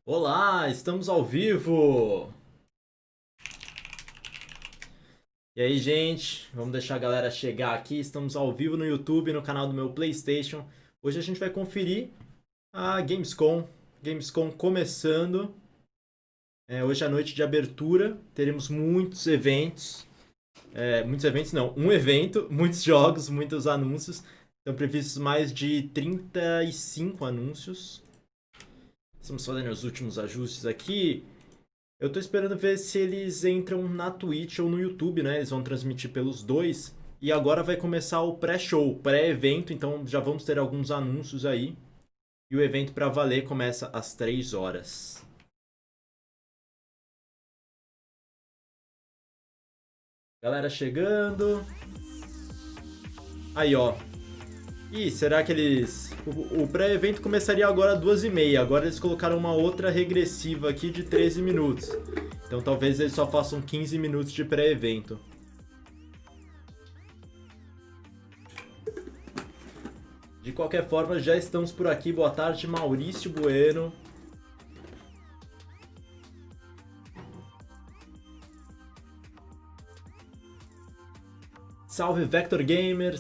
Olá, estamos ao vivo! E aí, gente, vamos deixar a galera chegar aqui. Estamos ao vivo no YouTube, no canal do meu PlayStation. Hoje a gente vai conferir a Gamescom. Gamescom começando. Hoje é a noite de abertura. Teremos muitos eventos. Muitos eventos não, um evento, muitos jogos, muitos anúncios. Estão previstos mais de 35 anúncios. Estamos fazendo os últimos ajustes aqui. Eu tô esperando ver se eles entram na Twitch ou no YouTube, né? Eles vão transmitir pelos dois. E agora vai começar o pré-show, pré-evento, então já vamos ter alguns anúncios aí. E o evento pra valer começa às 3 horas. Galera chegando. Aí, ó. Ih, será que eles... O pré-evento começaria agora às 2h30. Agora eles colocaram uma outra regressiva aqui de 13 minutos. Então talvez eles só façam 15 minutos de pré-evento. De qualquer forma, já estamos por aqui. Boa tarde, Maurício Bueno. Salve Vector Gamer,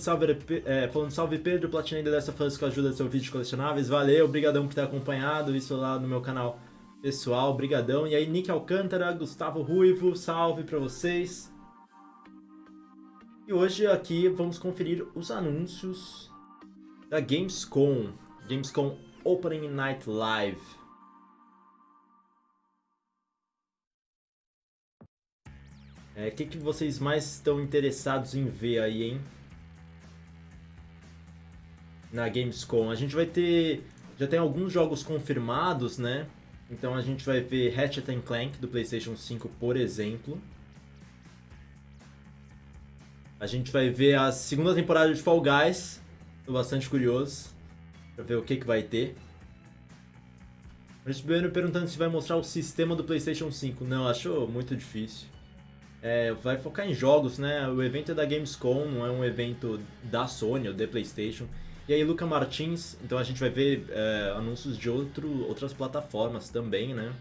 falando salve Pedro, platinei The Last of Us com a ajuda do seu vídeo de colecionáveis, valeu, brigadão por ter acompanhado isso lá no meu canal pessoal, brigadão. E aí Nick Alcântara, Gustavo Ruivo, salve pra vocês. E hoje aqui vamos conferir os anúncios da Gamescom, Gamescom Opening Night Live. O que vocês mais estão interessados em ver aí, hein? Na Gamescom. A gente vai ter... Já tem alguns jogos confirmados, né? Então a gente vai ver Ratchet Clank do PlayStation 5, por exemplo. A gente vai ver a segunda temporada de Fall Guys. Tô bastante curioso pra ver o que vai ter. Maurício Bueno perguntando se vai mostrar o sistema do PlayStation 5. Não, acho muito difícil. Vai focar em jogos, né? O evento é da Gamescom, não é um evento da Sony ou da PlayStation. E aí, Luca Martins, então a gente vai ver anúncios de outras plataformas também, né?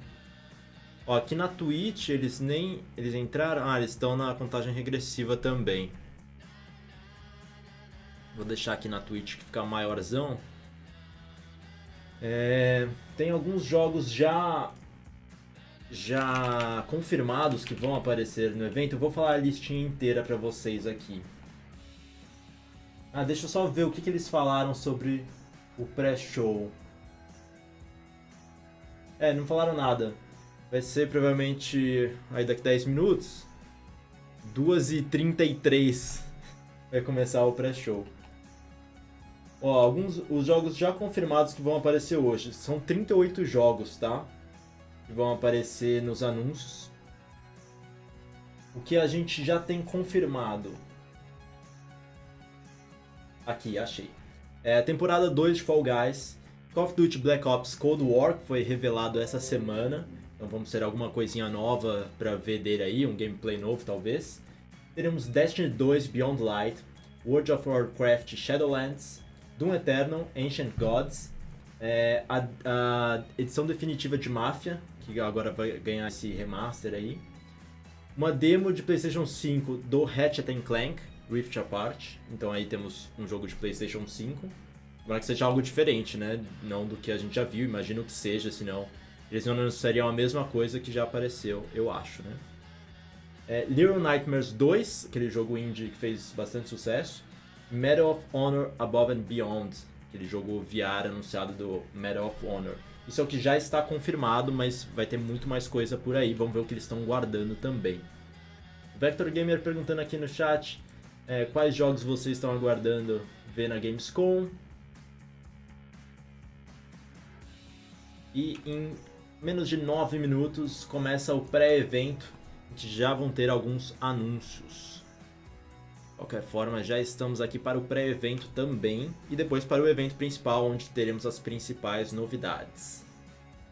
Ó, aqui na Twitch eles entraram. Ah, eles estão na contagem regressiva também. Vou deixar aqui na Twitch que fica maiorzão. Tem alguns jogos já confirmados que vão aparecer no evento. Eu vou falar a listinha inteira pra vocês aqui. Deixa eu só ver o que eles falaram sobre o pré-show. Não falaram nada. Vai ser provavelmente aí daqui 10 minutos. 2h33 vai começar o pré-show. Ó, os jogos já confirmados que vão aparecer hoje. São 38 jogos, tá? Que vão aparecer nos anúncios. O que a gente já tem confirmado. Aqui, achei. A temporada 2 de Fall Guys. Call of Duty Black Ops Cold War, que foi revelado essa semana. Então vamos ter alguma coisinha nova pra ver dele aí, um gameplay novo talvez. Teremos Destiny 2 Beyond Light, World of Warcraft Shadowlands, Doom Eternal, Ancient Gods, a edição definitiva de Mafia, que agora vai ganhar esse remaster aí. Uma demo de PlayStation 5 do Ratchet Clank, Rift Apart. Então aí temos um jogo de PlayStation 5. Agora que seja algo diferente, né? Não do que a gente já viu, imagino que seja, senão eles não anunciariam a mesma coisa que já apareceu, eu acho, né? Little Nightmares 2, aquele jogo indie que fez bastante sucesso. Medal of Honor Above and Beyond, aquele jogo VR anunciado do Medal of Honor. Isso é o que já está confirmado, mas vai ter muito mais coisa por aí. Vamos ver o que eles estão guardando também. Vector Gamer perguntando aqui no chat quais jogos vocês estão aguardando ver na Gamescom. E em menos de 9 minutos começa o pré-evento. A gente já vão ter alguns anúncios. De qualquer forma, já estamos aqui para o pré-evento também. E depois para o evento principal, onde teremos as principais novidades.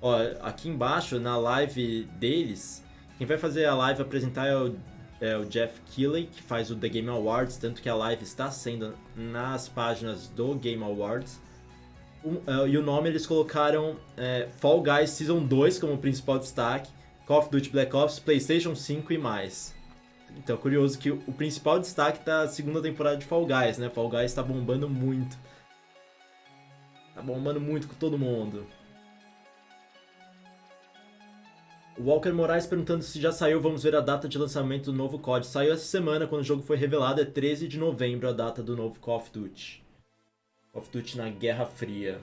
Ó, aqui embaixo, na live deles, quem vai fazer a live apresentar é o Jeff Keighley, que faz o The Game Awards. Tanto que a live está sendo nas páginas do Game Awards. E o nome eles colocaram Fall Guys Season 2 como principal destaque, Call of Duty Black Ops, PlayStation 5 e mais. Então, curioso que o principal destaque tá a segunda temporada de Fall Guys, né? Fall Guys tá bombando muito. Tá bombando muito com todo mundo. O Walker Moraes perguntando se já saiu, vamos ver a data de lançamento do novo COD. Saiu essa semana, quando o jogo foi revelado, é 13 de novembro a data do novo Call of Duty. Call of Duty na Guerra Fria.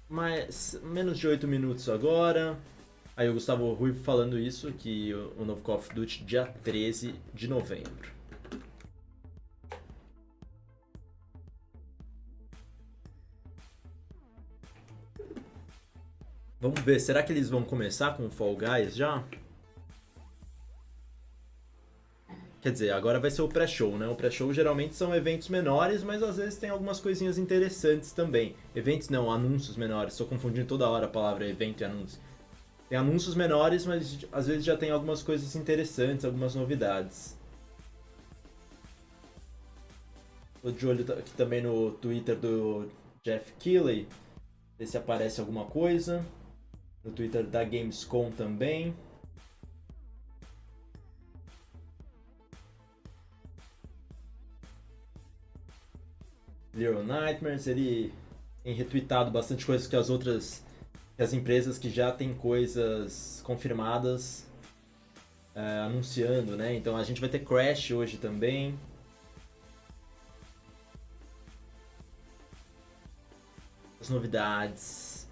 Mas menos de 8 minutos agora. Aí o Gustavo Rui falando isso, que o novo Call of Duty dia 13 de novembro. Vamos ver, será que eles vão começar com o Fall Guys já? Quer dizer, agora vai ser o pré-show, né? O pré-show geralmente são eventos menores, mas às vezes tem algumas coisinhas interessantes também. Eventos não, anúncios menores. Estou confundindo toda hora a palavra evento e anúncio. Tem anúncios menores, mas às vezes já tem algumas coisas interessantes, algumas novidades. Tô de olho aqui também no Twitter do Jeff Keighley, ver se aparece alguma coisa. No Twitter da Gamescom também. Little Nightmares, ele tem retweetado bastante coisas que as empresas que já têm coisas confirmadas anunciando, né? Então a gente vai ter Crash hoje também. As novidades.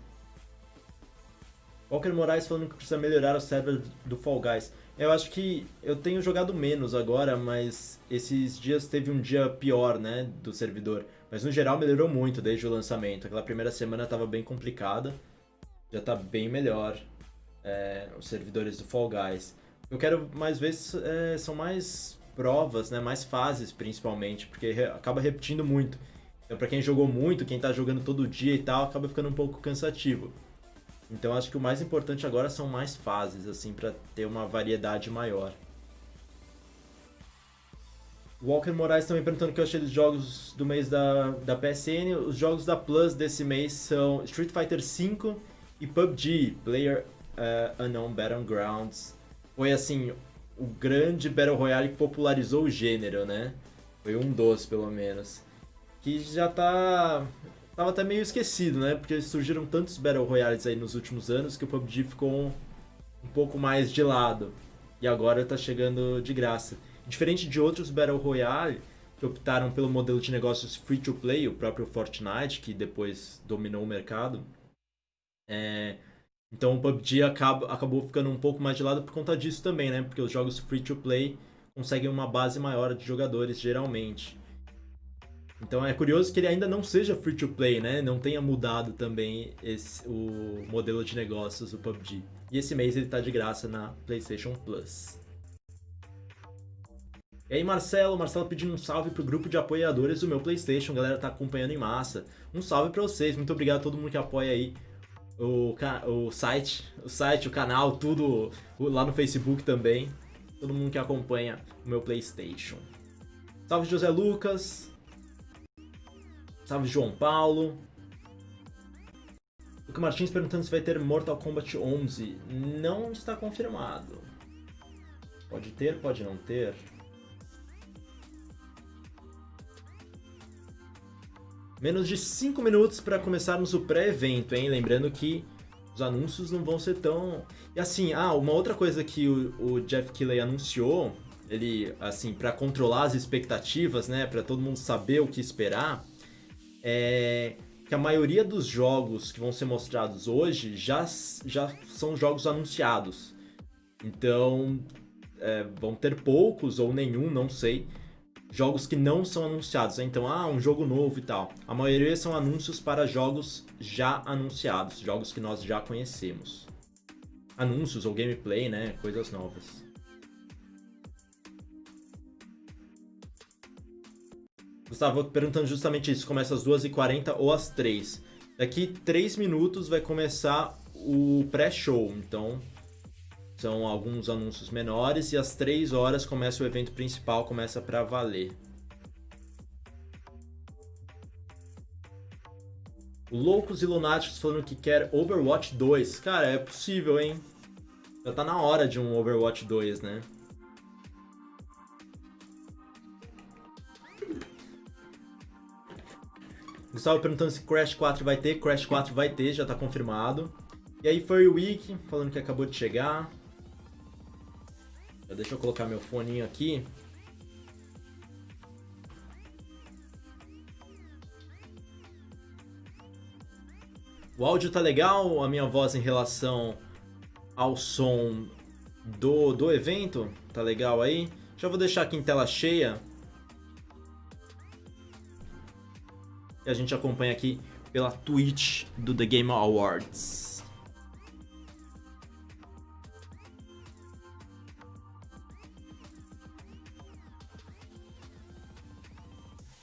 Walker Moraes falando que precisa melhorar o server do Fall Guys. Eu acho que eu tenho jogado menos agora, mas esses dias teve um dia pior, né, do servidor. Mas no geral melhorou muito desde o lançamento. Aquela primeira semana estava bem complicada. Já está bem melhor os servidores do Fall Guys. Eu quero mais ver são mais provas, né, mais fases principalmente, porque acaba repetindo muito. Então para quem jogou muito, quem está jogando todo dia e tal, acaba ficando um pouco cansativo. Então acho que o mais importante agora são mais fases, assim, para ter uma variedade maior. O Walker Moraes também perguntando o que eu achei dos jogos do mês da PSN. Os jogos da Plus desse mês são Street Fighter V e PUBG, Player Unknown Battlegrounds. Foi assim, o grande Battle Royale que popularizou o gênero, né? Foi um dos, pelo menos. Que já tava até meio esquecido, né? Porque surgiram tantos Battle Royales aí nos últimos anos que o PUBG ficou um pouco mais de lado. E agora tá chegando de graça. Diferente de outros Battle Royale que optaram pelo modelo de negócios free-to-play, o próprio Fortnite, que depois dominou o mercado. Então o PUBG acabou ficando um pouco mais de lado por conta disso também, né? Porque os jogos free-to-play conseguem uma base maior de jogadores, geralmente. Então é curioso que ele ainda não seja free-to-play, né? Não tenha mudado também o modelo de negócios do PUBG. E esse mês ele tá de graça na PlayStation Plus. E aí, Marcelo pedindo um salve pro grupo de apoiadores do meu PlayStation. A galera tá acompanhando em massa. Um salve pra vocês. Muito obrigado a todo mundo que apoia aí o site, o canal, tudo lá no Facebook também. Todo mundo que acompanha o meu PlayStation. Salve José Lucas. Salve João Paulo. Luca Martins perguntando se vai ter Mortal Kombat 11. Não está confirmado. Pode ter, pode não ter. Menos de 5 minutos para começarmos o pré-evento, hein? Lembrando que os anúncios não vão ser tão... E assim, uma outra coisa que o Jeff Keighley anunciou, ele, assim, para controlar as expectativas, né? Para todo mundo saber o que esperar, é que a maioria dos jogos que vão ser mostrados hoje já são jogos anunciados. Então, vão ter poucos ou nenhum, não sei, jogos que não são anunciados. Então, um jogo novo e tal. A maioria são anúncios para jogos já anunciados, jogos que nós já conhecemos. Anúncios ou gameplay, né? Coisas novas. Gustavo perguntando justamente isso, começa às 2h40 ou às 3. Daqui 3 minutos vai começar o pré-show, então São alguns anúncios menores e às 3 horas começa o evento principal, começa pra valer. Loucos e Lunáticos falando que quer Overwatch 2. Cara, é possível, hein? Já tá na hora de um Overwatch 2, né? Gustavo perguntando se Crash 4 vai ter. Crash 4 vai ter, já tá confirmado. E aí foi o Wiki falando que acabou de chegar. Deixa eu colocar meu foninho aqui. O áudio tá legal, a minha voz em relação ao som do evento tá legal aí. Já vou deixar aqui em tela cheia. E a gente acompanha aqui pela Twitch do The Game Awards.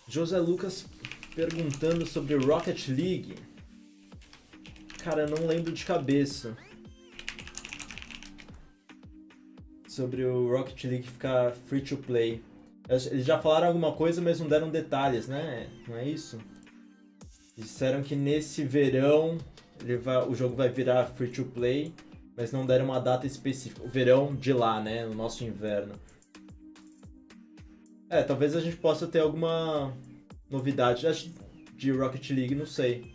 José Lucas perguntando sobre Rocket League. Cara, eu não lembro de cabeça. Sobre o Rocket League ficar free to play. Eles já falaram alguma coisa, mas não deram detalhes, né? Não é isso? Disseram que nesse verão o jogo vai virar free to play, mas não deram uma data específica. O verão de lá, né? No nosso inverno. Talvez a gente possa ter alguma novidade de Rocket League, não sei.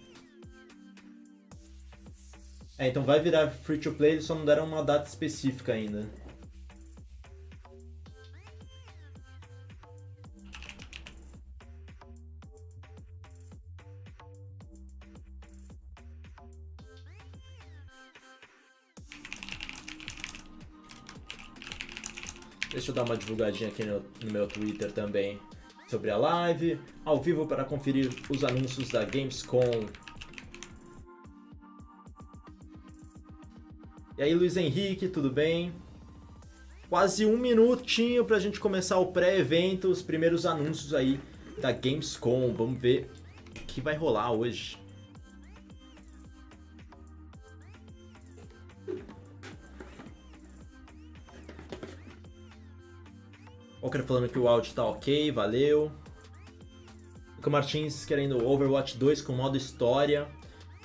Então vai virar free to play, eles só não deram uma data específica ainda. Deixa eu dar uma divulgadinha aqui no meu Twitter também sobre a live, ao vivo para conferir os anúncios da Gamescom. E aí, Luiz Henrique, tudo bem? Quase um minutinho pra gente começar o pré-evento, os primeiros anúncios aí da Gamescom. Vamos ver o que vai rolar hoje. Walker falando que o áudio tá ok, valeu. Nico Martins querendo Overwatch 2 com modo história.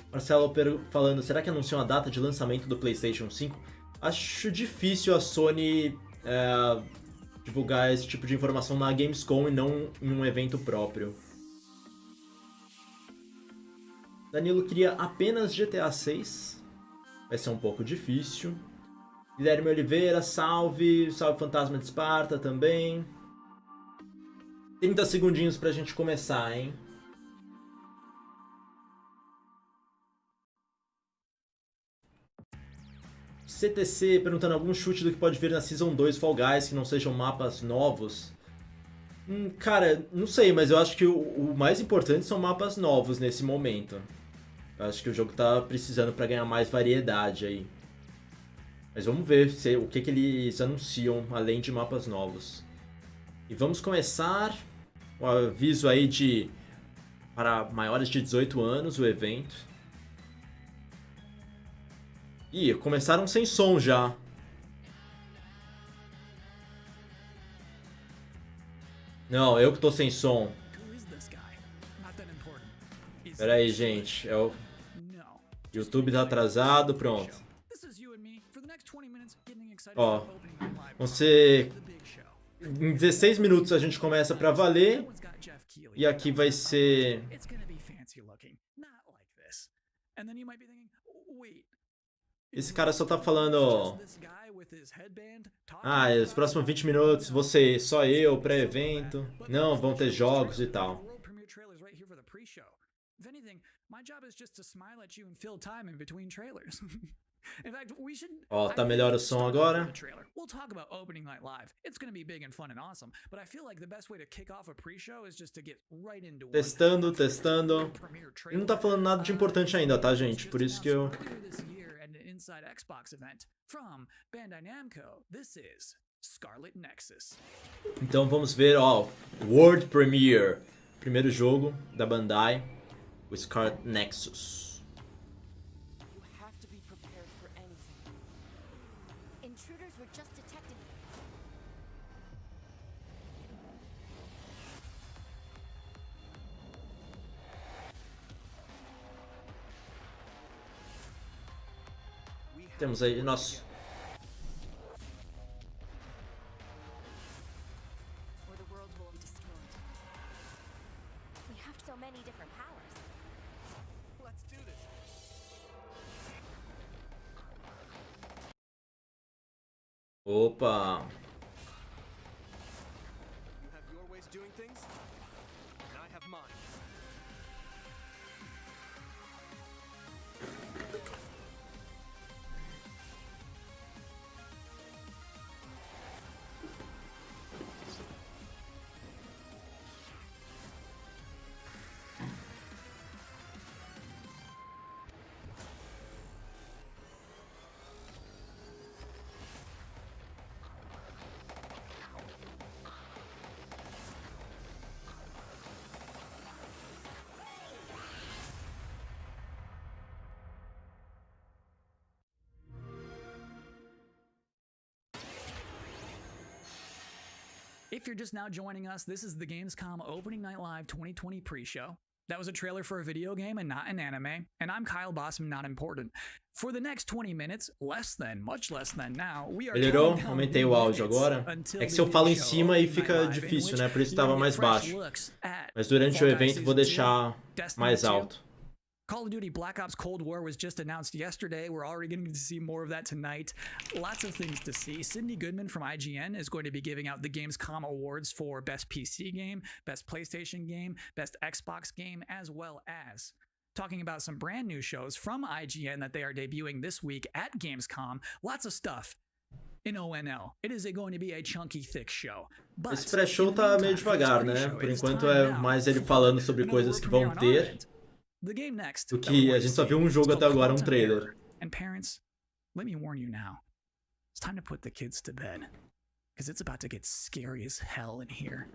Marcelo falando, será que anunciou a data de lançamento do PlayStation 5? Acho difícil a Sony divulgar esse tipo de informação na Gamescom e não em um evento próprio. Danilo queria apenas GTA 6. Vai ser um pouco difícil. Guilherme Oliveira, salve. Salve Fantasma de Esparta também. 30 segundinhos pra gente começar, hein? CTC perguntando algum chute do que pode vir na Season 2 Fall Guys que não sejam mapas novos. Cara, não sei, mas eu acho que o mais importante são mapas novos nesse momento. Eu acho que o jogo tá precisando pra ganhar mais variedade aí. Mas vamos ver o que eles anunciam além de mapas novos. E vamos começar o aviso aí para maiores de 18 anos o evento. Ih, começaram sem som já. Não, eu que tô sem som. Pera aí, gente. O YouTube tá atrasado, pronto. Ó, vão ser... Em 16 minutos a gente começa pra valer. E aqui vai ser... Esse cara só tá falando, ó. Os próximos 20 minutos, você, só eu, pré-evento. Não, vão ter jogos e tal. Ó, tá melhor o som agora. Testando, testando. Ele não tá falando nada de importante ainda, tá, gente? Por isso que eu... Então vamos ver, ó, World Premiere. Primeiro jogo da Bandai, o Scarlet Nexus. Temos aí nosso... Opa! If you're just now joining us, this is the Gamescom Opening Night Live 2020 pre-show. That was a trailer for a video game and not an anime, and I'm Kyle Bossman, not important. For the next 20 minutes, much less than now, we are Melhorou? Aumentei o áudio agora. É que se eu falo em cima aí fica difícil, né? Por isso estava mais baixo. Mas durante o evento vou deixar mais alto. Call of Duty Black Ops Cold War was just announced yesterday. We're already getting to see more of that tonight. Lots of things to see. Cindy Goodman from IGN is going to be giving out the Gamescom awards for Best PC Game, Best PlayStation Game, Best Xbox Game, as well as talking about some brand new shows from IGN that they are debuting this week at Gamescom. Lots of stuff in ONL. It is going to be a chunky, thick show. But esse pré-show tá meio devagar, né? Por enquanto é mais ele falando sobre coisas que vão ter. The game next, do que a gente só viu um jogo até agora, um trailer. And parents, let me warn you now. It's time to put the kids to bed, because it's about to get scary as hell in here.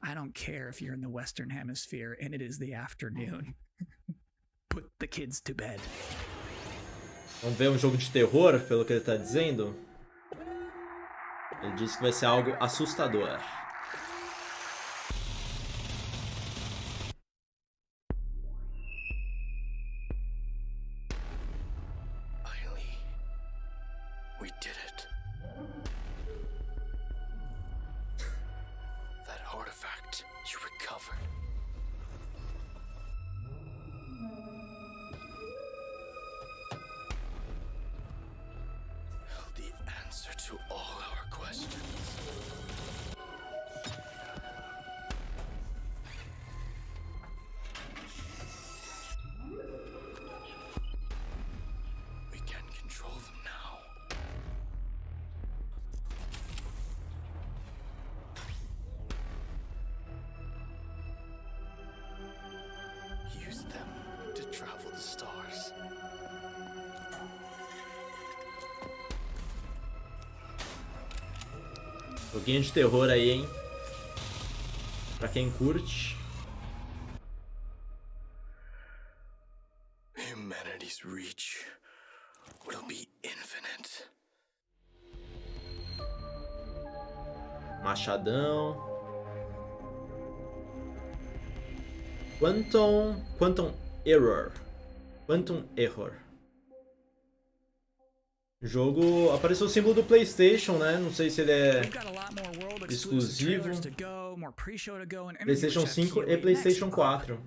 I don't care if you're in the Western Hemisphere and it is the afternoon. Put the kids to bed. Vamos ver um jogo de terror, pelo que ele tá dizendo. Ele disse que vai ser algo assustador. We did it. That artifact you recovered. Held the answer to all our questions. We can control them now. Use them to travel the stars. Joguinho de terror aí, hein? Pra quem curte. Humanity's reach will be infinite. Machadão. Quantum Error. O jogo apareceu o símbolo do PlayStation, né? Não sei se ele é exclusivo. PlayStation 5 e PlayStation 4.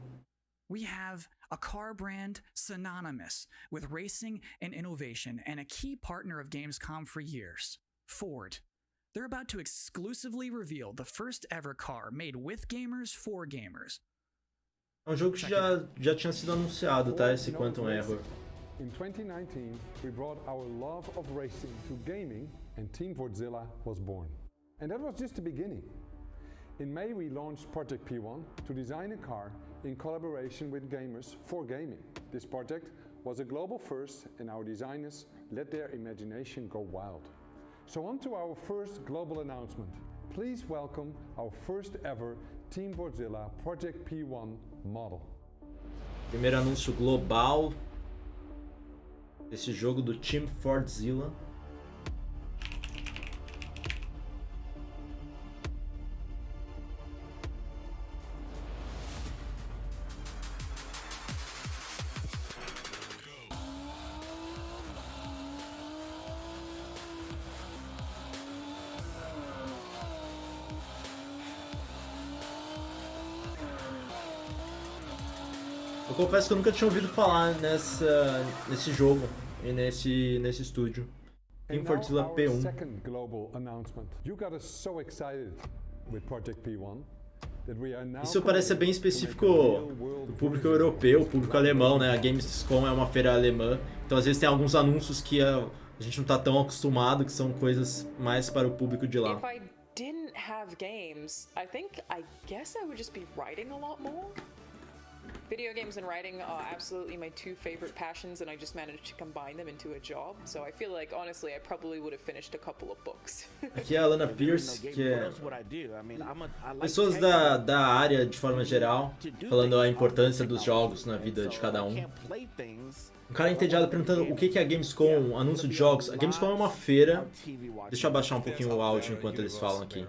We have a car brand synonymous with racing and innovation and a key partner of Gamescom for years, Ford. They're about to exclusively reveal the first ever car made with gamers for gamers. É um jogo que já tinha sido anunciado, tá? Esse Quantum Error. In 2019, we brought our love of racing to gaming and Team Fordzilla was born. And that was just the beginning. In May, we launched Project P1 to design a car in collaboration with gamers for gaming. This project was a global first and our designers let their imagination go wild. So on to our first global announcement. Please welcome our first ever Team Fordzilla Project P1 model. Primeiro anúncio global desse jogo do Team Fordzilla. Eu confesso que eu nunca tinha ouvido falar nesse jogo e nesse estúdio. And now Godzilla our P1. second global announcement. You got us so excited with Project P1 that we are now Isso parece ser bem específico do público europeu, público alemão, né? A Gamescom é uma feira alemã, então às vezes tem alguns anúncios que a gente não tá tão acostumado, que são coisas mais para o público de lá. If I didn't have games, I guess I would just be writing a lot more. Video games and writing are absolutely my two favorite passions, and I just managed to combine them into a job. So I feel like, honestly, I probably would have finished a couple of books. Aqui é a Alana Pierce, que é pessoas da área de forma geral, falando a importância dos jogos na vida de cada um. Um cara entediado perguntando o que é a Gamescom, anúncio de jogos. A Gamescom é uma feira. Deixa eu abaixar um pouquinho o áudio enquanto eles falam aqui.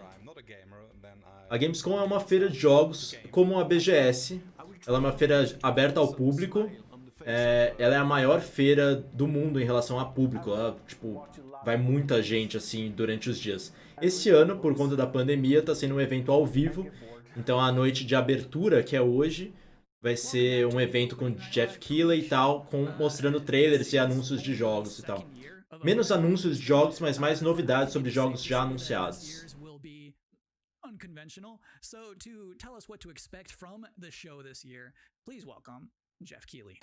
A Gamescom é uma feira de jogos como a BGS. Ela é uma feira aberta ao público. Ela é a maior feira do mundo em relação a público. Ela, tipo, vai muita gente assim durante os dias. Esse ano, por conta da pandemia, está sendo um evento ao vivo. Então a noite de abertura, que é hoje, vai ser um evento com Jeff Keighley e tal, mostrando trailers e anúncios de jogos e tal. Menos anúncios de jogos, mas mais novidades sobre jogos já anunciados. Unconventional. So to tell us what to expect from the show this year, please welcome Jeff Keighley.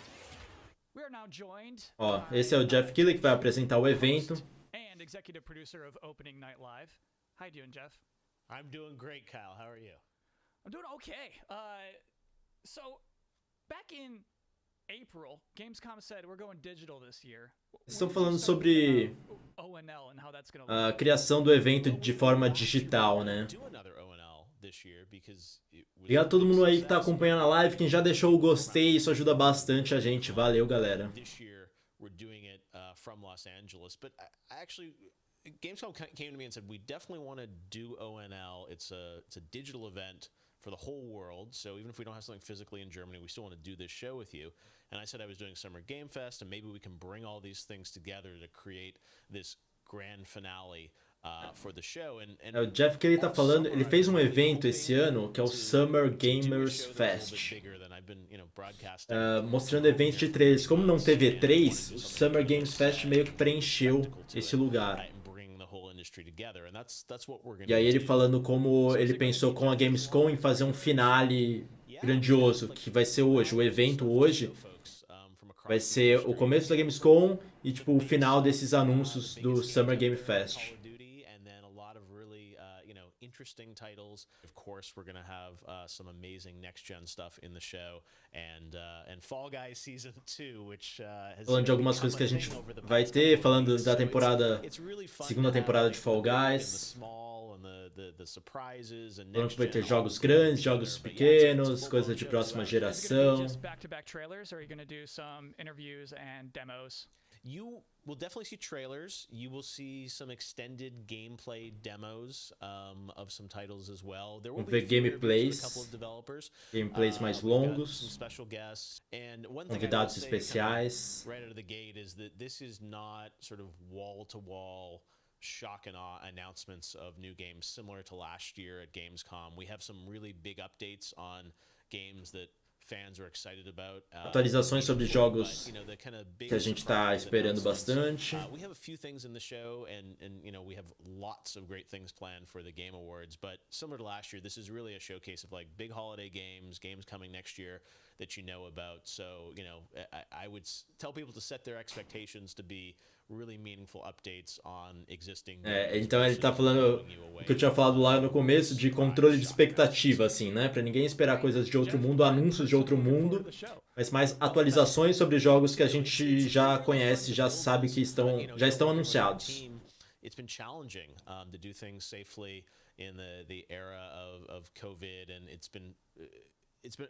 We are now joined. Ó, esse é o Jeff Keighley que vai apresentar o evento. And executive producer of Opening Night Live. How you doing, Jeff? I'm doing great, Kyle. How are you? I'm doing okay. So back in April, Gamescom said we're going digital this year. Estão falando sobre a criação do evento de forma digital, né? Obrigado a todo mundo aí que tá acompanhando a live, quem já deixou o gostei, isso ajuda bastante a gente. Valeu, galera. Gamescom came to me and said we definitely want to do ONL. It's a digital event for the whole world. So even if we don't have something physically in Germany, we still want to do this show with you. And I said I was doing Summer Game Fest, and maybe we can bring all these things together to create this grand finale for the show. O Jeff que ele tá falando, ele fez um evento esse ano que é o Summer Gamers Fest, mostrando eventos de trailers. Como não teve E3, o Summer Games Fest meio que preencheu esse lugar. E aí ele falando como ele pensou com a Gamescom em fazer um finale grandioso, que vai ser hoje. O evento hoje vai ser o começo da Gamescom e tipo o final desses anúncios do Summer Game Fest. Interesting titles. Of course, we're going to have some amazing next-gen stuff in the show, and Fall Guys Season 2, which has falando de algumas coisas que a gente vai ter, falando da temporada, segunda temporada de Fall Guys. Falando que vai ter jogos grandes, jogos pequenos, coisas de próxima geração. You will definitely see trailers. You will see some extended gameplay demos of some titles as well. There will be gameplays, a couple of developers. Gameplays mais longos. Some special guests. And one thing convidados especiais. Right out of the gate is that this is not sort of wall-to-wall shock and awe announcements of new games similar to last year at Gamescom. We have some really big updates on games that fans are excited about. Atualizações sobre jogos que a gente está esperando bastante. We have a few things in the show, and we have lots of great things planned for the Game Awards. But similar to last year, this is really a showcase of like big holiday games coming next year that you know about. So I would tell people to set their expectations to be really meaningful updates on existing. Então ele tá falando o que eu tinha falado lá no começo de controle de expectativa, assim, né? Pra ninguém esperar coisas de outro mundo, anúncios de outro mundo, mas mais atualizações sobre jogos que a gente já conhece, já sabe que já estão anunciados. It's been challenging to do things safely in the era of COVID, and it's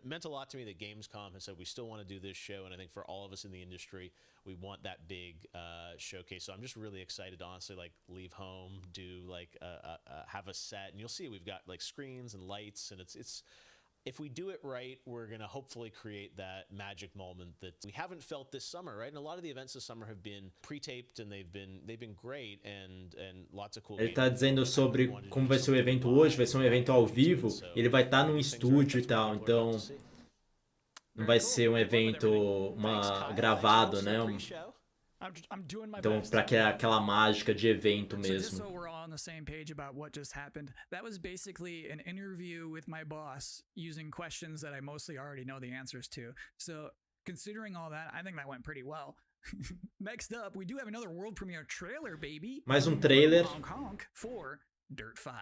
meant a lot to me that Gamescom has said we still want to do this show, and I think for all of us in the industry, we want that big showcase. So I'm just really excited to honestly like leave home, do like have a set, and you'll see we've got like screens and lights, and it's if we do it right, we're gonna hopefully create that magic moment that we haven't felt this summer, right? And a lot of the events this summer have been pre-taped, and they've been great, and lots of cool. Ele tá dizendo sobre como vai ser o evento hoje, vai ser um evento ao vivo, ele vai estar num estúdio e tal, então Não vai ser um evento gravado, né? Então, pra criar aquela mágica de evento mesmo. So we're all on the same page about what just happened. That was basically an interview with my boss using questions that I mostly already know the answers to. So considering all that, I think that went pretty well. Next up, we do have another world premiere trailer, baby. Mais trailer. Hong Kong for Dirt 5.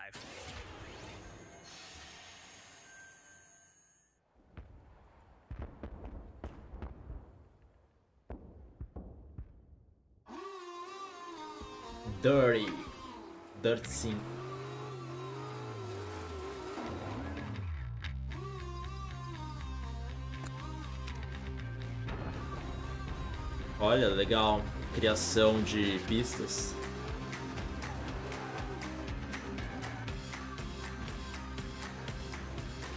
Dirt 5. Olha, legal. Criação de pistas.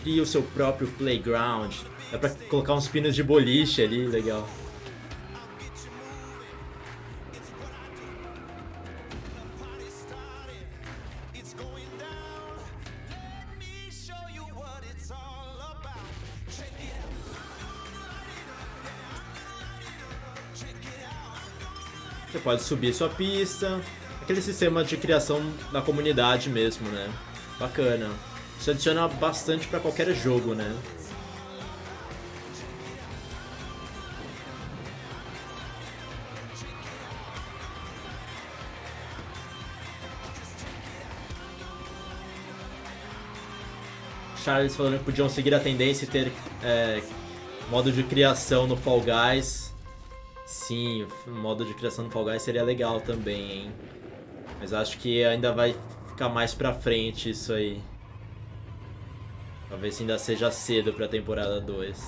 Cria o seu próprio playground. Dá pra colocar uns pinos de boliche ali, legal. Você pode subir sua pista, aquele sistema de criação da comunidade mesmo, né? Bacana. Isso adiciona bastante para qualquer jogo, né? Charles falando que podiam seguir a tendência e ter modo de criação no Fall Guys. Sim, o modo de criação no Fall Guys seria legal também, hein? Mas acho que ainda vai ficar mais pra frente isso aí. Talvez ainda seja cedo pra temporada 2.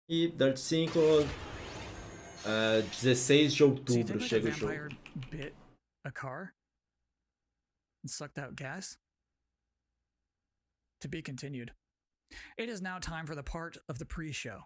E Dirt 5, 16 de outubro chega o jogo. Bit a car and sucked out gas? To be continued. It is now time for the part of the pre-show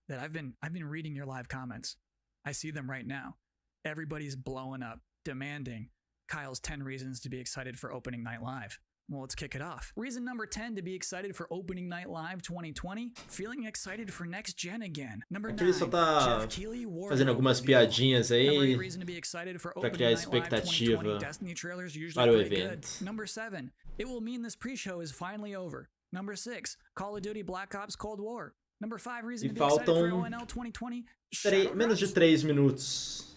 that I've been reading your live comments. I see them right now. Everybody's blowing up, demanding Kyle's 10 reasons to be excited for opening night live. Well, let's kick it off. Reason number 10 to be excited for opening night live 2020, feeling excited for next gen again. Number 9, ele só tá fazendo algumas piadinhas aí pra criar expectativa para o evento. Number 7, it will mean this pre-show is finally over. Number 6, Call of Duty Black Ops Cold War. Number 5, reason to be excited for ONL 2020. Menos de 3 minutos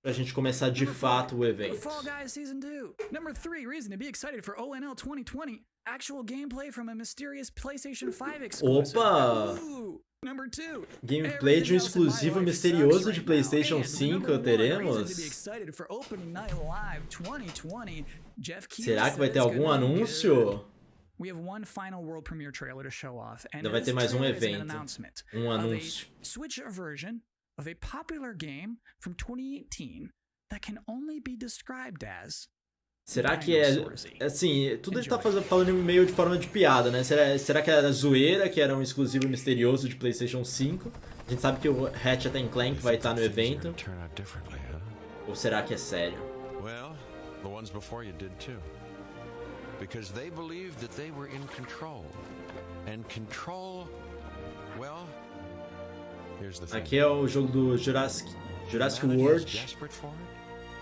pra gente começar de fato o evento. Fall Guys Season 2. Number 3, reason to be excited for ONL 2020. Actual gameplay from a mysterious PlayStation 5 exclusive. Opa! Number 2. Gameplay de um exclusivo misterioso de PlayStation 5 teremos? Será que vai ter algum anúncio? We have one final world premiere trailer to show off, and Ainda vai ter mais um evento, anúncio. Switch version of a popular game from 2018 that can only be described as. Será que assim, tudo ele tá falando meio de forma de piada, né? Será que era zoeira, que era um exclusivo misterioso de PlayStation 5? A gente sabe que o Ratchet Clank vai estar no evento. Ou será que é sério? Well, the ones before you did too. Because they believed that they were in control. And control, well, here's the thing. Aqui é o jogo do Jurassic World,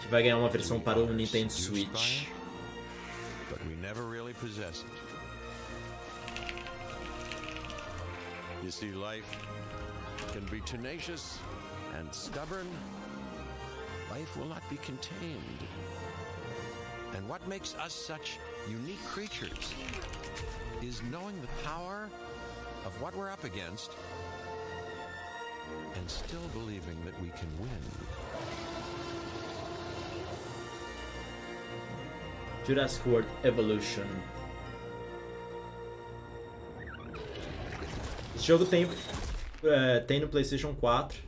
que vai ganhar uma versão para o Nintendo Switch. But we never really possess it. You see, life can be tenacious and stubborn. Life will not be contained. And what makes us such unique creatures is knowing the power of what we're up against and still believing that we can win. Jurassic World Evolution. Esse jogo tem no PlayStation 4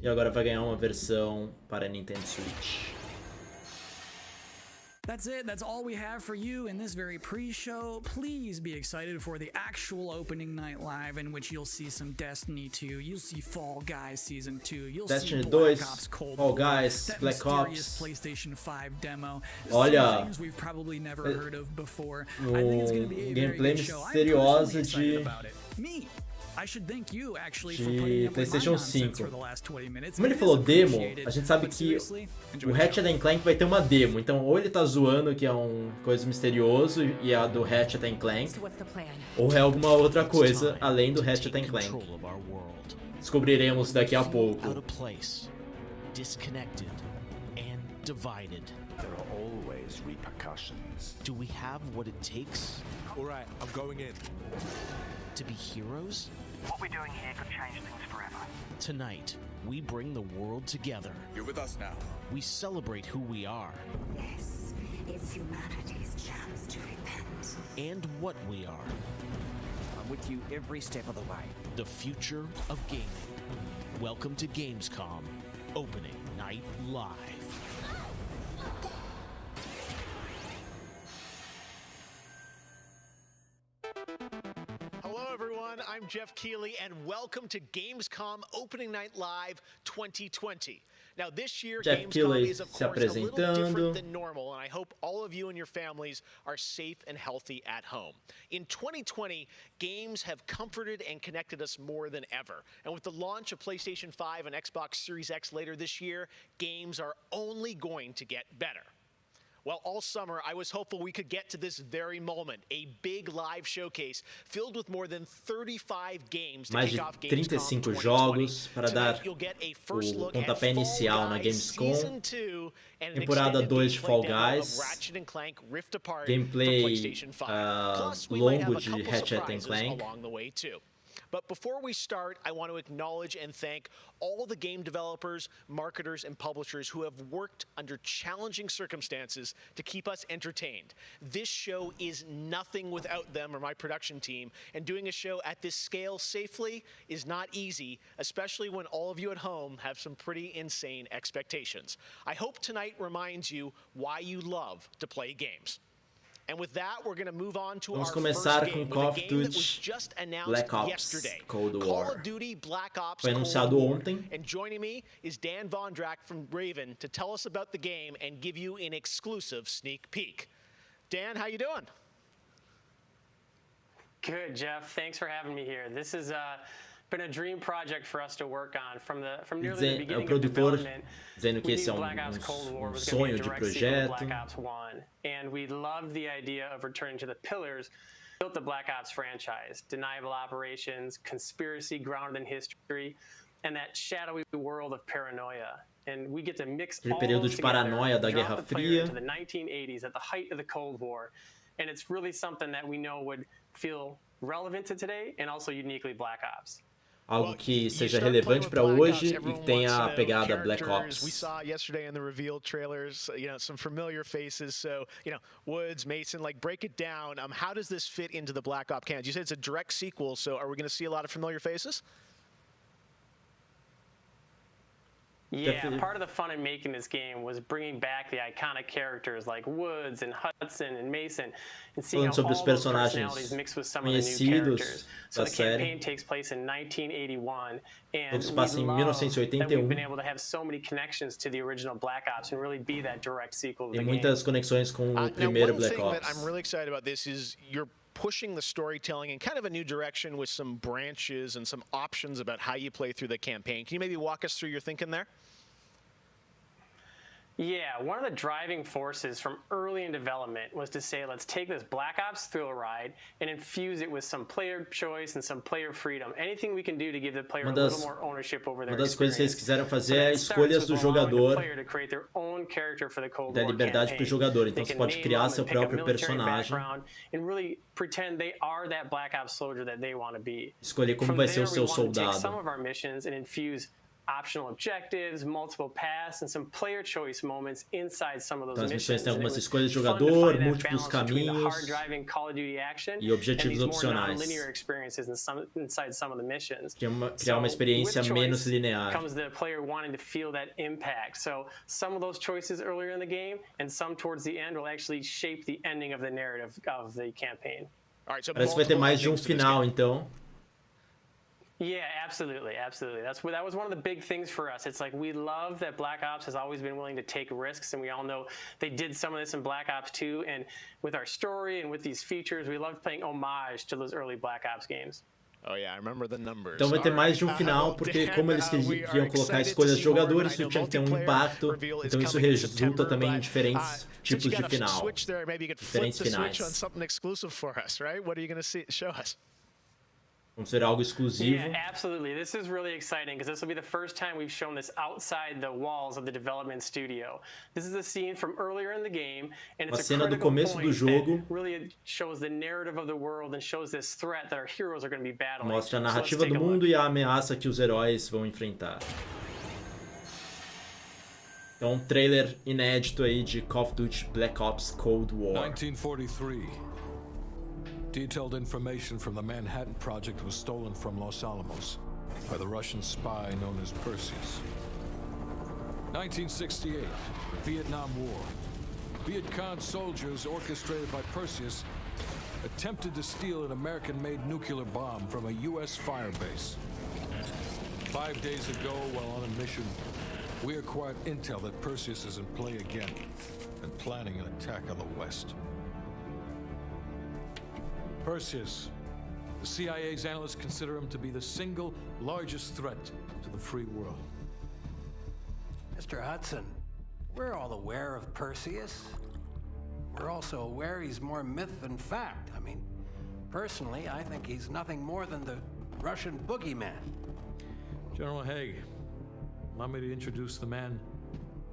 e agora vai ganhar uma versão para Nintendo Switch. That's it. That's all we have for you in this very pre-show. Please be excited for the actual opening night live, in which you'll see some Destiny 2, you'll see Fall Guys Season 2, you'll Destiny see 2, Black Ops Cold Fall War, Guys, that Black mysterious Ops. PlayStation 5 demo. Olha, some things we've probably never heard of before. I think it's going to be a very gameplay good show. I'm misteriosa personally excited de about it. Me. I should thank you actually for putting up with my PlayStation nonsense 5. for the last 20 minutes. Como ele It falou is demo, appreciated, a gente sabe but que seriously, enjoy o the show. Ratchet Clank vai ter uma demo, então ou ele tá zoando que é coisa misterioso e a do Ratchet Clank, So what's the plan? ou é alguma outra coisa It's time além do to Ratchet take Clank. control of our world. Descobriremos daqui a Out pouco. of place, disconnected, and divided. There are always repercussions. Do we have what it takes All right, I'm going in. to be heroes? What we're doing here could change things forever. Tonight, we bring the world together. You're with us now. We celebrate who we are This is humanity's chance to repent. and what we are. I'm with you every step of the way. The future of gaming. Welcome to Gamescom, opening night live. Hello, everyone. I'm Jeff Keighley, and welcome to Gamescom Opening Night Live 2020. Now, this year, Jeff Gamescom Keighley is, of se course, a little apresentando. different than normal, and I hope all of you and your families are safe and healthy at home. In 2020, games have comforted and connected us more than ever. And with the launch of PlayStation 5 and Xbox Series X later this year, games are only going to get better. Well, all summer, I was hopeful we could get to this very moment, a big live showcase filled with more than 35 games to Mais kick de off Gamescom 35 2020. jogos para dar Tonight, you'll get a first o look at pontapé Fall inicial na Guys Gamescom, Season 2 and an temporada extended 2 de gameplay Fall demo Guys, of Ratchet Clank Rift Apart for gameplay PlayStation 5. Plus, we might have longo a de couple Ratchet surprises Clank. along the way too. But before we start, I want to acknowledge and thank all the game developers, marketers, and publishers who have worked under challenging circumstances to keep us entertained. This show is nothing without them or my production team, and doing a show at this scale safely is not easy, especially when all of you at home have some pretty insane expectations. I hope tonight reminds you why you love to play games. And with that, we're going to move on to Vamos our começar first game, com Call with of a game that was Duty just announced Black Ops yesterday. Cold Call War. of Duty Black Ops Foi Cold anunciado War. ontem. And joining me is Dan Vondrak from Raven to tell us about the game and give you an exclusive sneak peek. Dan, how you doing? Good, Jeff. Thanks for having me here. This has been a dream project for us to work on from nearly the É o beginning of produtor development. dizendo que We esse é knew Black Ops Cold War was going sonho to be de a direct sequel to projeto. Black Ops 1, and we loved the idea of returning to the pillars built the Black Ops franchise: deniable operations, conspiracy grounded in history, and that shadowy world of paranoia. And we get to mix Aquele all período those de together, paranoia da drop Guerra the player Fria. into the 1980s at the height of the Cold War, and it's really something that we know would feel relevant to today and also uniquely Black Ops. Algo que seja relevante para hoje e que tenha a pegada Black Ops. We saw yesterday in the reveal trailers, some familiar faces. So, Woods, Mason, break it down. How does this fit into the Black Ops canon? You said it's a direct sequel, so are we going to see a lot of familiar faces? Yeah, part of the fun in making this game was bringing back the iconic characters like Woods and Hudson and Mason and seeing how Falando sobre all os those personagens personalities mix with some of the new conhecidos characters. So da the série. campaign takes place in 1981, and Todos we passam em love that we've been 1981. able to have so many connections to the original Black Ops and really be that direct sequel to Tem the game. muitas conexões com o Now, primeiro one Black thing that Ops. I'm really excited about this is you're pushing the storytelling in kind of a new direction with some branches and some options about how you play through the campaign. Can you maybe walk us through your thinking there? Yeah, one of the driving forces from early in development was to say, let's take this Black Ops thrill ride and infuse it with some player choice and some player freedom. Anything we can do to give the player a little more ownership over their Uma das coisas que eles experience. quiseram fazer é escolhas do jogador, Da liberdade para o jogador. Então você pode criar seu próprio personagem, and really pretend they are that Black Ops soldier that they want to be. escolher como From vai ser there, o seu we want to take some soldado. of our missions and infuse optional objectives, multiple paths, and some player choice moments inside some of those Então, as missões missions. têm algumas And it was escolhas de fun to jogador, find that múltiplos balance between the caminhos hard-driving Call of Duty action e and objetivos these more opcionais. non-linear experiences inside some of the missions. Criar uma experiência with menos choice linear. comes the player wanting to feel that impact. So some of those choices earlier in the game and some towards the end will actually shape the ending of the narrative of the campaign. All right, so Parece que vai ter mais de um final, então. Yeah, absolutely. That was one of the big things for us. It's like we love that Black Ops has always been willing to take risks, and we all know they did some of this in Black Ops 2. And with our story and with these features, we loved playing homage to those early Black Ops games. Oh yeah, I remember the numbers. Então vai ter mais de um final, porque como eles queriam colocar escolhas de jogadores, isso tinha que ter um impacto, então isso resulta também em diferentes tipos de final. Diferentes finais. Vamos ver algo exclusivo. Yeah, absolutely. This is really exciting because this will be the first time we've shown this outside the walls of the development studio. This is a scene from earlier in the game, and it's a cena do critical começo point do jogo. that really shows the narrative of the world and shows this threat that our heroes are going to be battling. Mostra a So let's narrativa take do a look. mundo e a ameaça que os heróis vão enfrentar. Então, um trailer inédito aí de Call of Duty Black Ops Cold War. 1943. Detailed information from the Manhattan Project was stolen from Los Alamos by the Russian spy known as Perseus. 1968, the Vietnam War. Viet Cong soldiers orchestrated by Perseus attempted to steal an American-made nuclear bomb from a U.S. firebase. 5 days ago, while on a mission, we acquired intel that Perseus is in play again and planning an attack on the West. Perseus. The CIA's analysts consider him to be the single largest threat to the free world. Mr. Hudson, we're all aware of Perseus. We're also aware he's more myth than fact. I mean, personally, I think he's nothing more than the Russian boogeyman. General Haig, allow me to introduce the man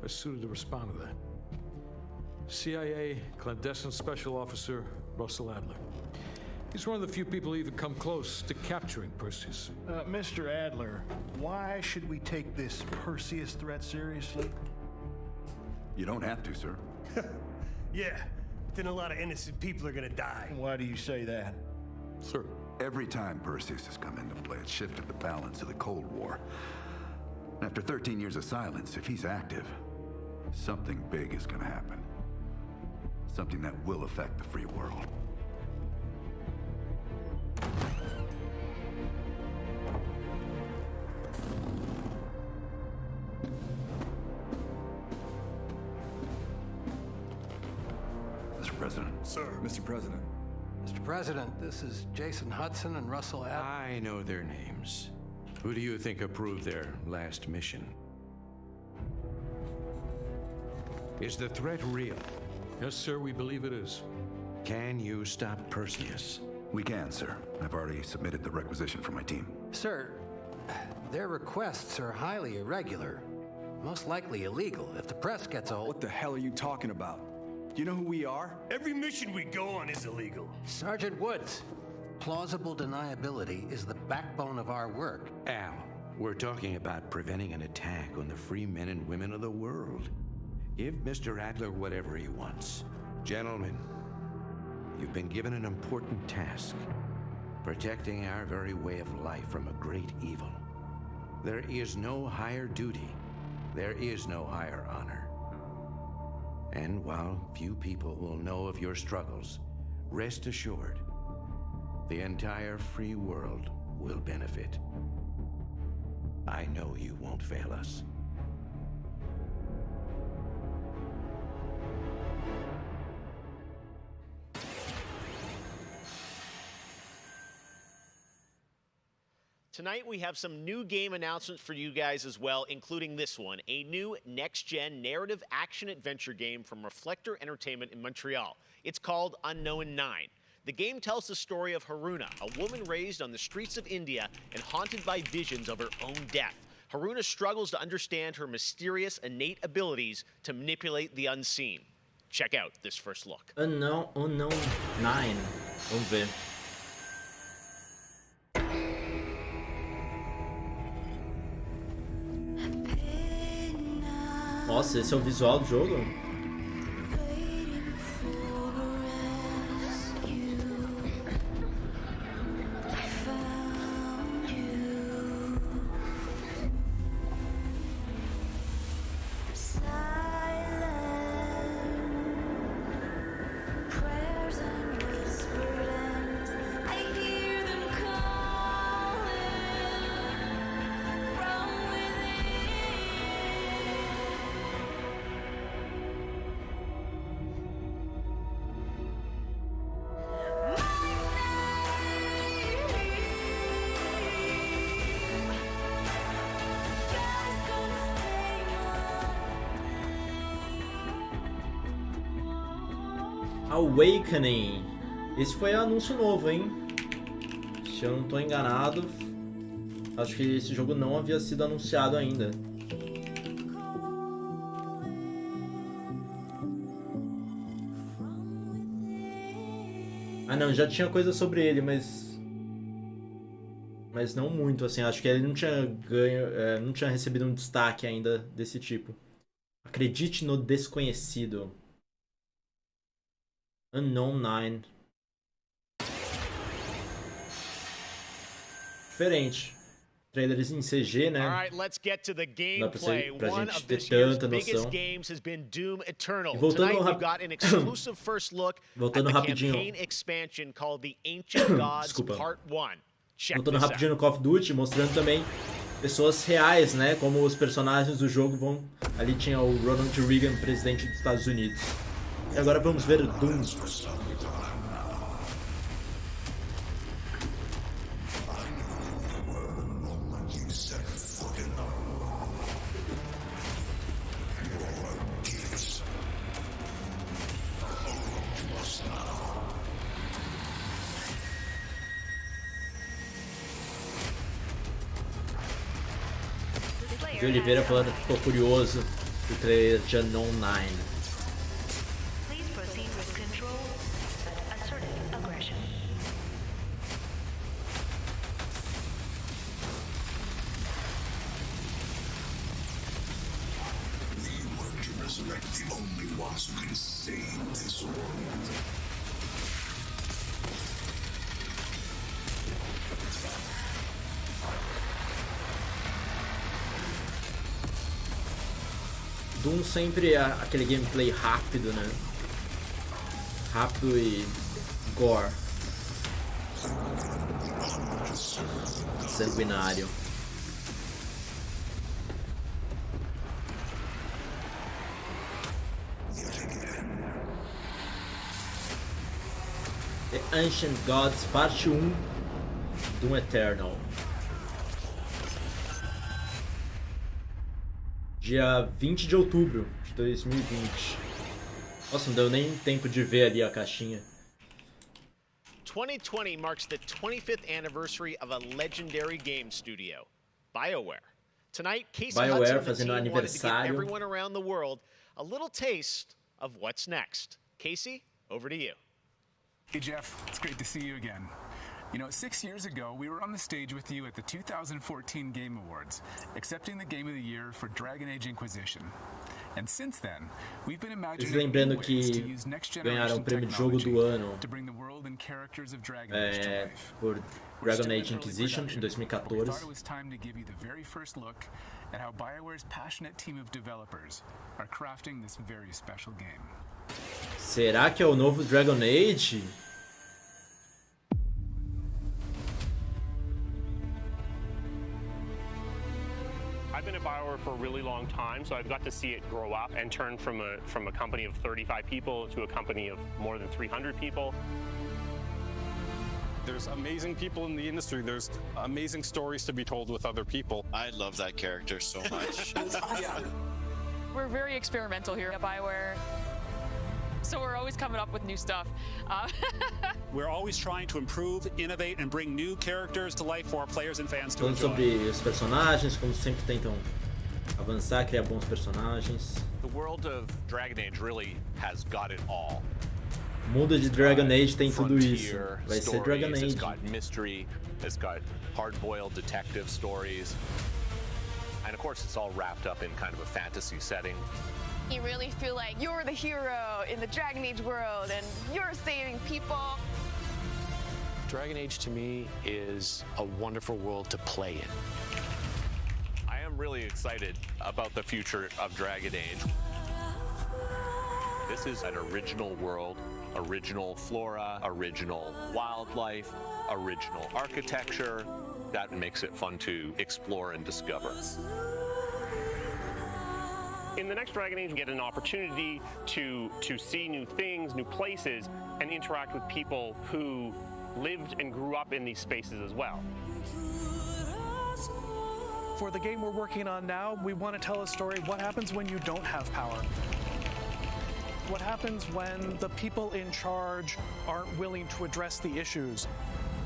best suited to respond to that. CIA clandestine special officer Russell Adler. He's one of the few people who even come close to capturing Perseus. Mr. Adler, why should we take this Perseus threat seriously? You don't have to, sir. Yeah, then a lot of innocent people are gonna die. Why do you say that? Sir. Every time Perseus has come into play, it's shifted the balance of the Cold War. After 13 years of silence, if he's active, something big is gonna happen. Something that will affect the free world. Mr. President. Sir. Mr. President. Mr. President, this is Jason Hudson and Russell Adler. I know their names. Who do you think approved their last mission? Is the threat real? Yes, sir, we believe it is. Can you stop Perseus? We can, sir. I've already submitted the requisition for my team. Sir, their requests are highly irregular. Most likely illegal if the press gets a hold. What the hell are you talking about? Do you know who we are? Every mission we go on is illegal. Sergeant Woods, plausible deniability is the backbone of our work. Al, we're talking about preventing an attack on the free men and women of the world. Give Mr. Adler whatever he wants. Gentlemen, you've been given an important task. Protecting our very way of life from a great evil. There is no higher duty. There is no higher honor. And while few people will know of your struggles, rest assured, the entire free world will benefit. I know you won't fail us. Tonight we have some new game announcements for you guys as well, including this one, a new next-gen narrative action-adventure game from Reflector Entertainment in Montreal. It's called Unknown 9. The game tells the story of Haruna, a woman raised on the streets of India and haunted by visions of her own death. Haruna struggles to understand her mysterious innate abilities to manipulate the unseen. Check out this first look. Unknown 9. Vamos ver. Nossa, esse é o visual do jogo? Awakening. Esse foi anúncio novo, hein? Se eu não tô enganado, acho que esse jogo não havia sido anunciado ainda. Ah não, já tinha coisa sobre ele, mas não muito, assim. Acho que ele não tinha ganho, não tinha recebido um destaque ainda desse tipo. Acredite no desconhecido. Unknown 9. Diferente. Trailers em CG, né? Dá pra gente ter tanta noção. E voltando rapidinho. Desculpa. Voltando rapidinho no Call of Duty, mostrando também pessoas reais, né? Como os personagens do jogo vão... Ali tinha o Ronald Reagan, presidente dos Estados Unidos. E agora vamos ver Doom. De Oliveira falando que ficou curioso do trailer de Unknown 9. Doom sempre é aquele gameplay rápido, né? Rápido e gore. Sanguinário. The Ancient Gods, parte 1, Doom Eternal. Dia 20 de outubro de 2020. Nossa, não deu nem tempo de ver ali a caixinha. 2020 marks the 25th anniversary of a legendary game studio, BioWare. Tonight, Casey Hudson and the team wanted to give everyone around the world a little taste of what's next. Casey, over to you. Hey Jeff, it's great to see you again. You know, 6 years ago, we were on the stage with you at the 2014 Game Awards, accepting the Game of the Year for Dragon Age Inquisition. And since then, we've been imagining new ways to use next generation technology to bring the world and characters of Dragon Age to life. Por Dragon Age Inquisition em 2014. We thought it was time to give you the very first look at how BioWare's passionate team of developers are crafting this very special game. Será que é o novo Dragon Age? I've been at BioWare for a really long time, so I've got to see it grow up and turn from a company of 35 people to a company of more than 300 people. There's amazing people in the industry. There's amazing stories to be told with other people. I love that character so much. It's awesome. We're very experimental here at BioWare, so we're always coming up with new stuff. We're always trying to improve, innovate, and bring new characters to life for our players and fans to enjoy. Sobre os personagens, como sempre tentam avançar, criar bons personagens. The world of Dragon Age really has got it all. O mundo de Dragon Age tem tudo isso. Vai ser Dragon Age. It's got mystery, it's got hard-boiled detective stories. And of course, it's all wrapped up in kind of a fantasy setting. You really feel like you're the hero in the Dragon Age world and you're saving people. Dragon Age to me is a wonderful world to play in. I am really excited about the future of Dragon Age. This is an original world, original flora, original wildlife, original architecture. That makes it fun to explore and discover. In the next Dragon Age, you get an opportunity to see new things, new places, and interact with people who lived and grew up in these spaces as well. For the game we're working on now, we want to tell a story. What happens when you don't have power? What happens when the people in charge aren't willing to address the issues?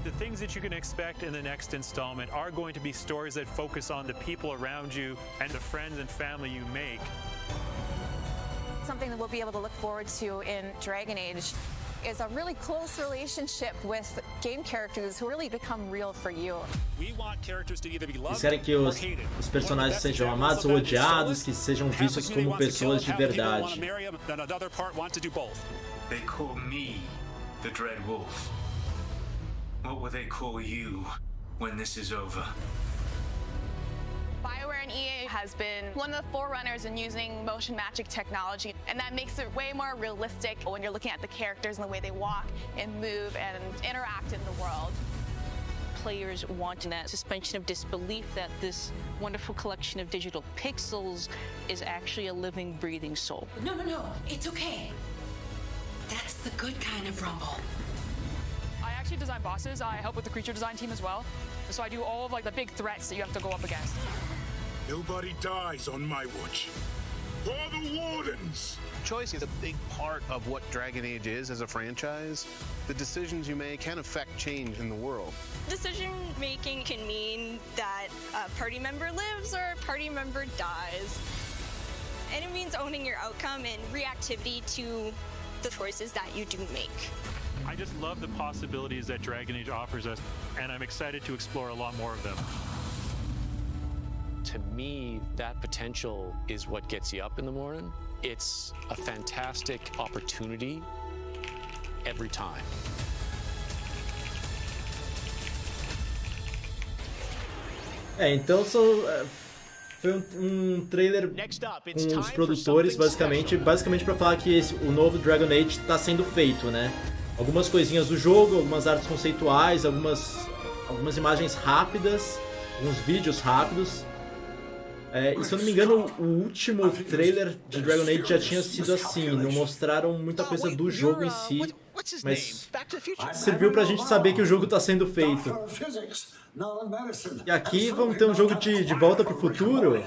The things that you can expect in the next installment are going to be stories that focus on the people around you and the friends and family you make. Something that we'll be able to look forward to in Dragon Age is a really close relationship with game characters who really become real for you. We want characters to either be loved Eles querem que or os hated. personagens sejam amados ou odiados, que sejam vistos como pessoas de verdade. Then another part wants to do both. They call me the Dread Wolf. What will they call you when this is over? BioWare and EA has been one of the forerunners in using motion magic technology, and that makes it way more realistic when you're looking at the characters and the way they walk and move and interact in the world. Players want that suspension of disbelief that this wonderful collection of digital pixels is actually a living, breathing soul. No, it's okay. That's the good kind of rumble. I actually design bosses. I help with the creature design team as well. So I do all of the big threats that you have to go up against. Nobody dies on my watch. For the Wardens! Choice is a big part of what Dragon Age is as a franchise. The decisions you make can affect change in the world. Decision making can mean that a party member lives or a party member dies. And it means owning your outcome and reactivity to the choices that you do make. I just love the possibilities that Dragon Age offers us, and I'm excited to explore a lot more of them. To me, that potential is what gets you up in the morning. It's a fantastic opportunity every time. Então foi um trailer com os produtores, basicamente para falar que o novo Dragon Age está sendo feito, né? Algumas coisinhas do jogo, algumas artes conceituais, algumas imagens rápidas, alguns vídeos rápidos. E se eu não me engano, o último trailer de Dragon Age já tinha sido assim, não mostraram muita coisa do jogo em si, mas serviu pra gente saber que o jogo está sendo feito. E aqui vamos ter um jogo de Volta pro Futuro.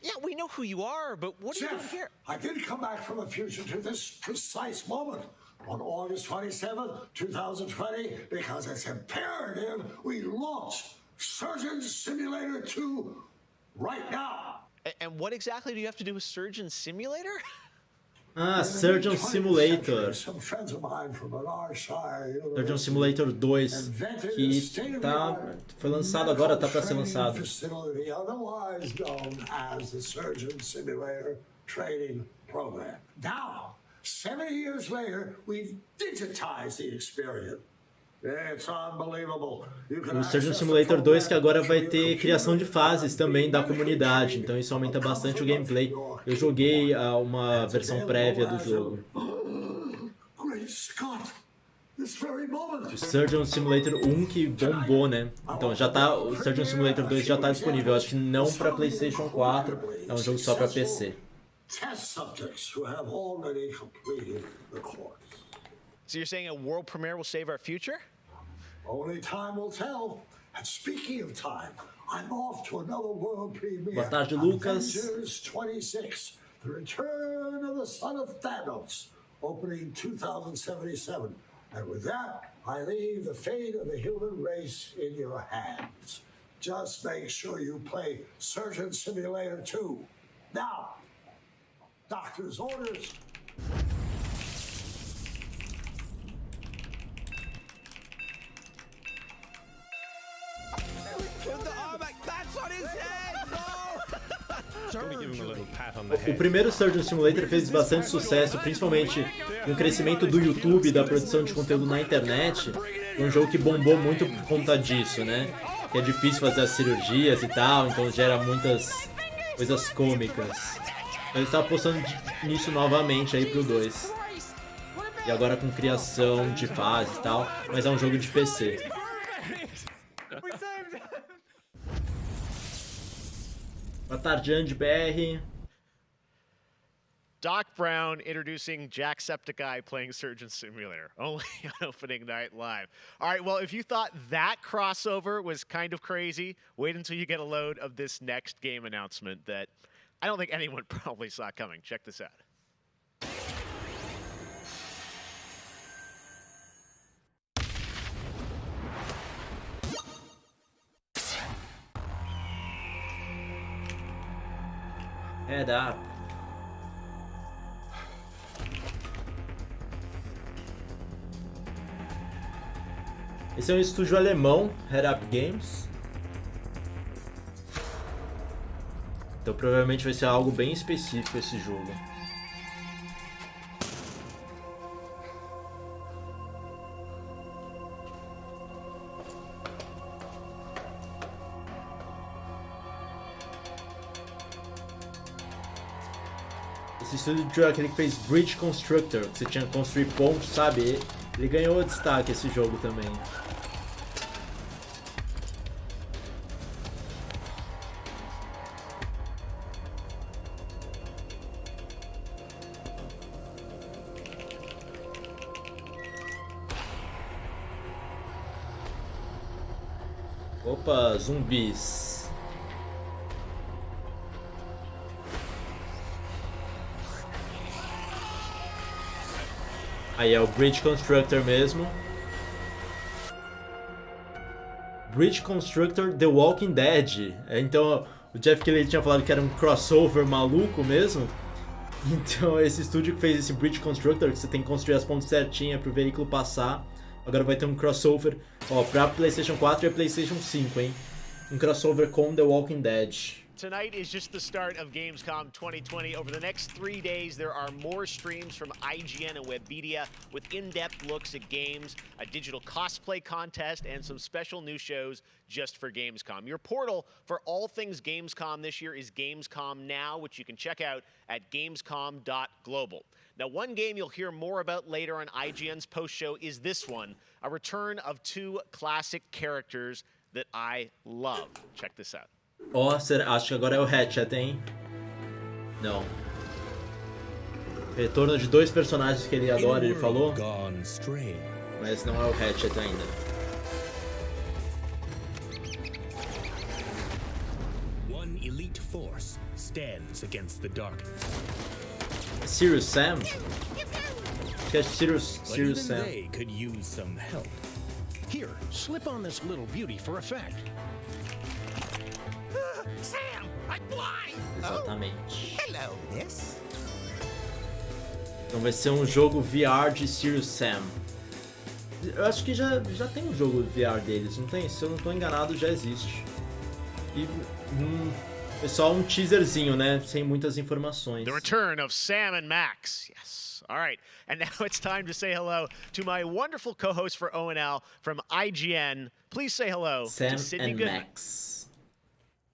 Yeah, we know who you are, but what are you doing here? I did come back from the future to this precise moment on August 27th, 2020, because it's imperative we launch Surgeon Simulator 2 right now. And what exactly do you have to do with Surgeon Simulator? Surgeon Simulator. Surgeon Simulator 2, que foi lançado agora, tá para ser lançado. Otherwise known as the Surgeon Simulator Training Program. Now, 7 years later, we've digitized the experience. It's unbelievable. O Surgeon Simulator 2 que agora vai ter criação de fases também da comunidade, então isso aumenta bastante o gameplay. Eu joguei uma versão prévia do jogo. O Surgeon Simulator 1 que bombou, né? Então o Surgeon Simulator 2 já está disponível, acho que não para PlayStation 4, é um jogo só para PC. So you're saying a world premiere will save our future? Only time will tell. And speaking of time, I'm off to another world premiere. Boa tarde, Lucas. Avengers 26, The Return of the Son of Thanos, opening 2077. And with that, I leave the fate of the human race in your hands. Just make sure you play Surgeon Simulator 2. Now, doctor's orders. Put the arm back. That's on his head. No! O primeiro Surgeon Simulator fez bastante sucesso, principalmente com o crescimento do YouTube, da produção de conteúdo na internet. É um jogo que bombou muito por conta disso, né? Que é difícil fazer as cirurgias e tal, então gera muitas coisas cômicas. Então ele está apostando nisso novamente aí pro 2. E agora com criação de fase e tal, mas é um jogo de PC. Boa tarde, Andy BR. Doc Brown introducing Jacksepticeye playing Surgeon Simulator, only on opening night live. All right, well, if you thought that crossover was kind of crazy, wait until you get a load of this next game announcement that I don't think anyone probably saw coming. Check this out. Head up. Esse é um estúdio alemão, Head Up Games. Então provavelmente vai ser algo bem específico esse jogo. Esse estúdio é aquele que fez Bridge Constructor, que você tinha que construir pontos, sabe? Ele ganhou destaque esse jogo também. Opa, zumbis. Aí é o Bridge Constructor mesmo. Bridge Constructor The Walking Dead. Então o Jeff Keighley tinha falado que era um crossover maluco mesmo. Então esse estúdio que fez esse Bridge Constructor, que você tem que construir as pontes certinhas para o veículo passar. Agora vai ter um crossover, ó, pra PlayStation 4 e PlayStation 5, hein? Um crossover com The Walking Dead. Tonight is just the start of Gamescom 2020. Over the next 3 days, there are more streams from IGN and Webedia with in-depth looks at games, a digital cosplay contest, and some special new shows just for Gamescom. Your portal for all things Gamescom this year is Gamescom Now, which you can check out at gamescom.global. Now, one game you'll hear more about later on IGN's post-show is this one, a return of 2 classic characters that I love. Check this out. Ó, acho que agora é o Ratchet, hein? Não. Retorno de 2 personagens que ele adora, ele falou. Mas não é o Ratchet ainda. One elite force stands against the darkness. Serious Sam? Acho que é Serious Sam. They could use some help. Here, slip on this little beauty for effect. Sam, I'm blind. Exatamente. Hello, miss. Então vai ser um jogo VR de Serious Sam. Eu acho que já tem um jogo VR deles, não tem? Se eu não estou enganado, já existe. E é só um teaserzinho, né? Sem muitas informações. The return of Sam and Max. Yes. All right. And now it's time to say hello to my wonderful co-host for ONL from IGN. Please say hello Sam to Sydney and Goodman. Max.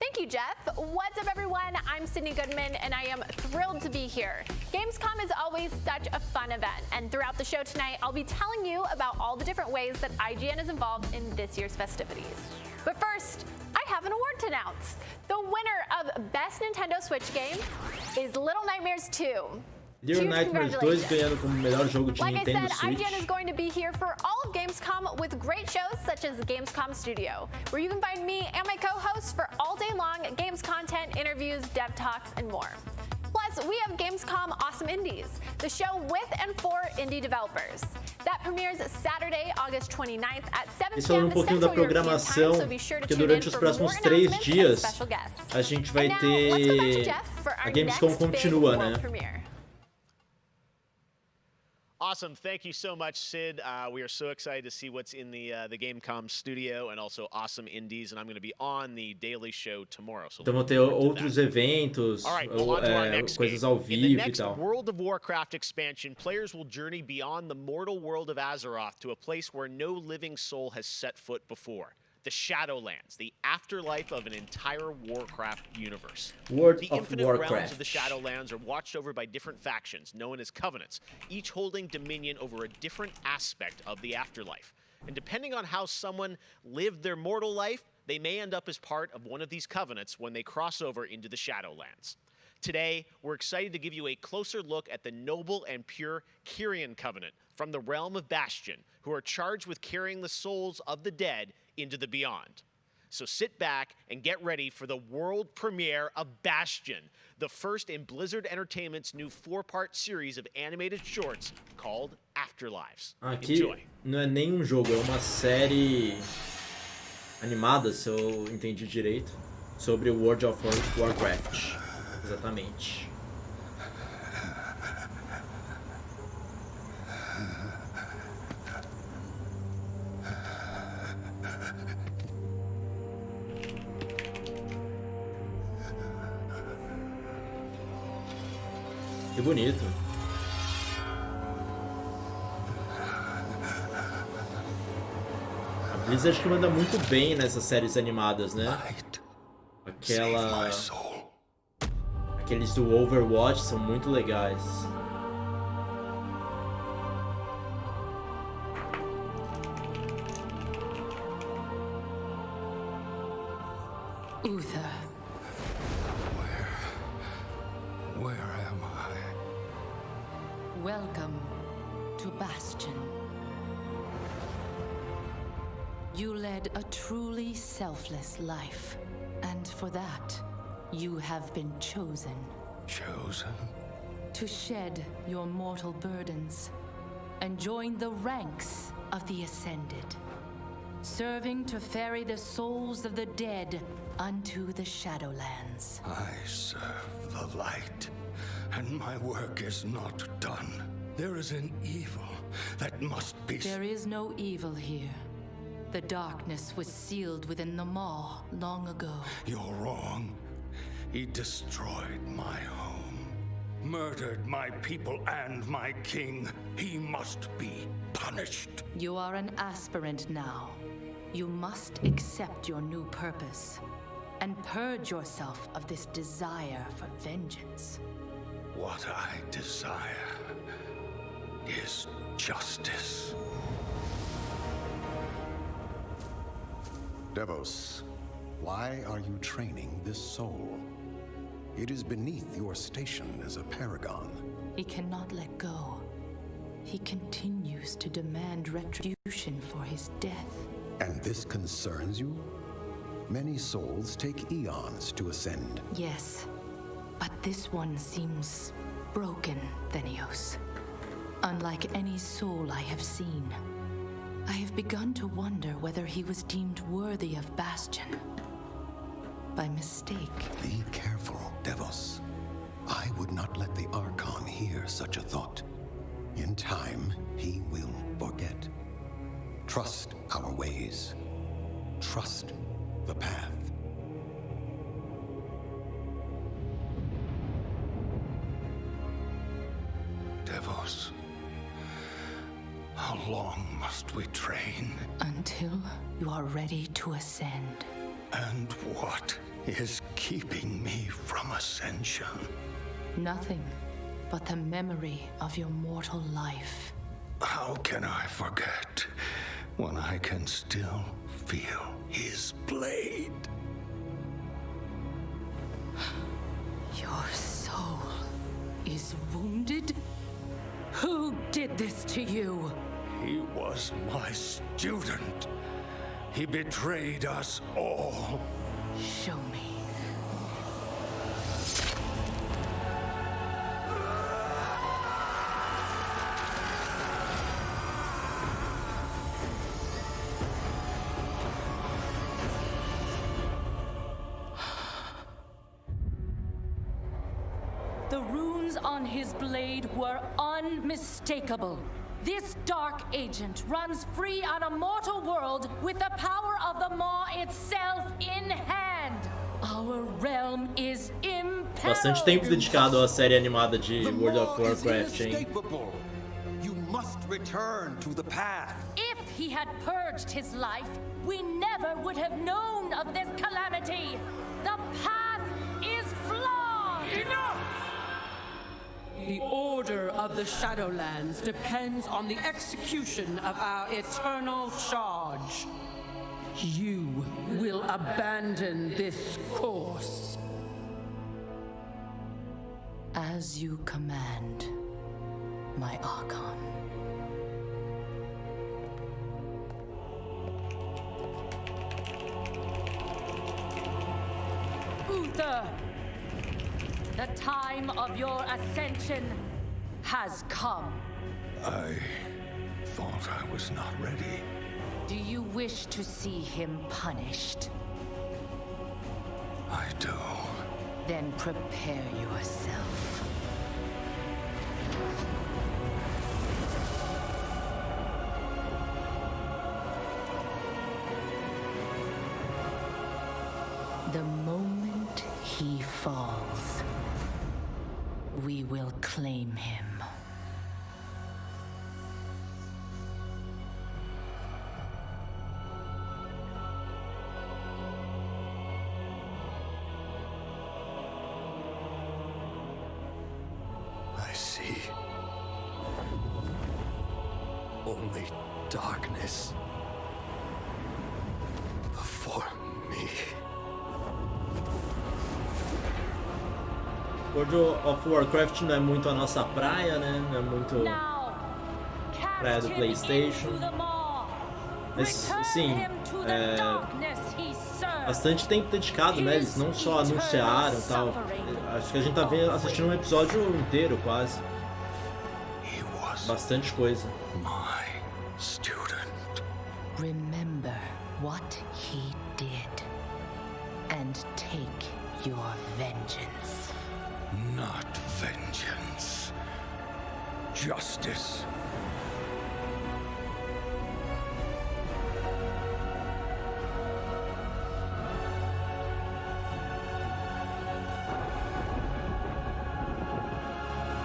Thank you, Jeff. What's up, everyone? I'm Sydney Goodman, and I am thrilled to be here. Gamescom is always such a fun event, and throughout the show tonight, I'll be telling you about all the different ways that IGN is involved in this year's festivities. But first, I have an award to announce. The winner of Best Nintendo Switch Game is Little Nightmares 2. Little Nightmares 2 ganhando como melhor jogo de Like Nintendo I said, Switch. IGN is going to be here for all of Gamescom with great shows such as Gamescom Studio, where you can find me and my co-hosts for all day long games content, interviews, dev talks, and more. Plus, we have Gamescom Awesome Indies, the show with and for indie developers. That premieres Saturday, August 29th at 7 Esse é um pouquinho da programação, porque durante os próximos 3 dias a gente vai ter... A Gamescom continua, né? Awesome. Thank you so much, Sid. We are so excited to see what's in the Gamescom studio and also awesome indies. And I'm going to be on the Daily Show tomorrow. So então vão ter outros eventos, All right, well, on to our next coisas game. ao vivo In the e next tal. World of Warcraft expansion, players will journey beyond the mortal world of Azeroth to a place where no living soul has set foot before. The Shadowlands, the afterlife of an entire Warcraft universe. World the of infinite Warcraft. realms of the Shadowlands are watched over by different factions, known as covenants, each holding dominion over a different aspect of the afterlife. And depending on how someone lived their mortal life, they may end up as part of one of these covenants when they cross over into the Shadowlands. Today, we're excited to give you a closer look at the noble and pure Kyrian Covenant from the realm of Bastion, who are charged with carrying the souls of the dead into the beyond. So sit back and get ready for the world premiere of Bastion, the first in Blizzard Entertainment's new 4-part series of animated shorts called Afterlives. Aqui Enjoy. não é nem um jogo, é uma série animada, se eu entendi direito, sobre o World of Warcraft. Exatamente. Que bonito. A Blizzard que manda muito bem nessas séries animadas, né? Aqueles do Overwatch são muito legais. Uther. Where am I? Welcome to Bastion. You led a truly selfless life, and for that, you have been chosen. Chosen? To shed your mortal burdens and join the ranks of the Ascended, serving to ferry the souls of the dead unto the Shadowlands. I serve the light, and my work is not done. There is an evil that must be... There is no evil here. The darkness was sealed within the Maw long ago. You're wrong. He destroyed my home, murdered my people and my king. He must be punished. You are an aspirant now. You must accept your new purpose and purge yourself of this desire for vengeance. What I desire is justice. Devos, why are you training this soul? It is beneath your station as a paragon. He cannot let go. He continues to demand retribution for his death. And this concerns you? Many souls take eons to ascend. Yes, but this one seems broken, Thenios. Unlike any soul I have seen. I have begun to wonder whether he was deemed worthy of Bastion. By mistake. Be careful, Devos. I would not let the Archon hear such a thought. In time, he will forget. Trust our ways. Trust the path. Devos, how long must we train? Until you are ready to ascend. And what is keeping me from ascension? Nothing but the memory of your mortal life. How can I forget when I can still feel his blade? Your soul is wounded? Who did this to you? He was my student. He betrayed us all. Show me. The runes on his blade were unmistakable. This dark agent runs free on a mortal world with the power of the Maw itself in hand. Our realm is impelled. Bastante tempo dedicado à série animada de World of Warcraft, hein? You must return to the path. If he had purged his life, we never would have known of this calamity. The path is flawed. Enough! The order of the Shadowlands depends on the execution of our eternal charge. You will abandon this course. As you command, my Archon. Uther, the time of your ascension has come. I thought I was not ready. Do you wish to see him punished? I do. Then prepare yourself. The moment he falls, we will claim him. I see. Only darkness before me. World of Warcraft não é muito a nossa praia, né? Não é muito praia do PlayStation. Mas, sim, bastante tempo dedicado, né? Eles não só anunciaram e tal. Acho que a gente tá assistindo um episódio inteiro, quase. Bastante coisa. Remember what he did and take your vengeance. Not vengeance. Justice.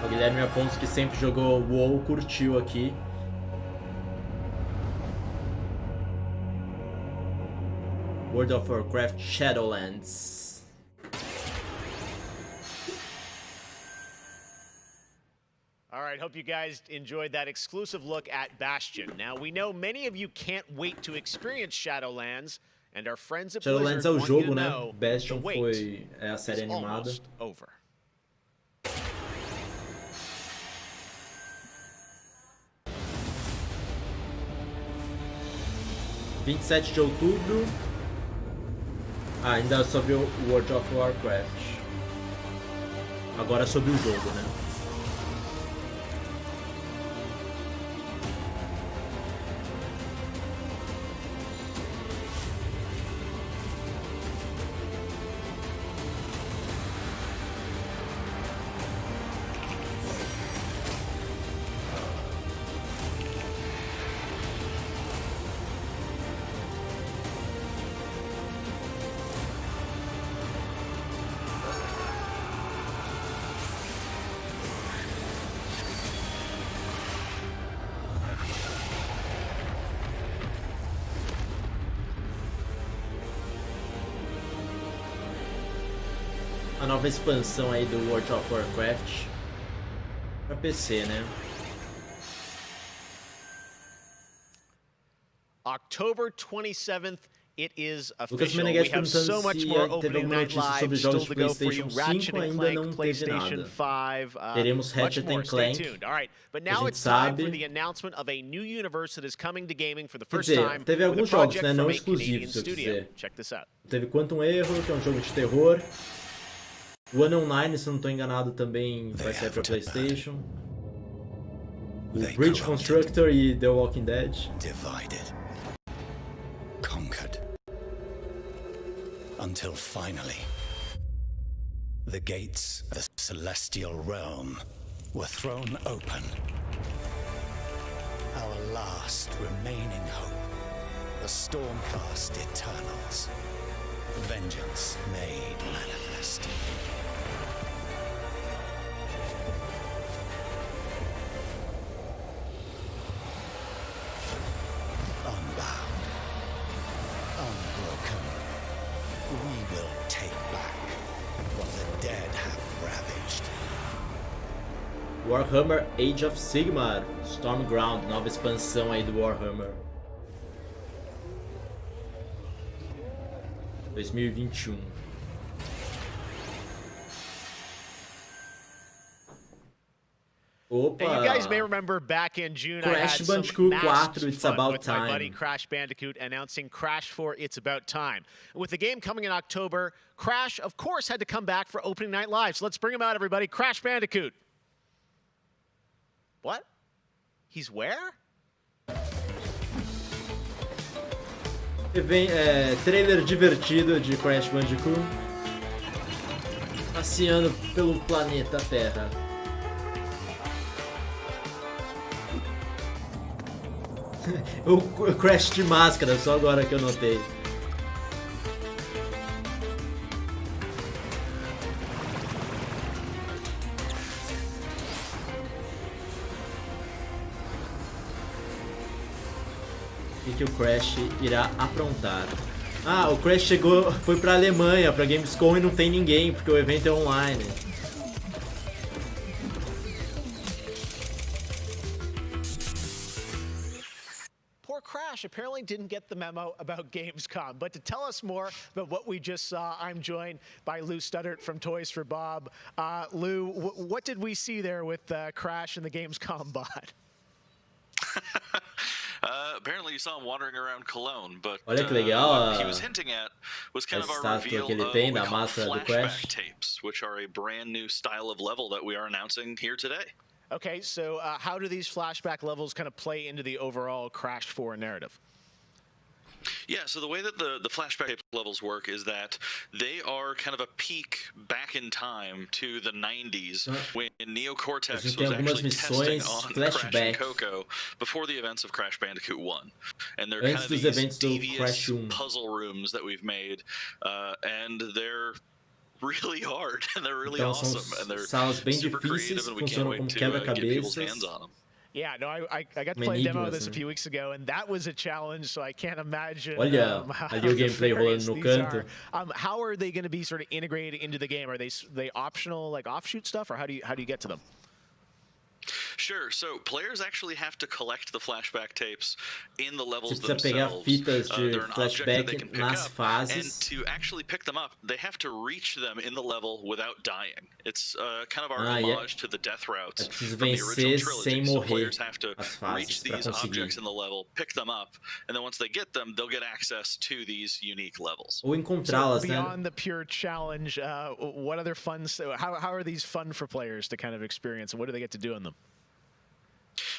O Guilherme Afonso, que sempre jogou WoW, curtiu aqui. World of Warcraft Shadowlands. All right, hope you guys enjoyed that exclusive look at Bastion. Now, we know many of you can't wait to experience Shadowlands, and our friends at Shadowlands é o Blizzard want you jogo, to né? know Bastion the wait foi a série is animada. almost over. – 27 de outubro. Ainda sobre o World of Warcraft. Agora sobre o jogo, né? A nova expansão aí do World of Warcraft para PC, né? October 27th, it is Lucas official. Meneghetti We have so much more perguntando se teve opening alguma night notícia sobre live jogos still de to go for you. PlayStation 5, Ratchet ainda Clank, não teve PlayStation nada. 5. Teremos Much Ratchet more. Clank. Stay tuned. All right, but A now gente it's time sabe. for the announcement of a new universe that is coming to gaming for the Quer first dizer, time. teve with a alguns jogos, project né, from não a exclusivos, Canadian se eu studio. quiser. Check this out. Teve Quantum Error, que é um jogo de terror. One Online, se eu não estou enganado, também vai sair para PlayStation. O Bridge Constructor e The Walking Dead. Divided. Conquered. Until finally, the gates of the celestial realm were thrown open. Our last remaining hope, the Stormcast Eternals. Vengeance made manifest. Unbound, unbroken, we will take back what the dead have ravaged. Warhammer Age of Sigmar, Stormground, nova expansão aí do Warhammer 2021. Opa! Now, you guys may remember back in June, Crash I had Bandicoot some massive 4, It's fun About with my buddy Time. Crash Bandicoot announcing Crash 4, It's About Time. With the game coming in October, Crash, of course, had to come back for opening night live. So let's bring him out, everybody. Crash Bandicoot. What? He's where? Trailer divertido de Crash Bandicoot passeando pelo planeta Terra. O Crash de máscara, só agora que eu notei. O que o Crash irá aprontar? Ah, o Crash foi pra Alemanha, pra Gamescom, e não tem ninguém, porque o evento é online. Poor Crash apparently didn't get the memo about Gamescom. But to tell us more about what we just saw, I'm joined by Lou Studdert from Toys for Bob. Lou, what did we see there with Crash and the Gamescom bot? Apparently you saw him wandering around Cologne, but Olha que legal, what he was hinting at was kind of a estátua reveal que ele of tem what da we call máscara do flashback Crash. tapes, which are a brand new style of level that we are announcing here today. Okay, so how do these flashback levels kind of play into the overall Crash 4 narrative? Yeah, so the way that the flashback tape levels work is that they are kind of a peek back in time to the 90s when Neo Cortex was actually testing on Crash and Coco before the events of Crash Bandicoot 1. And they're kind of these devious puzzle rooms that we've made, and they're really hard and they're really awesome and they're super creative and we can't wait to get people's hands on them. Yeah, no, I got to play a demo of this a few weeks ago, and that was a challenge, so I can't imagine Olha, ali o gameplay rolando no canto. How are they going to be sort of integrated into the game? Are they optional, like offshoot stuff, or how do you get to them? Sure, so players actually have to collect the flashback tapes in the levels Você precisa pegar fitas de flashback nas and fases. to actually pick them up, they have to reach them in the level without dying. It's kind of our yeah. homage to the death routes É preciso from the original vencer trilogy. sem So morrer players have to as fases reach pra these conseguir. objects in the level, pick them up, and then once they get them, they'll get access to these unique levels. Ou encontrá-las, so né? beyond the pure challenge, what other fun? How are these fun for players to kind of experience, and what do they get to do in them?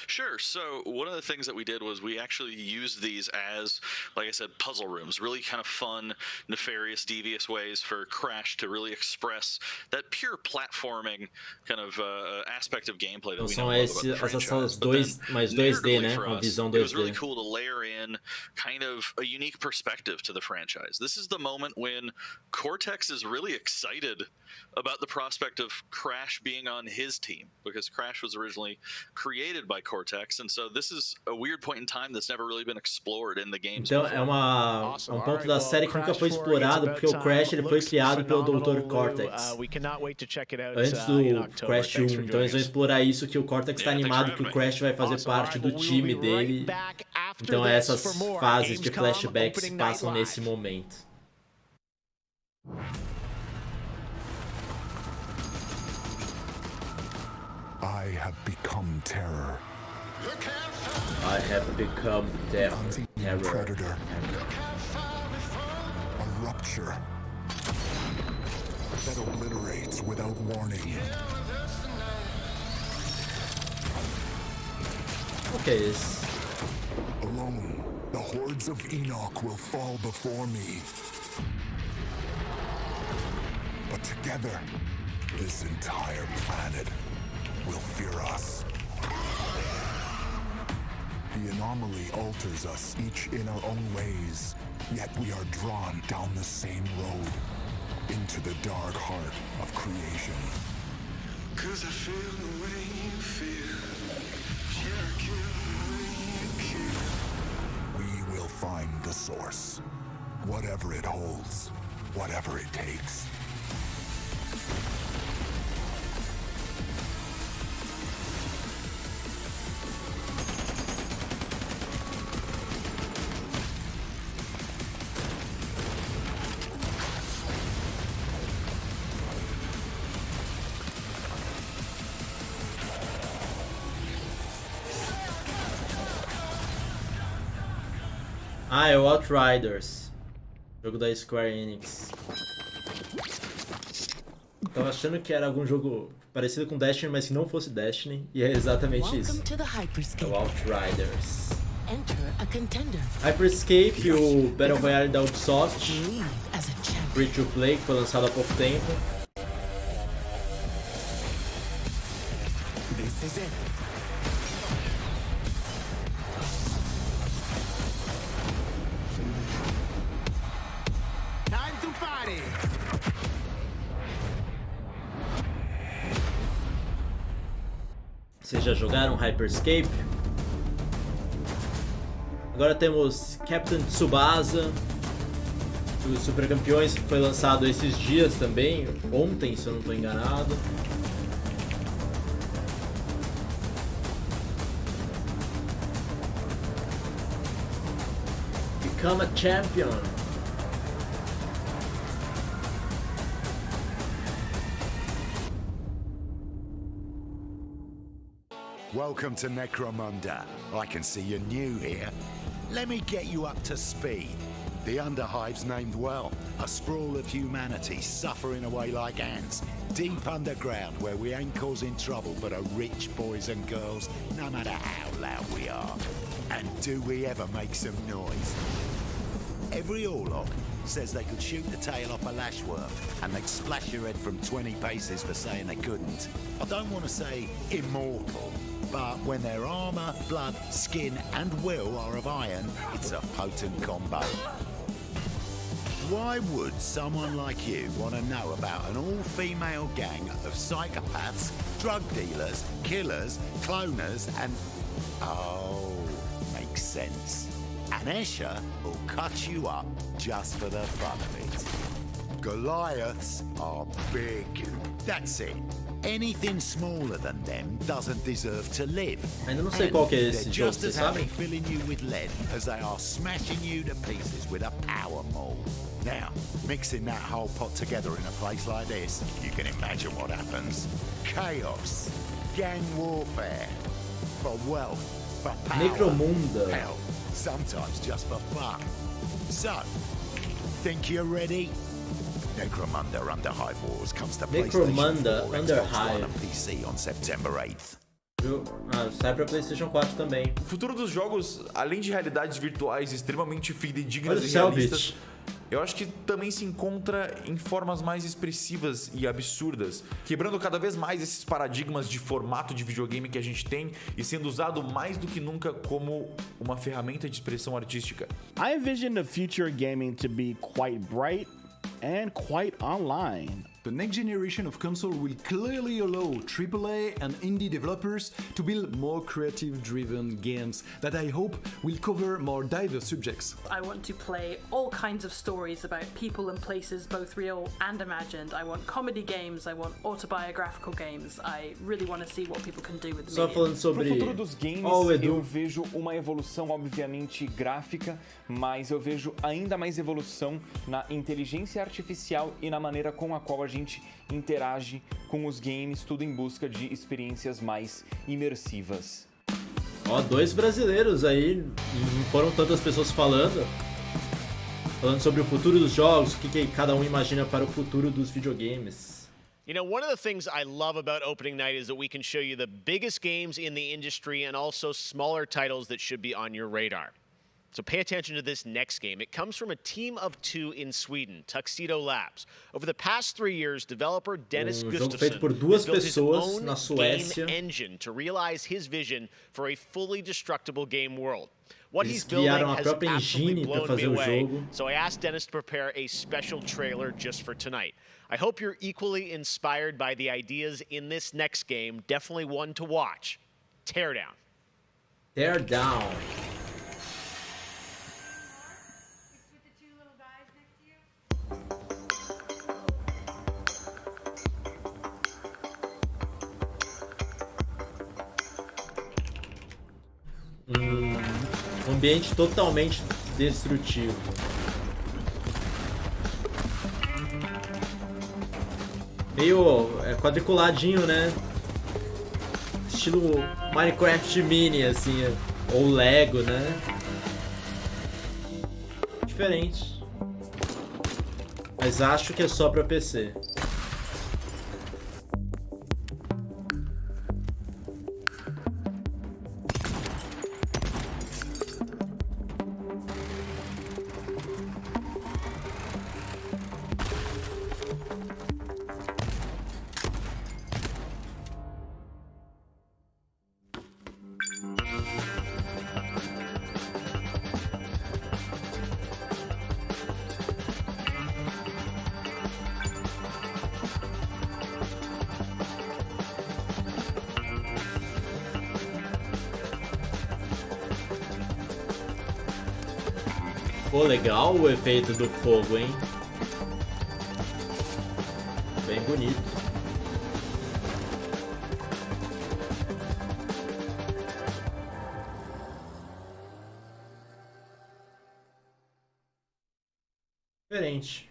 Sure. So one of the things that we did was we actually used these as, like I said, puzzle rooms, really kind of fun, nefarious, devious ways for Crash to really express that pure platforming kind of aspect of gameplay that we know about the franchise. But then, mais 2D, né? for Uma us, visão it was 2D. really cool to layer in kind of a unique perspective to the franchise. This is the moment when Cortex is really excited about the prospect of Crash being on his team, because Crash was originally created by Cortex, and so this is a weird point in time that's never really been explored in the games. Então é um ponto da série que nunca foi explorado, porque o Crash ele foi criado pelo Dr. Cortex antes do Crash 1. Então eles vão explorar isso, que o Cortex está animado que o Crash vai fazer parte do time dele. Então essas fases de flashback se passam nesse momento. I have become terror. I have become terror. Predator. A rupture that obliterates without warning. Okay. Alone, the hordes of Enoch will fall before me. But together, This entire planet will fear us. The anomaly alters us, each in our own ways, yet we are drawn down the same road, into the dark heart of creation. 'Cause I feel the way you feel. Yeah, I kill the way you kill. We will find the source, whatever it holds, whatever it takes. Ah, é o Outriders, jogo da Square Enix. Tava achando que era algum jogo parecido com Destiny, mas que não fosse Destiny, e é exatamente isso. É o Outriders. Hyperscape, o Battle Royale da Ubisoft, free to play, que foi lançado há pouco tempo. This is it. Time to party. Vocês já jogaram Hyperscape? Agora temos Captain Tsubasa, os Super Campeões, que foi lançado esses dias também, ontem, se eu não estou enganado. Become a Champion. Welcome to Necromunda. I can see you're new here. Let me get you up to speed. The Underhive's named well. A sprawl of humanity suffering away like ants. Deep underground where we ain't causing trouble but are rich boys and girls, no matter how loud we are. And do we ever make some noise? Every Orlok says they could shoot the tail off a lashworm and they'd splash your head from 20 paces for saying they couldn't. I don't want to say immortal, but when their armor, blood, skin and will are of iron, it's a potent combo. Why would someone like you want to know about an all-female gang of psychopaths, drug dealers, killers, cloners and... Oh, makes sense. And Escher will cut you up just for the fun of it. Goliaths are big. That's it. Anything smaller than them doesn't deserve to live. Ainda não sei qual que é esse jogo, just você as sabe? happy filling you with lead as they are smashing you to pieces with a power maul. Now, mixing that whole pot together in a place like this, you can imagine what happens. Chaos, gang warfare, for wealth, for power. Necromunda. Hell, sometimes just for fun. So, think you're ready? Necromunda Underhive Wars comes to Necromunda PlayStation 4, Xbox One and PC on September 8th. Sai pra PlayStation 4 também. O futuro dos jogos, além de realidades virtuais extremamente fidedignas Olha e o céu, realistas, eu acho que também se encontra em formas mais expressivas e absurdas, quebrando cada vez mais esses paradigmas de formato de videogame que a gente tem e sendo usado mais do que nunca como uma ferramenta de expressão artística. I envision the future gaming to be quite bright and quite online. The next generation of console will clearly allow AAA and indie developers to build more creative-driven games that I hope will cover more diverse subjects. I want to play all kinds of stories about people and places, both real and imagined. I want comedy games, I want autobiographical games. I really want to see what people can do with the Só falando sobre... No futuro dos games, eu vejo uma evolução, obviamente, gráfica, mas eu vejo ainda mais evolução na inteligência artificial e na maneira com a qual a gente interage com os games, tudo em busca de experiências mais imersivas. Ó, 2 brasileiros aí, não foram tantas pessoas falando sobre o futuro dos jogos, o que cada um imagina para o futuro dos videogames. You know, one of the things I love about opening night is that we can show you the biggest games in the industry and also smaller titles that should be on your radar. So pay attention to this next game. It comes from a team of 2 in Sweden, Tuxedo Labs. Over the past 3 years, developer Dennis Gustafsson por duas built his pessoas own na Suécia. game engine to realize his vision for a fully destructible game world. What Eles he's building criaram a has própria absolutely engine para blown me fazer o away. jogo. So I asked Dennis to prepare a special trailer just for tonight. I hope you're equally inspired by the ideas in this next game. Definitely one to watch. Teardown. Teardown. Um ambiente totalmente destrutivo. Meio quadriculadinho, né? Estilo Minecraft Mini, assim, ou Lego, né? Diferente. Mas acho que é só pra PC. Pô, legal o efeito do fogo, hein? Bem bonito. Diferente.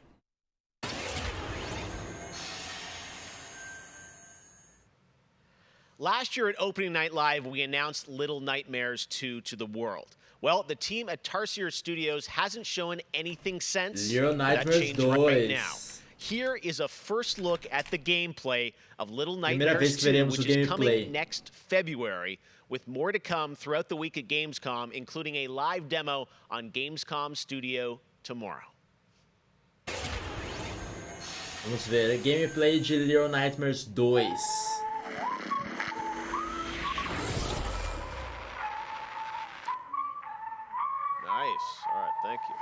Last year at Opening Night Live, we announced Little Nightmares 2 to the world. Well, the team at Tarsier Studios hasn't shown anything since. Little Nightmares 2. Right now. Here is a first look at the gameplay of Little Nightmares 2, which is coming next February, with more to come throughout the week at Gamescom, including a live demo on Gamescom Studio tomorrow. Vamos ver a gameplay de Little Nightmares 2. Nice. All right, thank you.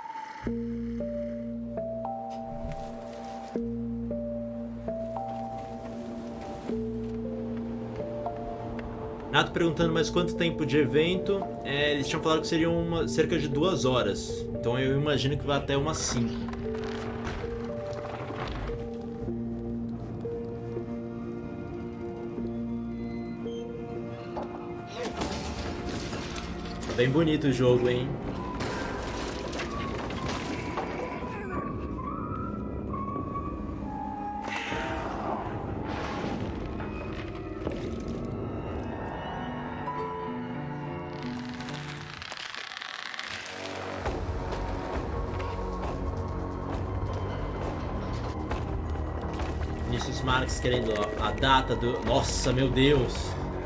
Nato perguntando mais quanto tempo de evento. Eles tinham falado que seriam cerca de 2 horas. Então eu imagino que vai até umas 5. Bem bonito o jogo, hein? Vinícius Marques querendo a data do... Nossa, meu Deus!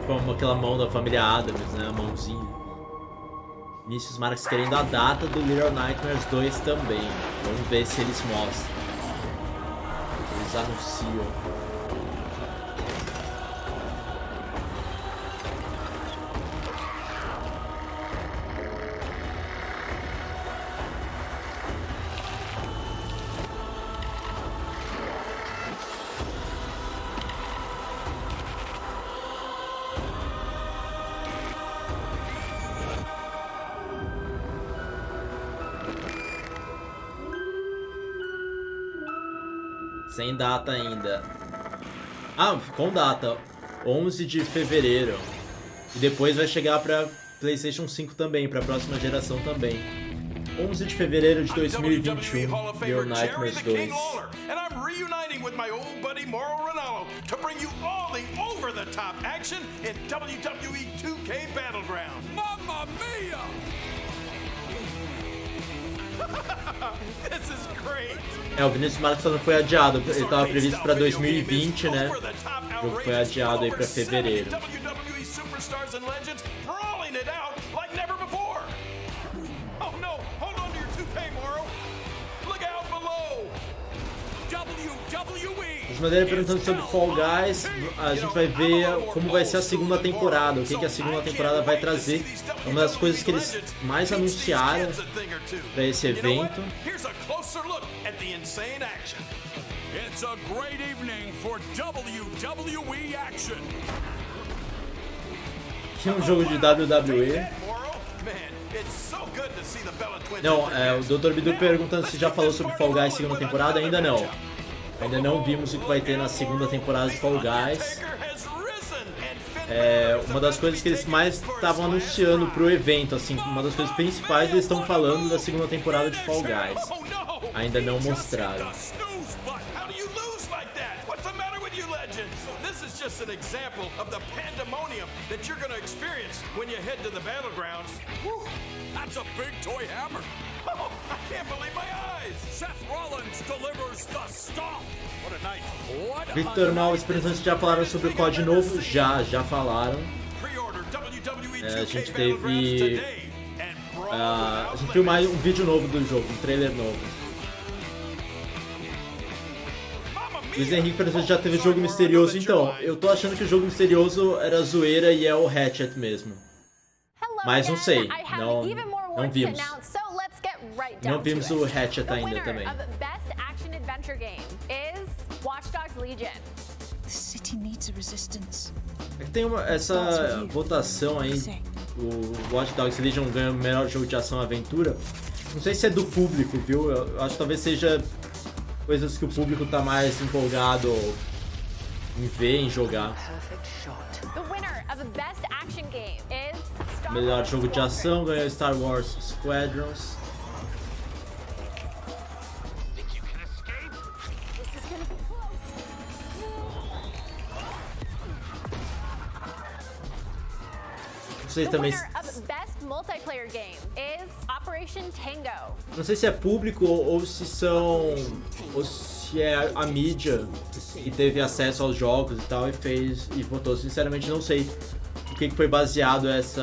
Como aquela mão da família Adams, né? A mãozinha. Vinícius Marques querendo a data do Little Nightmares 2 também. Vamos ver se eles mostram. Eles anunciam. Sem data ainda. Ah, com data. 11 de fevereiro. E depois vai chegar para PlayStation 5 também, para a próxima geração também. 11 de fevereiro de 2021, Little Nightmares 2. And I'm reuniting with my old buddy Mauro Ranallo to bring you all the over-the-top action in WWE 2K Battleground. Mamma mia! This is great. O Vinícius Marques não foi adiado, ele estava previsto para 2020, né? O jogo foi adiado aí para fevereiro. WWE superstars and legends brawling it out like never before. Oh no, Os maneiras perguntando sobre Fall Guys, a gente vai ver como vai ser a segunda temporada, o que a segunda temporada vai trazer. É uma das coisas que eles mais anunciaram para esse evento. It's a great evening for WWE action. Que é um jogo de WWE. Não, o Dr. Bidu perguntando se já falou sobre Fall Guys segunda temporada, ainda não. Ainda não vimos o que vai ter na segunda temporada de Fall Guys. Uma das coisas que eles mais estavam anunciando pro evento, assim, uma das coisas principais eles estão falando da segunda temporada de Fall Guys. Ainda não mostraram. This is just an example of the pandemonium that you're going to experience when you head to the battlegrounds. Whew, that's a big toy hammer. Oh, I can't believe my eyes. Seth Rollins delivers the stomp. What a night. What a Victor Malves perguntando se já falaram sobre o COD novo. Já falaram. A gente teve... a gente viu mais um vídeo novo do jogo, um trailer novo. Luiz Henrique perguntou se já teve jogo misterioso. Então, eu tô achando que o jogo misterioso era zoeira e é o Ratchet mesmo. Mas não sei, não vimos. Não vimos o Ratchet ainda também. É que tem essa votação aí, o Watch Dogs Legion ganha o melhor jogo de ação aventura. Não sei se é do público, viu? Eu acho que talvez seja coisas que o público tá mais empolgado em ver, em jogar. Melhor jogo de ação ganhou Star Wars Squadrons. Não sei também. Não sei se é público ou se é a mídia que teve acesso aos jogos e tal e votou. Sinceramente não sei o que foi baseado esses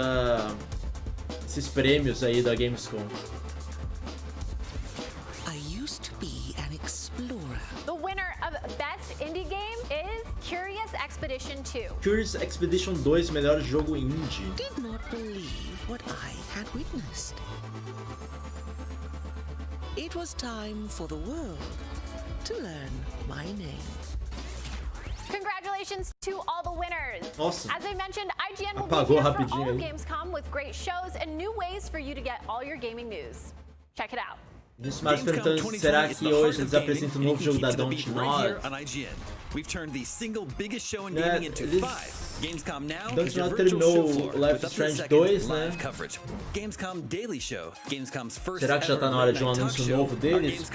prêmios aí da Gamescom. Curious Expedition 2, melhor jogo indie. Did not believe what I had witnessed. It was time for the world to learn my name. Congratulations to all the winners. Nossa. As I mentioned, IGN will be here for all of Gamescom with great shows and new ways for you to get all your gaming news. Check it out. Mas perguntando, será que hoje eles apresentam o novo jogo da Don't Nod? We've turned the single biggest show in gaming into five. Gamescom Now is your virtual show floor Life is Strange 2, né? Gamescom Daily Show, Gamescom's first Será que já tá na hora de um anúncio novo deles?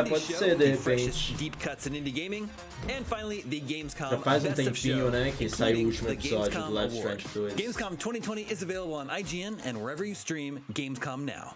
Pode ser, de repente. Deep cuts in indie gaming. And finally, the Gamescom já faz um tempinho, né, que saiu o último episódio do Life is Strange 2. Gamescom 2020 is available on IGN and wherever you stream Gamescom Now.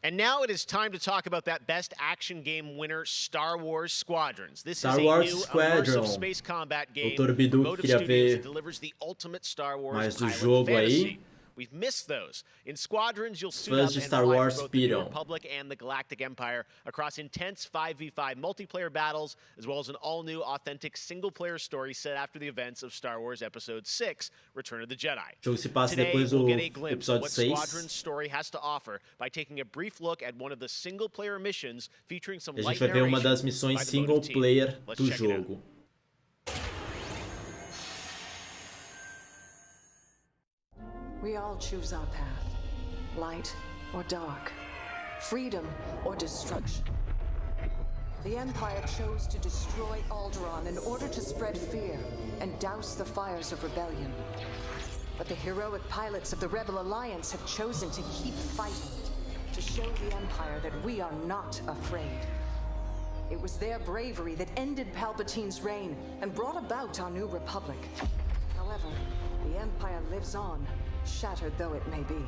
And now it is time to talk about that best action game winner, Star Wars Squadrons. This Star is a Wars new Squadron. immersive space combat game Dr. Bidu Motive queria Studios ver that delivers the ultimate Star Wars mais do pilot jogo fantasy. aí. We've missed those. In Squadrons, you'll suit Fãs up de and Star fly Wars for both the New piram. Republic and the Galactic Empire across intense 5v5 multiplayer battles, as well as an all-new, authentic single-player story set after the events of Star Wars Episode 6, Return of the Jedi. O jogo se passa Today, depois we'll do get a glimpse of episódio what 6. Squadron's story has to offer by taking a brief look at one of the single-player missions featuring some A light gente vai ver uma das narration missões by the single Motive team. player Let's do check it out. jogo. We all choose our path, light or dark, freedom or destruction. The Empire chose to destroy Alderaan in order to spread fear and douse the fires of rebellion. But the heroic pilots of the Rebel Alliance have chosen to keep fighting, to show the Empire that we are not afraid. It was their bravery that ended Palpatine's reign and brought about our new Republic. However, the Empire lives on, shattered though it may be.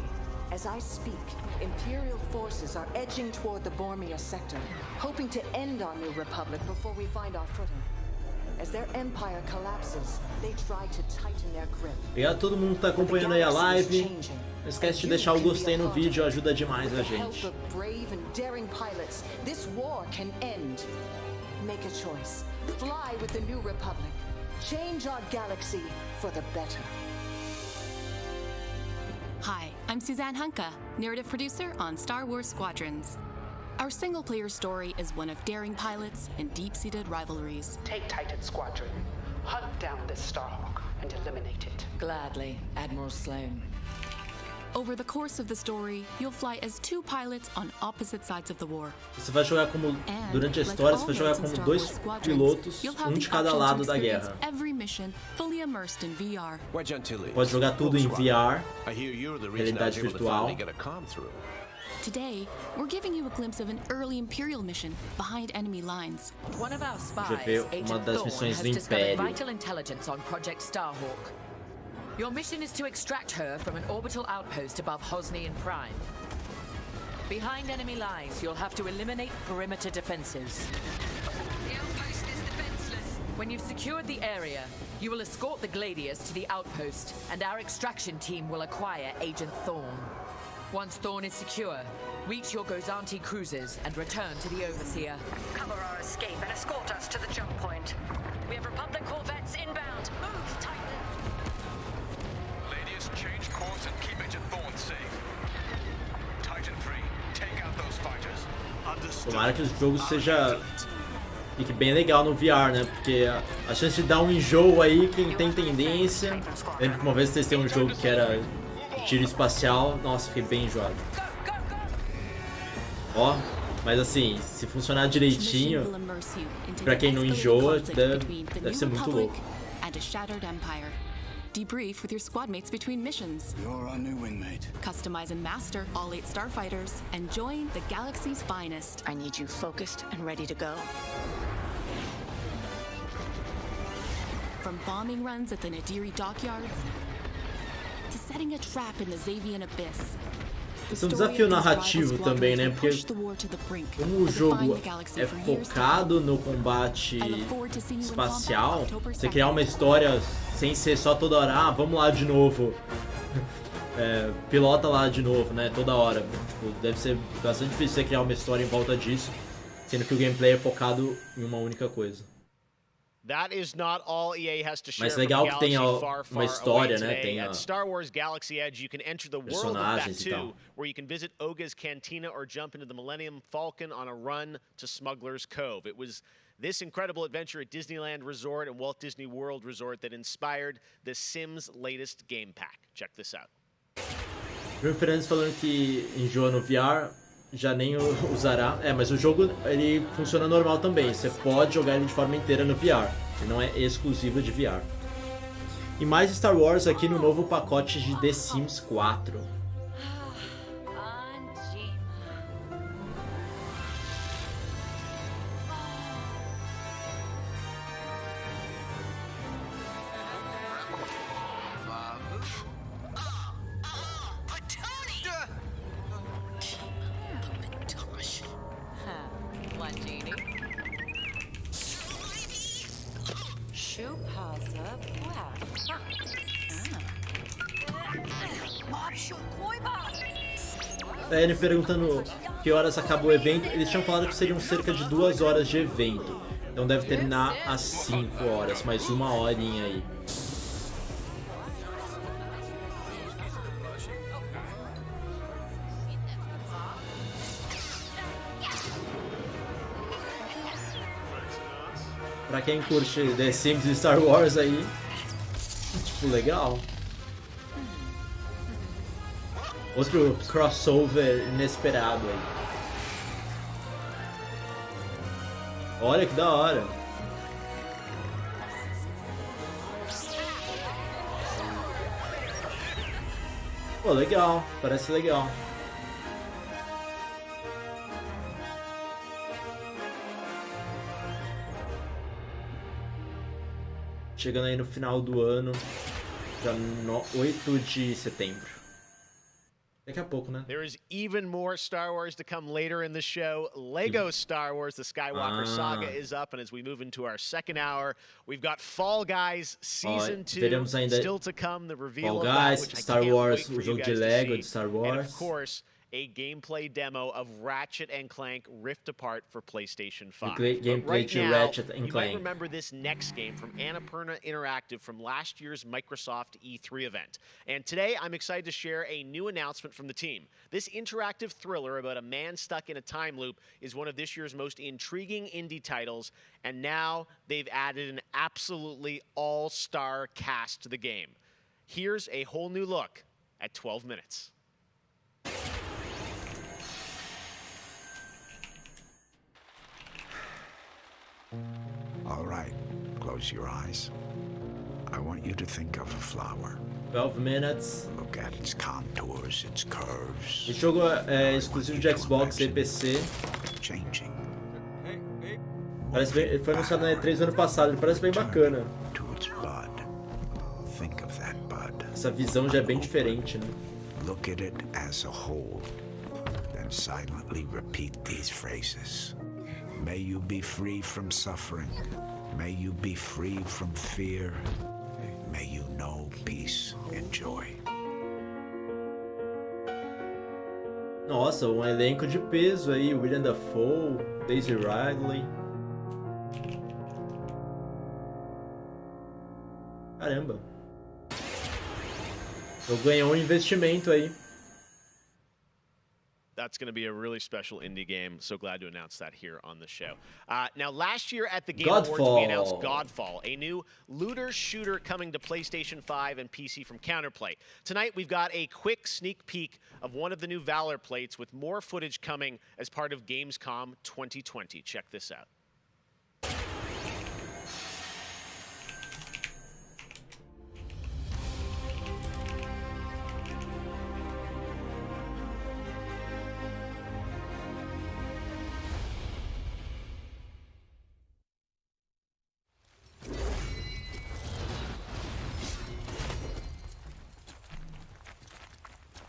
As I speak, Imperial forces are edging toward the Bormia sector, hoping to end our new Republic before we find our footing. As their empire collapses, they try to tighten their grip. Obrigado a todo mundo que tá acompanhando aí a live. Não esquece de deixar o gostei no vídeo, ajuda demais a gente. Brave and daring pilots, this war can end. Make a choice. Fly with the New Republic. Change our galaxy for the better. Hi, I'm Suzanne Hunka, narrative producer on Star Wars Squadrons. Our single-player story is one of daring pilots and deep-seated rivalries. Take Titan Squadron, hunt down this Starhawk, and eliminate it. Gladly, Admiral Sloan. Over the course of the story, you'll fly as two pilots on opposite sides of the war. Você vai jogar como durante a história, você vai jogar como dois pilotos, um de cada lado da guerra. Every mission fully immersed in VR. Pode jogar tudo em VR, realidade virtual. Today, we're giving you a glimpse of an early Imperial mission behind enemy lines. One of our spies, Já vê uma das missões do Império. vital intelligence on Project Starhawk. Your mission is to extract her from an orbital outpost above Hosni and Prime. Behind enemy lines, you'll have to eliminate perimeter defenses. The outpost is defenseless. When you've secured the area, you will escort the Gladius to the outpost, and our extraction team will acquire Agent Thorn. Once Thorn is secure, reach your Gozanti cruisers and return to the Overseer. Cover our escape and escort us to the jump point. We have Republic corvettes inbound. Move, Titan. Ladies, change course and keep Agent Thorn safe. Titan 3, take out those fighters. Tomara que o jogo fique bem legal no VR, né? Porque a chance de dar um enjoo aí, quem tem tendência. Lembro que uma vez testei um jogo que era tiro espacial, nossa, fiquei bem enjoado. Ó, mas assim, se funcionar direitinho, pra quem não enjoa, deve ser muito louco. Debrief with your squad mates between missions. You're our new wingmate. Customize and master all 8 starfighters and join the galaxy's finest. I need you focused and ready to go. From bombing runs at the Nadiri dockyards to setting a trap in the Xavian abyss. Esse é um desafio narrativo também, né? Porque como o jogo é focado no combate espacial, você criar uma história sem ser só toda hora, vamos lá de novo, pilota lá de novo, né? Toda hora. Tipo, deve ser bastante difícil você criar uma história em volta disso, sendo que o gameplay é focado em uma única coisa. That is not all EA has to share. Mas legal que tenha uma história, né? Tem At Star Wars Galaxy Edge, you can enter the world of Batuu, where you can visit Oga's Cantina or jump into the Millennium Falcon on a run to Smuggler's Cove. It was this incredible adventure at Disneyland Resort and Walt Disney World Resort that inspired The Sims' latest game pack. Check this out. O Fernandes falando que enjoa no VR, já nem usará. Mas o jogo ele funciona normal também. Você pode jogar ele de forma inteira no VR. Ele não é exclusivo de VR. E mais Star Wars aqui no novo pacote de The Sims 4. Ele perguntando que horas acabou o evento, eles tinham falado que seriam cerca de 2 horas de evento. Então deve terminar às 5 horas, mais uma horinha aí. Pra quem curte The Sims e Star Wars aí, tipo, legal. Outro crossover inesperado aí. Olha que da hora. Pô, legal. Parece legal. Chegando aí no final do ano, dia 8 de setembro. Daqui a pouco, né? There is even more Star Wars to come later in the show. Lego Star Wars, the Skywalker Saga is up, and as we move into our second hour, we've got Fall Guys Season 2 still to come, the reveal Fall of Guys, that, which Star I can't Wars, wait for o you jogo guys de to Lego see. de Star Wars. And of course, a gameplay demo of Ratchet and Clank Rift Apart for PlayStation 5. Gameplay Right de now, Ratchet and you Clank. might remember this next game from Annapurna Interactive from last year's Microsoft E3 event. And today, I'm excited to share a new announcement from the team. This interactive thriller about a man stuck in a time loop is one of this year's most intriguing indie titles, and now they've added an absolutely all-star cast to the game. Here's a whole new look at 12 minutes. All right, close your eyes. I want you to think of a flower. 12 minutes. Look at its contours, its curves. Esse jogo é exclusivo de Xbox e PC. Changing. Parece bem, ele foi anunciado na E3 ano passado, ele parece bem bacana. To its bud. Think of that bud. Essa visão já é bem diferente, né? Look at it as a whole. Then silently repeat these phrases. May you be free from suffering. May you be free from fear. May you know peace and joy. Nossa, um elenco de peso aí. William Dafoe, Daisy Ridley. Caramba. Eu ganhei um investimento aí. That's going to be a really special indie game. So glad to announce that here on the show. Now, last year at the Game Awards, we announced Godfall, a new looter shooter coming to PlayStation 5 and PC from Counterplay. Tonight, we've got a quick sneak peek of one of the new Valor plates with more footage coming as part of Gamescom 2020. Check this out.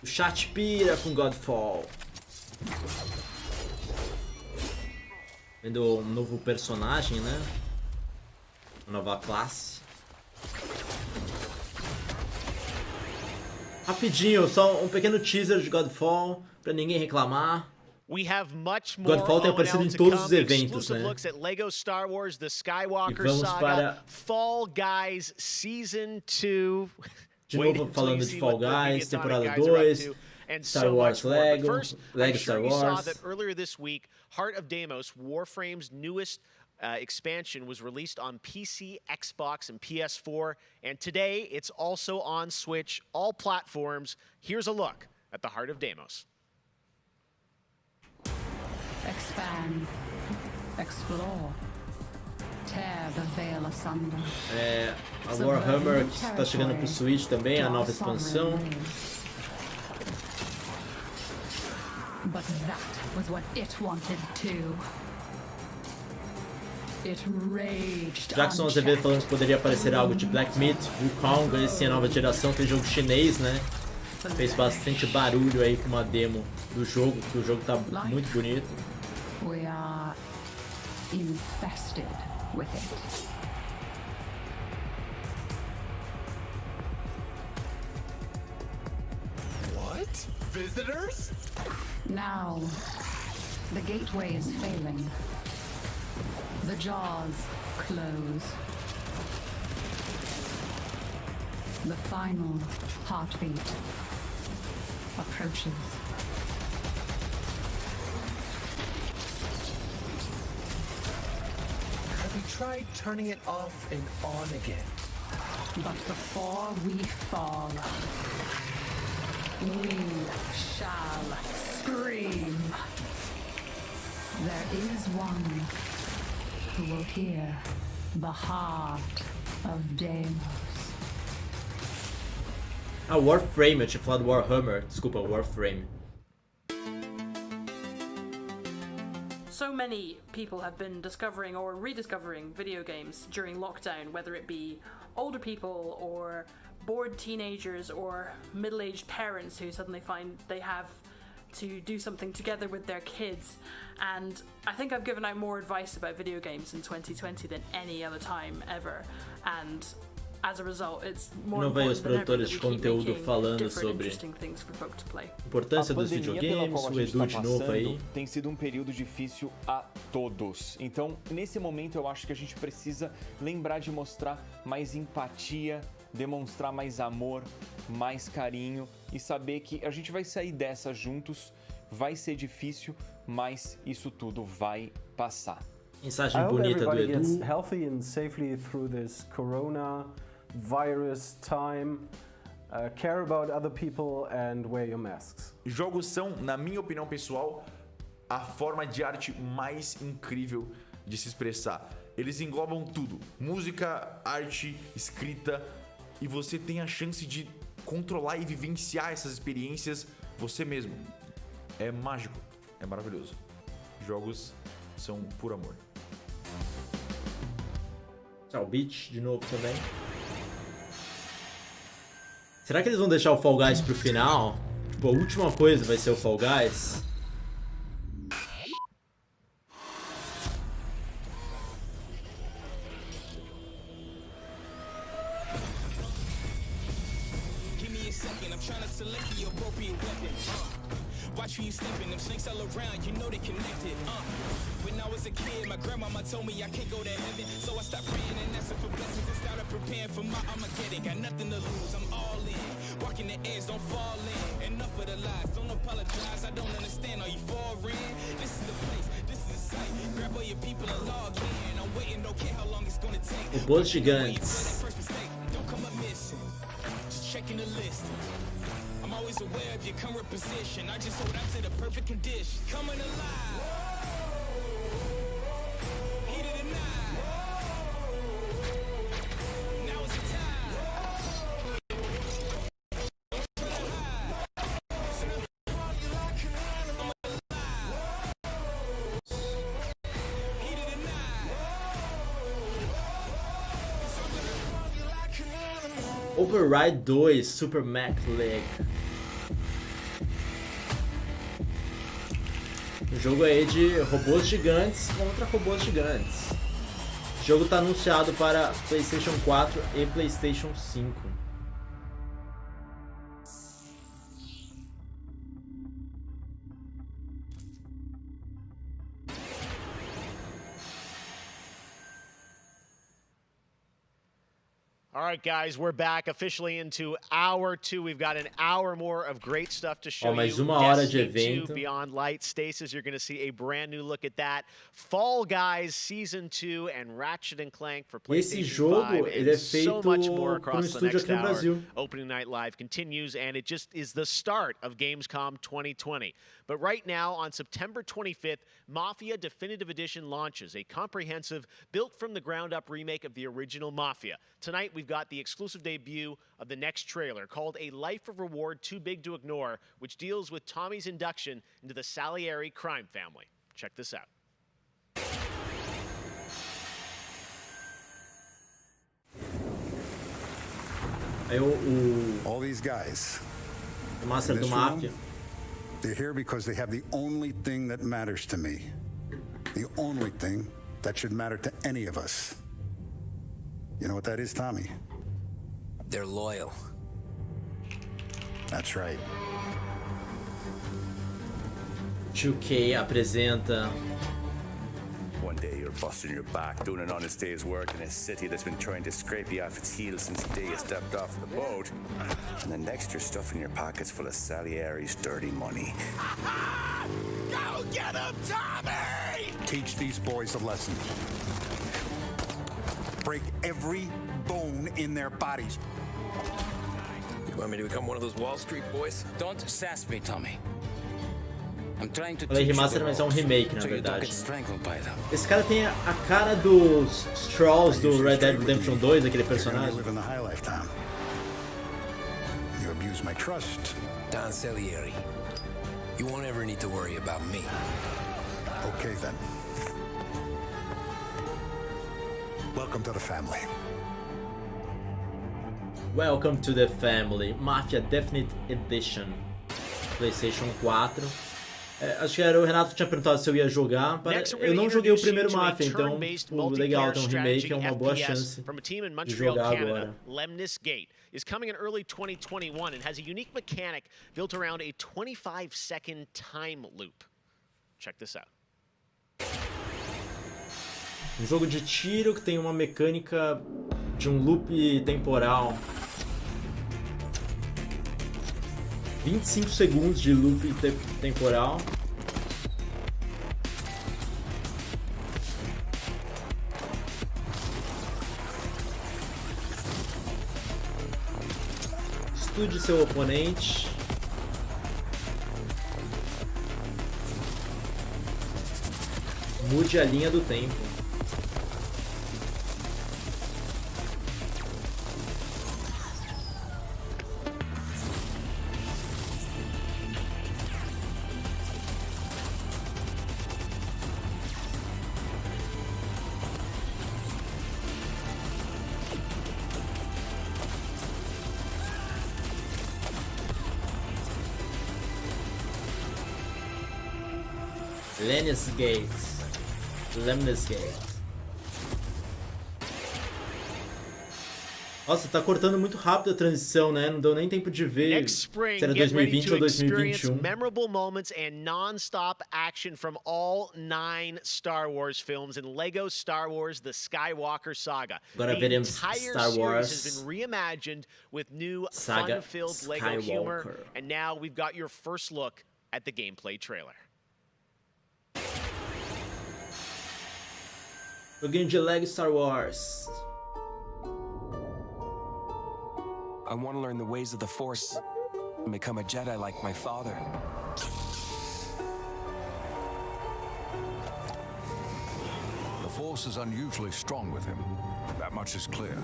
O chat pira com Godfall. Vendo um novo personagem, né? Uma nova classe. Rapidinho, só um pequeno teaser de Godfall, pra ninguém reclamar. We have much more Godfall tem aparecido em todos os eventos, né? Looks at Lego Star Wars, the Skywalker E vamos Saga, para... Fall Guys Season 2, de novo falando de Fall Guys, temporada 2, Star Wars Lego, Lego Star Wars. Saw that earlier this week, Heart of Deimos, Warframe's newest expansion, was released on PC, Xbox, and PS4, and today it's also on Switch, all platforms. Here's a look at the Heart of Deimos. Expand, explore, tear the veil asunder. A Warhammer que está chegando pro Switch também, a nova expansão. But that was what it wanted too. It raged. Jackson Azevedo falando que poderia aparecer algo de Black Myth, Wukong, esse é a nova geração, aquele jogo chinês, né? Fez bastante barulho aí com uma demo do jogo, que o jogo tá muito bonito. We are infested with it. What? Visitors? Now, the gateway is failing. The jaws close. The final heartbeat approaches. Have you tried turning it off and on again? But before we fall, we shall scream. There is one who will hear the heart of Deimos. Ah, Warframe, eu tinha falado Warhammer, desculpa, Warframe. So so many people have been discovering or rediscovering video games during lockdown, whether it be older people or bored teenagers or middle-aged parents who suddenly find they have to do something together with their kids. And I think I've given out more advice about video games in 2020 than any other time ever. And as a result, it's more Não veio os important than ever produtores that de we keep conteúdo making falando different, sobre interesting things for folk to play. a importância dos videogames, o Edu de novo aí. Tem sido um período difícil a todos. Então, nesse momento, eu acho que a gente precisa lembrar de mostrar mais empatia, demonstrar mais amor, mais carinho e saber que a gente vai sair dessa juntos. Vai ser difícil, mas isso tudo vai passar. Mensagem bonita do Edu. Gets healthy and safely through this coronavirus time. Care about other people and wear your masks. Jogos são, na minha opinião pessoal, a forma de arte mais incrível de se expressar. Eles englobam tudo: música, arte, escrita, e você tem a chance de controlar e vivenciar essas experiências você mesmo. É mágico, é maravilhoso. Jogos são puro amor. Tchau, Beach de novo também. Será que eles vão deixar o Fall Guys pro final? Tipo, a última coisa vai ser o Fall Guys? Watch you stepping, them snakes all around, you know they connected. When I was a kid, my grandmama told me I can't go to heaven, so I stopped praying and asking for blessings and started preparing for my Armageddon. Got nothing to lose, I'm all in. Walking the edge, don't fall in. Enough of the lies, don't apologize. I don't understand, are you foreign? This is the place, this is the site. Grab all your people and log in. I'm waiting, don't care how long it's gonna take. Robôs gigantes. Don't come up missing. Just checking the list. I'm always aware of your current position. I just hold out to the perfect condition. Coming alive. Heat of the night. Now is the time. Heat of the night. Override 2 Super Mac Leg. O jogo aí de robôs gigantes contra robôs gigantes. O jogo está anunciado para PlayStation 4 e PlayStation 5. All right, guys, we're back officially into hour 2. We've got an hour more of great stuff to show mais you. uma hora de Destiny 2 evento. Beyond Light. Stasis, you're going to see a brand new look at that. Fall Guys Season 2 and Ratchet Clank for PlayStation Esse jogo 5. ele é So much more feito por across the estúdio next aqui no hour. Brasil. Opening Night Live continues, and it just is the start of Gamescom 2020. But right now, on September 25th, Mafia Definitive Edition launches, a comprehensive, built-from-the-ground-up remake of the original Mafia. Tonight, we've got the exclusive debut of the next trailer, called A Life of Reward Too Big to Ignore, which deals with Tommy's induction into the Salieri crime family. Check this out. Aí All these guys. O Master do Mafia. They're here because they have the only thing that matters to me. The only thing that should matter to any of us. You know what that is, Tommy? They're loyal. That's right. 2K apresenta One day you're busting your back doing an honest day's work in a city that's been trying to scrape you off its heels since the day you stepped off the boat. And then next you're stuffing your pockets full of Salieri's dirty money. Go get him, Tommy! Teach these boys a lesson. Break every bone in their bodies. You want me to become one of those Wall Street boys? Don't sass me, Tommy. I'm trying to Falei teach you remaster, the mas é um ropes, remake, na so you don't verdade. get strangled by them. Esse cara tem a cara dos Strolls do Red Dead Redemption 2, aquele personagem. Live in the high life, Tom. You abuse my trust. Don Salieri, you won't ever need to worry about me. Okay then. Welcome to the family. Welcome to the family. Mafia Definite Edition. PlayStation 4. Acho que era o Renato que tinha perguntado se eu ia jogar. Eu não joguei o primeiro Mafia, então legal, tem um remake, é uma boa chance de jogar agora. Lemniscate is coming in early 2021 and has a unique mechanic built around a 25-second time loop. Check this out. Um jogo de tiro que tem uma mecânica de um loop temporal. 25 segundos de loop temporal. Estude seu oponente. Mude a linha do tempo. Lemniscate. Nossa, tá cortando muito rápido a transição, né? Não deu nem tempo de ver se era 2020 ou 2021. Memorable moments and non-stop action from all 9 Star Wars films in Lego Star Wars: The Skywalker Saga. Agora veremos Star Wars has been reimagined with new fun-filled Lego humor, and now we've got your first look at the gameplay trailer. Joguinho de Lego Star Wars. I want to learn the ways of the Force and become a Jedi like my father. The Force is unusually strong with him. That much is clear.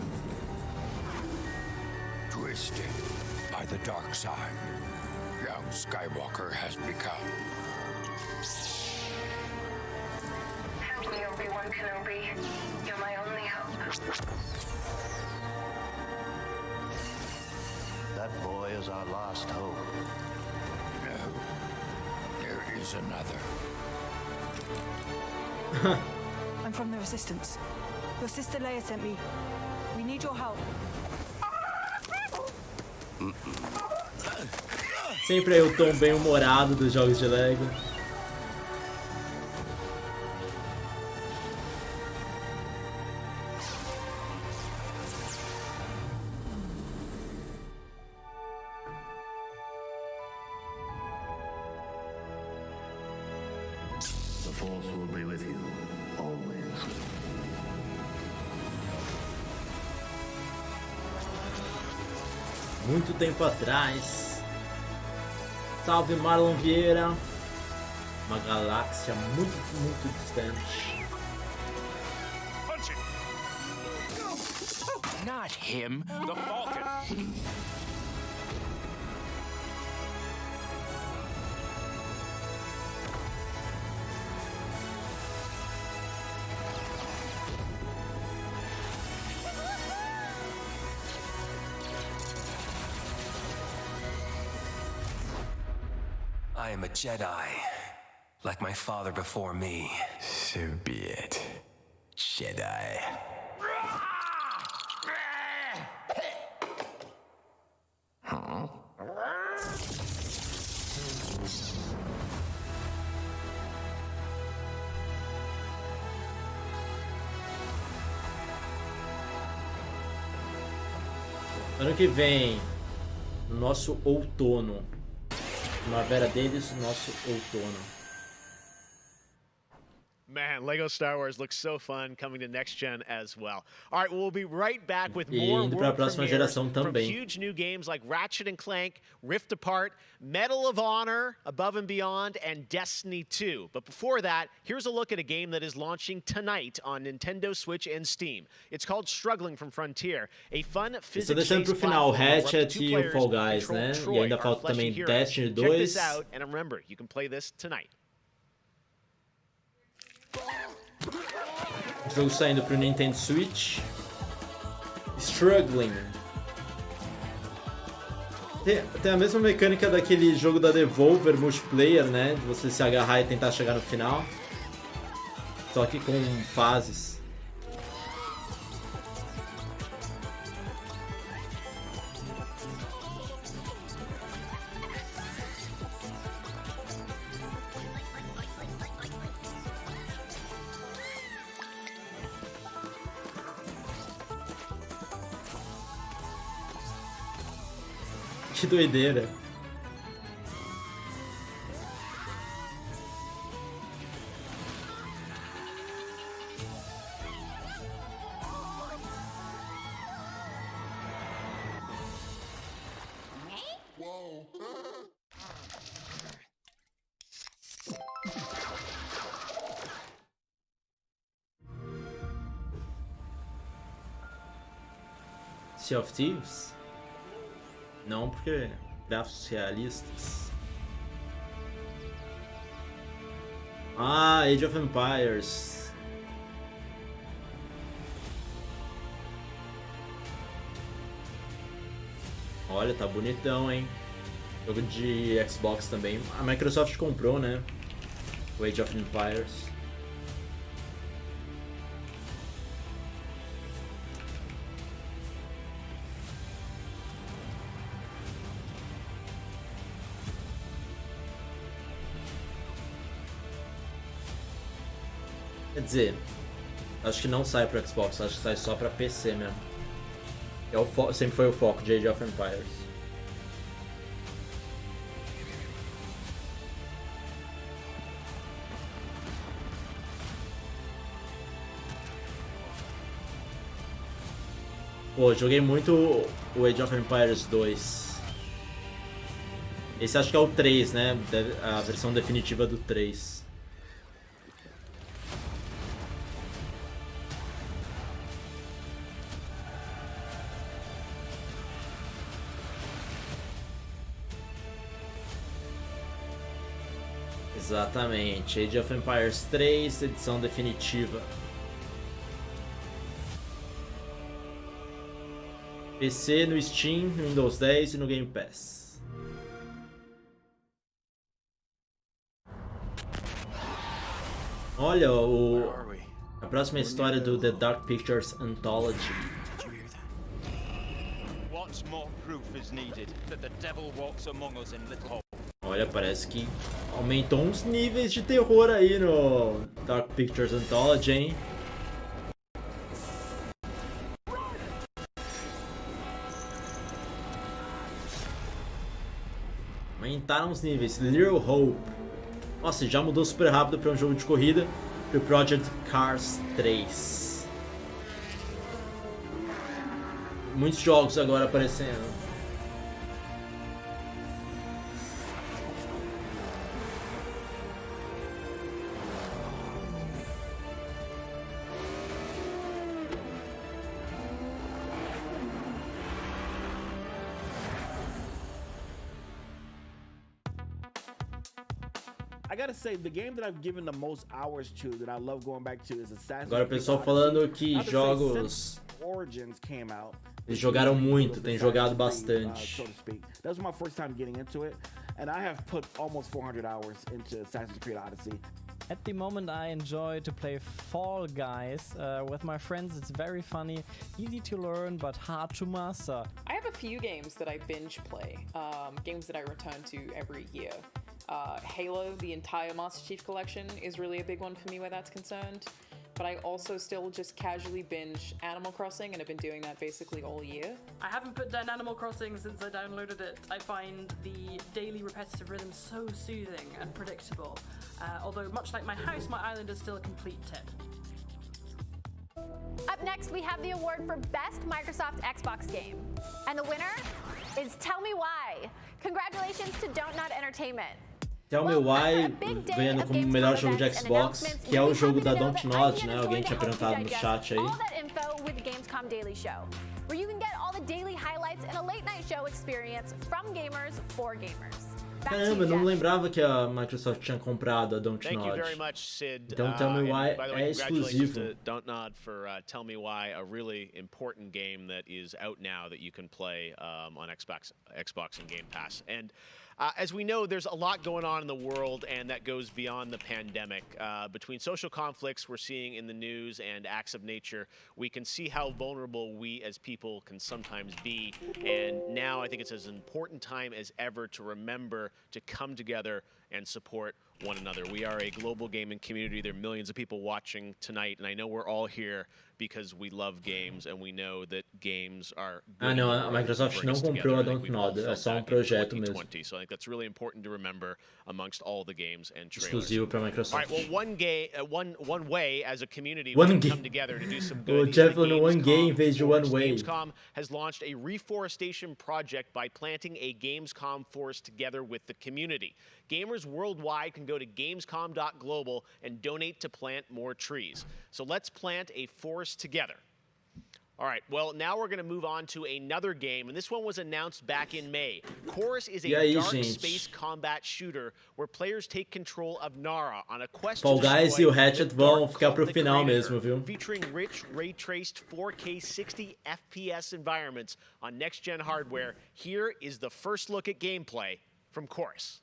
Twisted by the dark side, young Skywalker has become. Help me, Obi-Wan Kenobi. You're my only hope. That boy is our last hope. No, there is another. I'm from the Resistance. Your sister Leia sent me. We need your help. Sempre aí o tom bem humorado dos jogos de Lego. The Force will be with you, always. Muito tempo atrás. Salve Marlon Vieira. Uma galáxia muito, muito distante. Not him, the Falcon. I am a Jedi, like my father before me. So be it, Jedi. Huh? Ano que vem, no nosso outono. Primavera deles, nosso outono. Man, Lego Star Wars looks so fun, coming to next gen as well. All right, we'll be right back with more world premieres from huge new games like Ratchet & Clank, Rift Apart, Medal of Honor, Above and Beyond, and Destiny 2. But before that, here's a look at a game that is launching tonight on Nintendo Switch and Steam. It's called Struggling from Frontier, a fun physics-based platform where up to 2 players Fall Guys, né? E ainda falta também Destiny 2. Check this out, and remember, you can play this tonight. Jogo saindo pro Nintendo Switch. Struggling. Tem a mesma mecânica daquele jogo da Devolver multiplayer, né? De você se agarrar e tentar chegar no final. Só que com fases. Que doideira. Sea of Thieves? Não, porque gráficos realistas. Ah, Age of Empires. Olha, tá bonitão, hein? Jogo de Xbox também. A Microsoft comprou, né? O Age of Empires. Quer dizer, acho que não sai pro Xbox, acho que sai só pra PC mesmo. Sempre foi o foco de Age of Empires. Pô, joguei muito o Age of Empires 2. Esse acho que é o 3, né? A versão definitiva do 3. Exatamente, Age of Empires 3, edição definitiva. PC no Steam, no Windows 10 e no Game Pass. Olha, a próxima história do The Dark Pictures Anthology. What more proof is needed that the devil walks among us in Little Hope? Olha, parece que aumentou uns níveis de terror aí no Dark Pictures Anthology, hein? Aumentaram os níveis. Little Hope. Nossa, já mudou super rápido para um jogo de corrida. Pro Project Cars 3. Muitos jogos agora aparecendo. Agora o pessoal falando que jogos eles jogaram muito, tem jogado bastante. At the moment I enjoy to play Fall Guys with my friends. It's very funny, easy to learn but hard to master. I have a few games that I binge play, games that I return to every year. Halo, the entire Master Chief Collection, is really a big one for me where that's concerned. But I also still just casually binge Animal Crossing, and I've been doing that basically all year. I haven't put down Animal Crossing since I downloaded it. I find the daily repetitive rhythm so soothing and predictable. Although much like my house, my island is still a complete tip. Up next, we have the award for Best Microsoft Xbox Game. And the winner is Tell Me Why. Congratulations to Don't Not Entertainment. Tell Me Why ganhando como melhor jogo de Xbox, que é o jogo da Don't Not, né? Alguém tinha perguntado no chat aí. All that info with the Gamescom Daily Show, where you can get all the daily highlights and a late night show experience from gamers for gamers. Caramba, eu não lembrava que a Microsoft tinha comprado a Don't Thank you Nod. very much, Sid. Então Tell Me Why by the way, é congratulations exclusivo. to Don't Nod for Tell Me Why, a really important game that is out now that you can play on Xbox and Game Pass. And as we know, there's a lot going on in the world, and that goes beyond the pandemic. Between social conflicts we're seeing in the news and acts of nature, we can see how vulnerable we as people can sometimes be. And now I think it's as important time as ever to remember to come together and support one another. We are a global gaming community. There are millions of people watching tonight, and I know we're all here because we love games and we know that games are Ah, não, a Microsoft não comprou a Don't Nod, é só projeto mesmo. So I think that's really important to remember amongst all the games and trailers. Exclusivo para Microsoft. All right, well, one way as a community we can come together to do some good. O Jeff falou one game em vez de one way. Gamescom has launched a reforestation project by planting a Gamescom forest together with the community. Gamers worldwide can go to gamescom.global and donate to plant more trees. So let's plant a forest together. All right, well, now we're going to move on to another game, and this one was announced back in May. Chorus is a dark space combat shooter where players take control of Nara on a quest Fall to Guys e o Ratchet vão ficar pro final mesmo, viu? Featuring rich, ray-traced 4K 60 FPS environments on next-gen hardware. Here is the first look at gameplay from Chorus.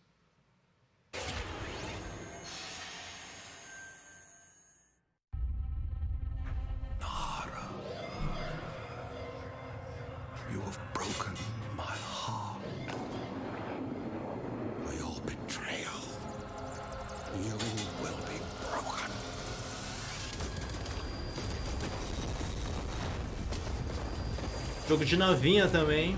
You have broken my heart. For your betrayal, you will be broken. Jogo de navinha também.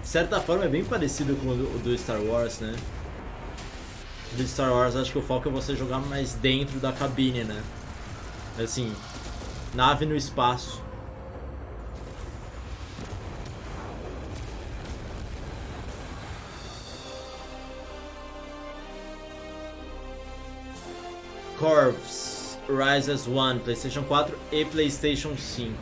De certa forma é bem parecido com o do Star Wars, né? De Star Wars acho que o foco é você jogar mais dentro da cabine, né? Assim, nave no espaço. Corvus, Rise as One, PlayStation 4 e PlayStation 5.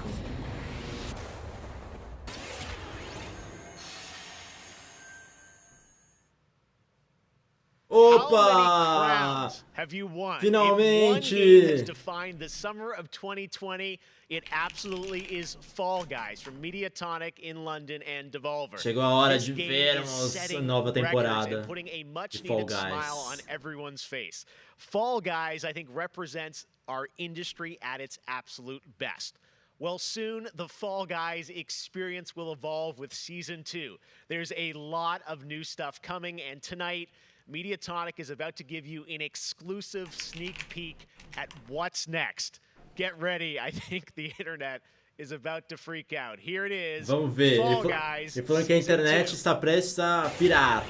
Opa! Have you won? Finalmente! If one game has defined the summer of 2020, it absolutely is Fall Guys from Mediatonic in London and Devolver. Chegou a hora de vermos a nova temporada putting a much de Fall needed Guys. smile on everyone's face. Fall Guys, I think, represents our industry at its absolute best. Well, soon the Fall Guys experience will evolve with Season 2. There's a lot of new stuff coming, and tonight, Mediatonic is about to give you an exclusive sneak peek at what's next. Get ready, I think the internet is about to freak out. Here it is. Vamos ver. Fall Guys, Ele falou que a internet está prestes a pirar.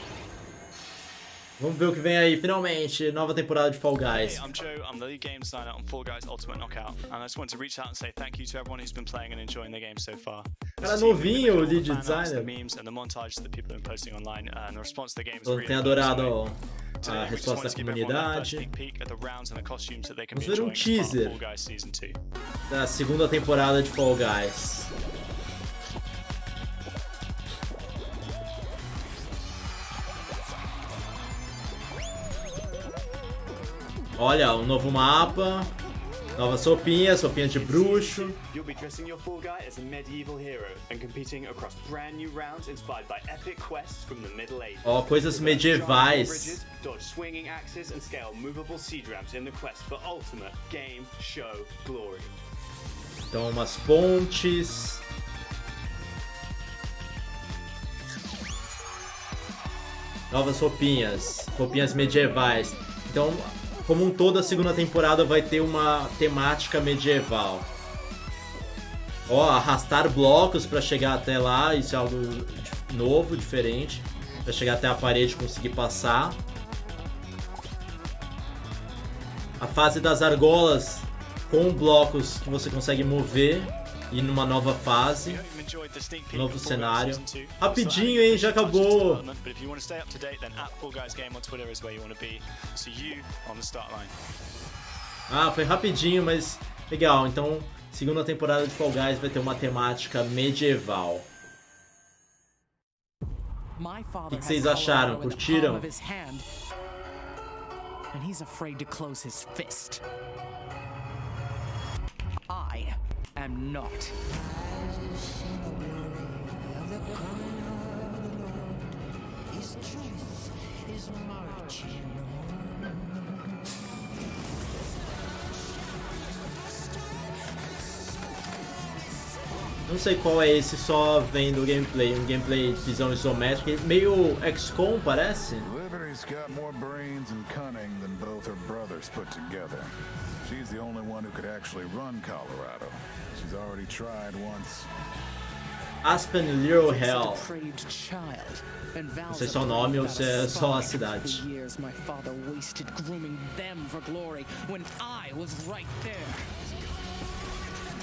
Vamos ver o que vem aí, finalmente, nova temporada de Fall Guys. Hey, I'm Joe, I'm the lead game designer on Fall Guys Ultimate Knockout, and I just want to reach out and say thank you to everyone who's been playing and enjoying the game so far. Cara novinho, o lead designer. The memes and the montages that people have been posting online, and the response to the game is Tem adorado a resposta da comunidade. Vamos ver um teaser da segunda temporada de Fall Guys. Olha, um novo mapa, nova sopinha de bruxo. You'll be dressing your Fall Guy as a medieval hero and competing across brand new rounds inspired by epic quests from the Middle Ages. Ó, coisas medievais. Dodge swinging axes and scale movable siege ramps in the quest for ultimate game show glory. Então, umas pontes. Novas roupinhas medievais. Então, como um todo, a segunda temporada vai ter uma temática medieval. Ó, arrastar blocos para chegar até lá, isso é algo novo, diferente. Para chegar até a parede e conseguir passar. A fase das argolas com blocos que você consegue mover e numa nova fase, novo cenário. Rapidinho, hein? Já acabou! Ah, foi rapidinho, mas legal. Então, segunda temporada de Fall Guys vai ter uma temática medieval. O que vocês acharam? Curtiram? And he's afraid to close his fist. I am not. Não sei qual é esse só vendo o gameplay, um gameplay de visão isométrica, meio XCOM parece. Liberty's got more brains and cunning than both her brothers put together. She's the only one who could actually run Colorado. She's already tried once. Aspen Little Hell. Não sei se é o nome ou se é só a cidade.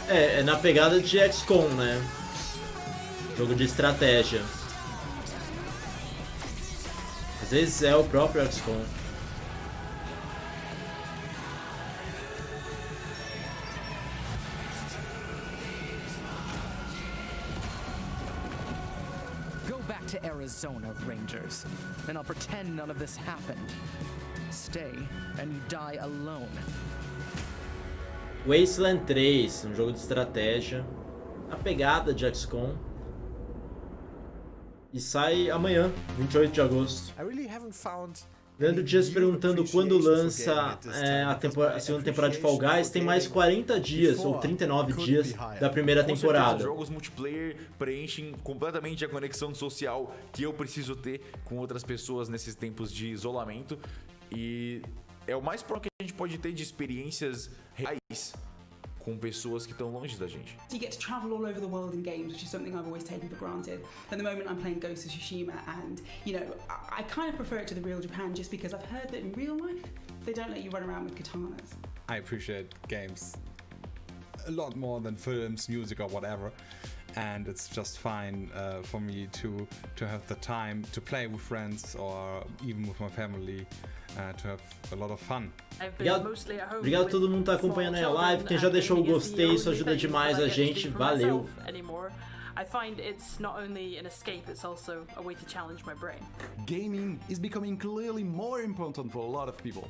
É na pegada de XCOM, né? Jogo de estratégia. Às vezes é o próprio XCOM. Go back to Arizona, Rangers, and I'll pretend none of this happened. Stay and you die alone. Wasteland 3, um jogo de estratégia, a pegada de XCOM, e sai amanhã, 28 de agosto. Leandro Dias perguntando quando lança a segunda temporada de Fall Guys. Tem mais 40 dias, ou 39 dias da primeira temporada. Jogos multiplayer preenchem completamente a conexão social que eu preciso ter com outras pessoas nesses tempos de isolamento. E é o mais próximo que a gente pode ter de experiências reais com pessoas que estão longe da gente. You get to travel all over the world in games, which is something I've always taken for granted. At the moment I'm playing Ghost of Tsushima, and you know, I kind of prefer it to the real Japan just because I've heard that in real life they don't let you run around with katanas. I appreciate games a lot more than films, music or whatever. And it's just fine for me to have the time to play with friends or even with my family, to have a lot of fun. Obrigado a todo mundo que tá acompanhando aí a live. Quem já deixou o gostei, isso ajuda demais a gente. Valeu! I find it's not only an escape, it's also a way to challenge my brain. Gaming is becoming clearly more important for a lot of people.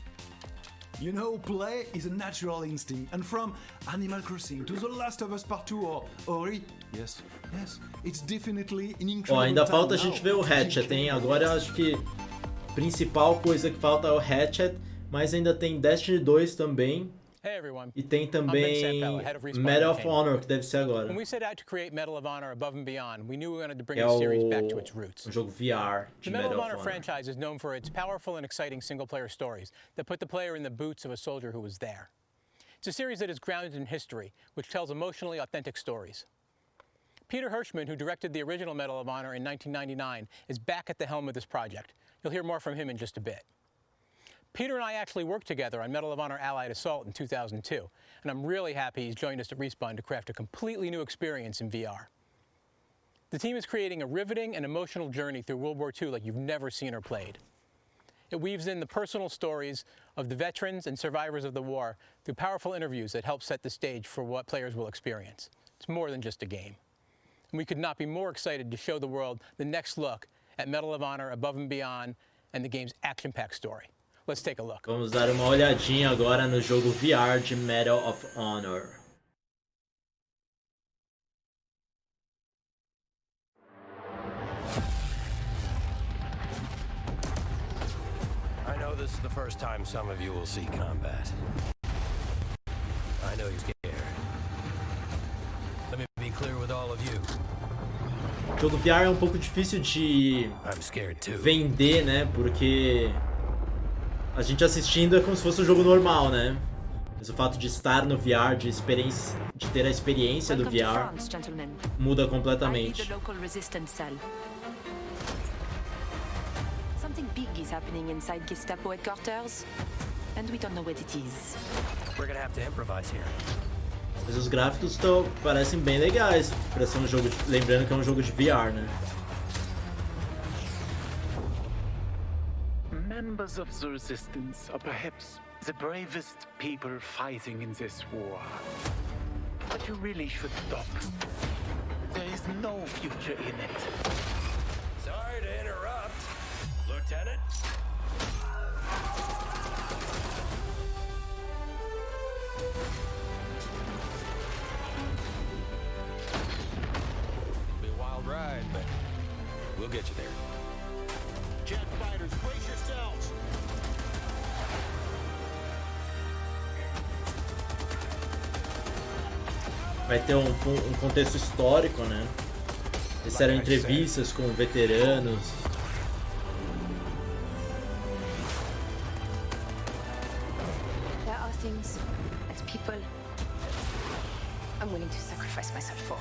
You know, play is a natural instinct, and from Animal Crossing to The Last of Us Part 2 or Ori, yes, it's definitely an incredible. Ó, ainda falta a gente ver o Ratchet, hein? Agora eu acho que a principal coisa que falta é o Ratchet, mas ainda tem Destiny 2 também. Hey everyone. E tem também Medal of Honor, que deve ser agora. When we set out to create Medal of Honor Above and Beyond, we knew we wanted to bring the series back to its roots. Um jogo VR de Medal of Honor Honor. franchise is known for its powerful and exciting single-player stories that put the player in the boots of a soldier who was there. It's a series that is grounded in history, which tells emotionally authentic stories. Peter Hirschman, who directed the original Medal of Honor in 1999, is back at the helm of this project. You'll hear more from him in just a bit. Peter and I actually worked together on Medal of Honor Allied Assault in 2002, and I'm really happy he's joined us at Respawn to craft a completely new experience in VR. The team is creating a riveting and emotional journey through World War II like you've never seen or played. It weaves in the personal stories of the veterans and survivors of the war through powerful interviews that help set the stage for what players will experience. It's more than just a game. And we could not be more excited to show the world the next look at Medal of Honor Above and Beyond and the game's action-packed story. Let's take a look. Vamos dar uma olhadinha agora no jogo VR de Medal of Honor. I know this is the first time some of you will see combat. I know you're scared. Let me be clear with all of you. O jogo VR é um pouco difícil de vender, né? Porque a gente assistindo é como se fosse um jogo normal, né? Mas o fato de estar no VR, de ter a experiência do VR, muda completamente. Something big is happening inside Gestapo headquarters, and we don't know what it is. We're gonna have to improvise here. Mas os gráficos parecem bem legais para ser um jogo lembrando que é um jogo de VR, né? Members of the Resistance are perhaps the bravest people fighting in this war. But you really should stop. There is no future in it. Sorry to interrupt, Lieutenant. Be a wild ride, but we'll get you there. Jet fighters, brace yourselves. Vai ter um contexto histórico, né? Essas eram entrevistas com veteranos. There are things as people I'm willing to sacrifice myself for.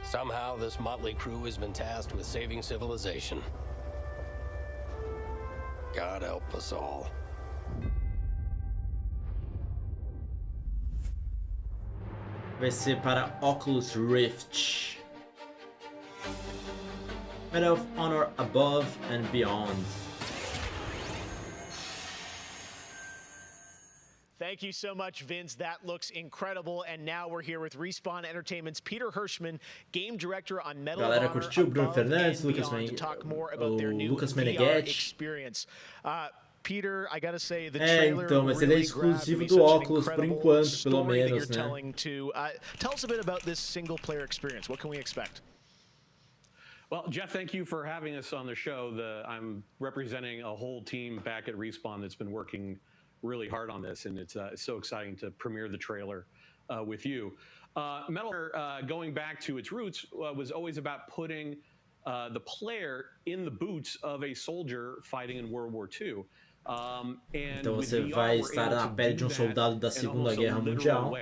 Somehow, this motley crew has been tasked with saving civilization. God help us all. Vai ser para Oculus Rift. Medal of Honor Above and Beyond. Thank you so much, Vince. That looks incredible. And now we're here with Respawn Entertainment's Peter Hirschman, game director on Medal of Honor curtiu? Bruno Above Fernandes, and Lucas Beyond, to talk more about their new Lucas VR Meneghetti. experience. Peter, I gotta say, the trailer então, mas ele é really exclusivo grabbed me, do such an óculos por incredible enquanto, pelo story that menos, you're né? telling to, tell us a bit about this single-player experience. What can we expect? Well, Jeff, thank you for having us on the show. I'm representing a whole team back at Respawn that's been working really hard on this, and it's so exciting to premiere the trailer with you. Medal of Honor, going back to its roots, was always about putting the player in the boots of a soldier fighting in World War II. Então você vai estar na pele de soldado da Segunda Guerra Mundial.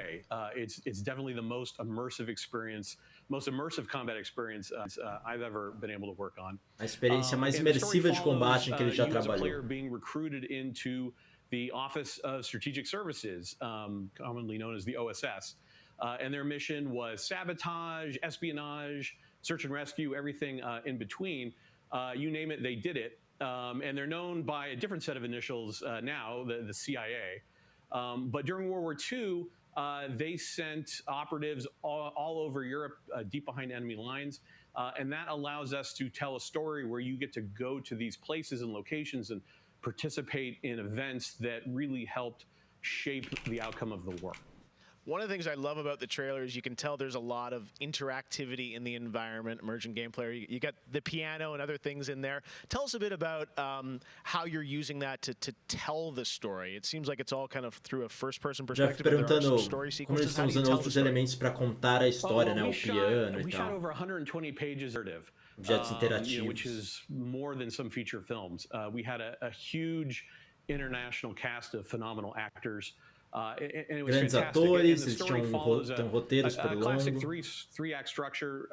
It's definitely the most immersive experience, most immersive combat experience I've ever been able to work on. A experiência mais imersiva de combate em que ele já trabalhou. Player being recruited into the Office of Strategic Services, commonly known as the OSS, and their mission was sabotage, espionage, search and rescue, everything in between. You name it, they did it. And they're known by a different set of initials now, the CIA. But during World War II, they sent operatives all over Europe, deep behind enemy lines. And that allows us to tell a story where you get to go to these places and locations and participate in events that really helped shape the outcome of the war. One of the things I love about the trailer is you can tell there's a lot of interactivity in the environment, emergent gameplay. You got the piano and other things in there. Tell us a bit about how you're using that to tell the story. It seems like it's all kind of through a first-person perspective. Perguntando como eles estão usando outros elementos para contar a história, né? O piano e We shot tal. over 120 pages of narrative, Objetos interativos. which is more than some feature films. We had a huge international cast of phenomenal actors. And it was Grandes fantastic. atores, And the eles story tinham follows roteiros super a classic longos. three-act structure.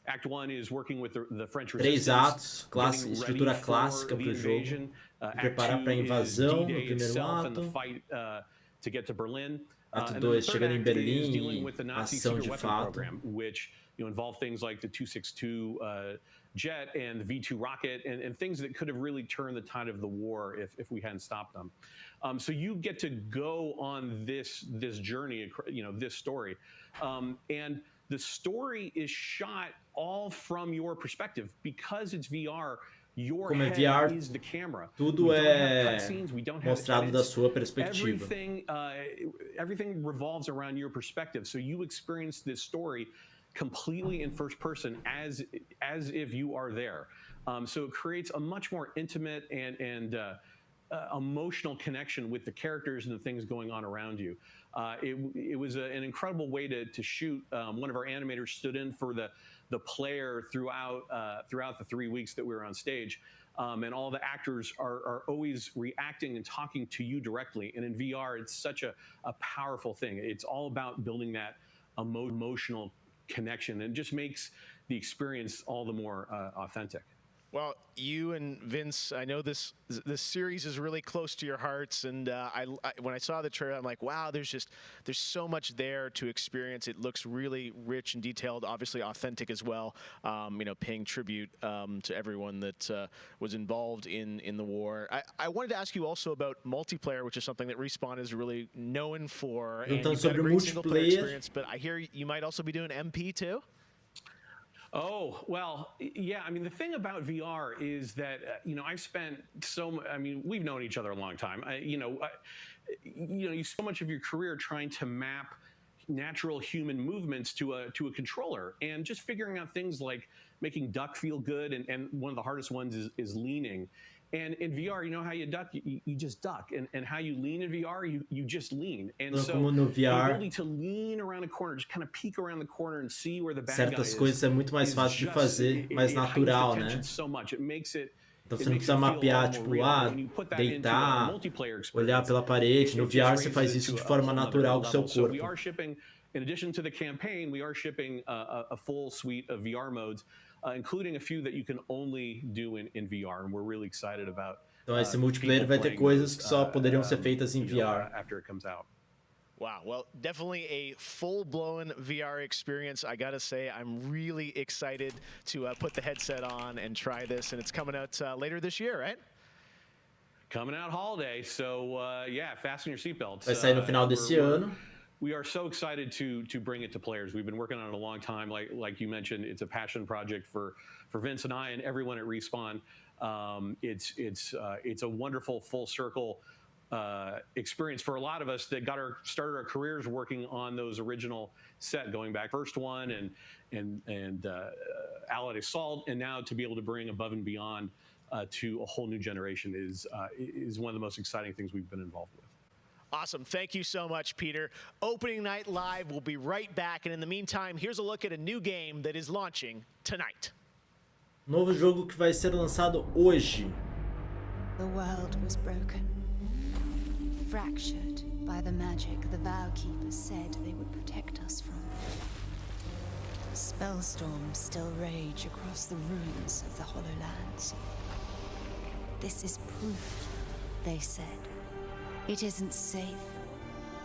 Act 1 is working with the French Três resistance, atos, getting estrutura ready for clássica the para o jogo. invasion. Act Preparar 2 para a is invasão no D-Day primeiro itself and the ato. fight to get to Berlin. Ato And then 2, the third chegando em act is Berlim, dealing with the Nazi ação secret de weapon fato. program, which involve things like the 262 jet and the V2 rocket and things that could have really turned the tide of the war if we hadn't stopped them. So you get to go on this journey, this story, and the story is shot all from your perspective because it's VR. Your Como é head VR, is the camera. tudo We don't é have cutscenes, we don't have mostrado da edits. sua perspectiva. Everything revolves around your perspective. So you experience this story completely in first person as if you are there. So it creates a much more intimate and emotional connection with the characters and the things going on around you. It was an incredible way to shoot. One of our animators stood in for the player throughout the 3 weeks that we were on stage. And all the actors are always reacting and talking to you directly. And in VR, it's such a powerful thing. It's all about building that emotional connection, and it just makes the experience all the more authentic. Well, you and Vince, I know this series is really close to your hearts, and when I saw the trailer, I'm like, wow, there's so much there to experience. It looks really rich and detailed, obviously authentic as well. Paying tribute to everyone that was involved in the war. I wanted to ask you also about multiplayer, which is something that Respawn is really known for. And you've got a great single player experience, but I hear you might also be doing MP too. Oh, well, yeah. I mean, the thing about VR is that, I've spent we've known each other a long time. You so much of your career trying to map natural human movements to a controller, and just figuring out things like making duck feel good. And one of the hardest ones is leaning. And in VR, you know how you duck? You just duck. And how you lean in VR, you just lean. And so the ability to lean around a corner, just kind of peek around the corner and see where the bad guy is. Certas coisas é muito mais fácil de fazer, mais natural, né? So much. It makes it Então você não precisa mapear, tipo, deitar, olhar pela parede. No VR você faz isso de forma natural com o seu corpo. We are shipping, in addition to the campaign, we are shipping a full suite of VR modes, including a few that you can only do in VR, and we're really excited about. Então esse multiplayer vai ter coisas que só poderiam ser feitas em VR. After it comes out. Wow, well, definitely a full-blown VR experience. I gotta say, I'm really excited to put the headset on and try this, and it's coming out later this year, right? Coming out holiday, so yeah, fasten your seatbelts. Vai sair no final desse ano. We are so excited to bring it to players. We've been working on it a long time. Like you mentioned, it's a passion project for Vince and I and everyone at Respawn. It's a wonderful full circle experience for a lot of us that started our careers working on those original set, going back first one and Allied Assault, and now to be able to bring Above and Beyond to a whole new generation is one of the most exciting things we've been involved with. Awesome. Thank you so much, Peter. Opening Night Live. We'll be right back. And in the meantime, here's a look at a new game that is launching tonight. Novo jogo que vai ser lançado hoje. The world was broken, fractured by the magic the Vow Keepers said they would protect us from. Spellstorms still rage across the ruins of the Hollowlands. This is proof, they said. It isn't safe.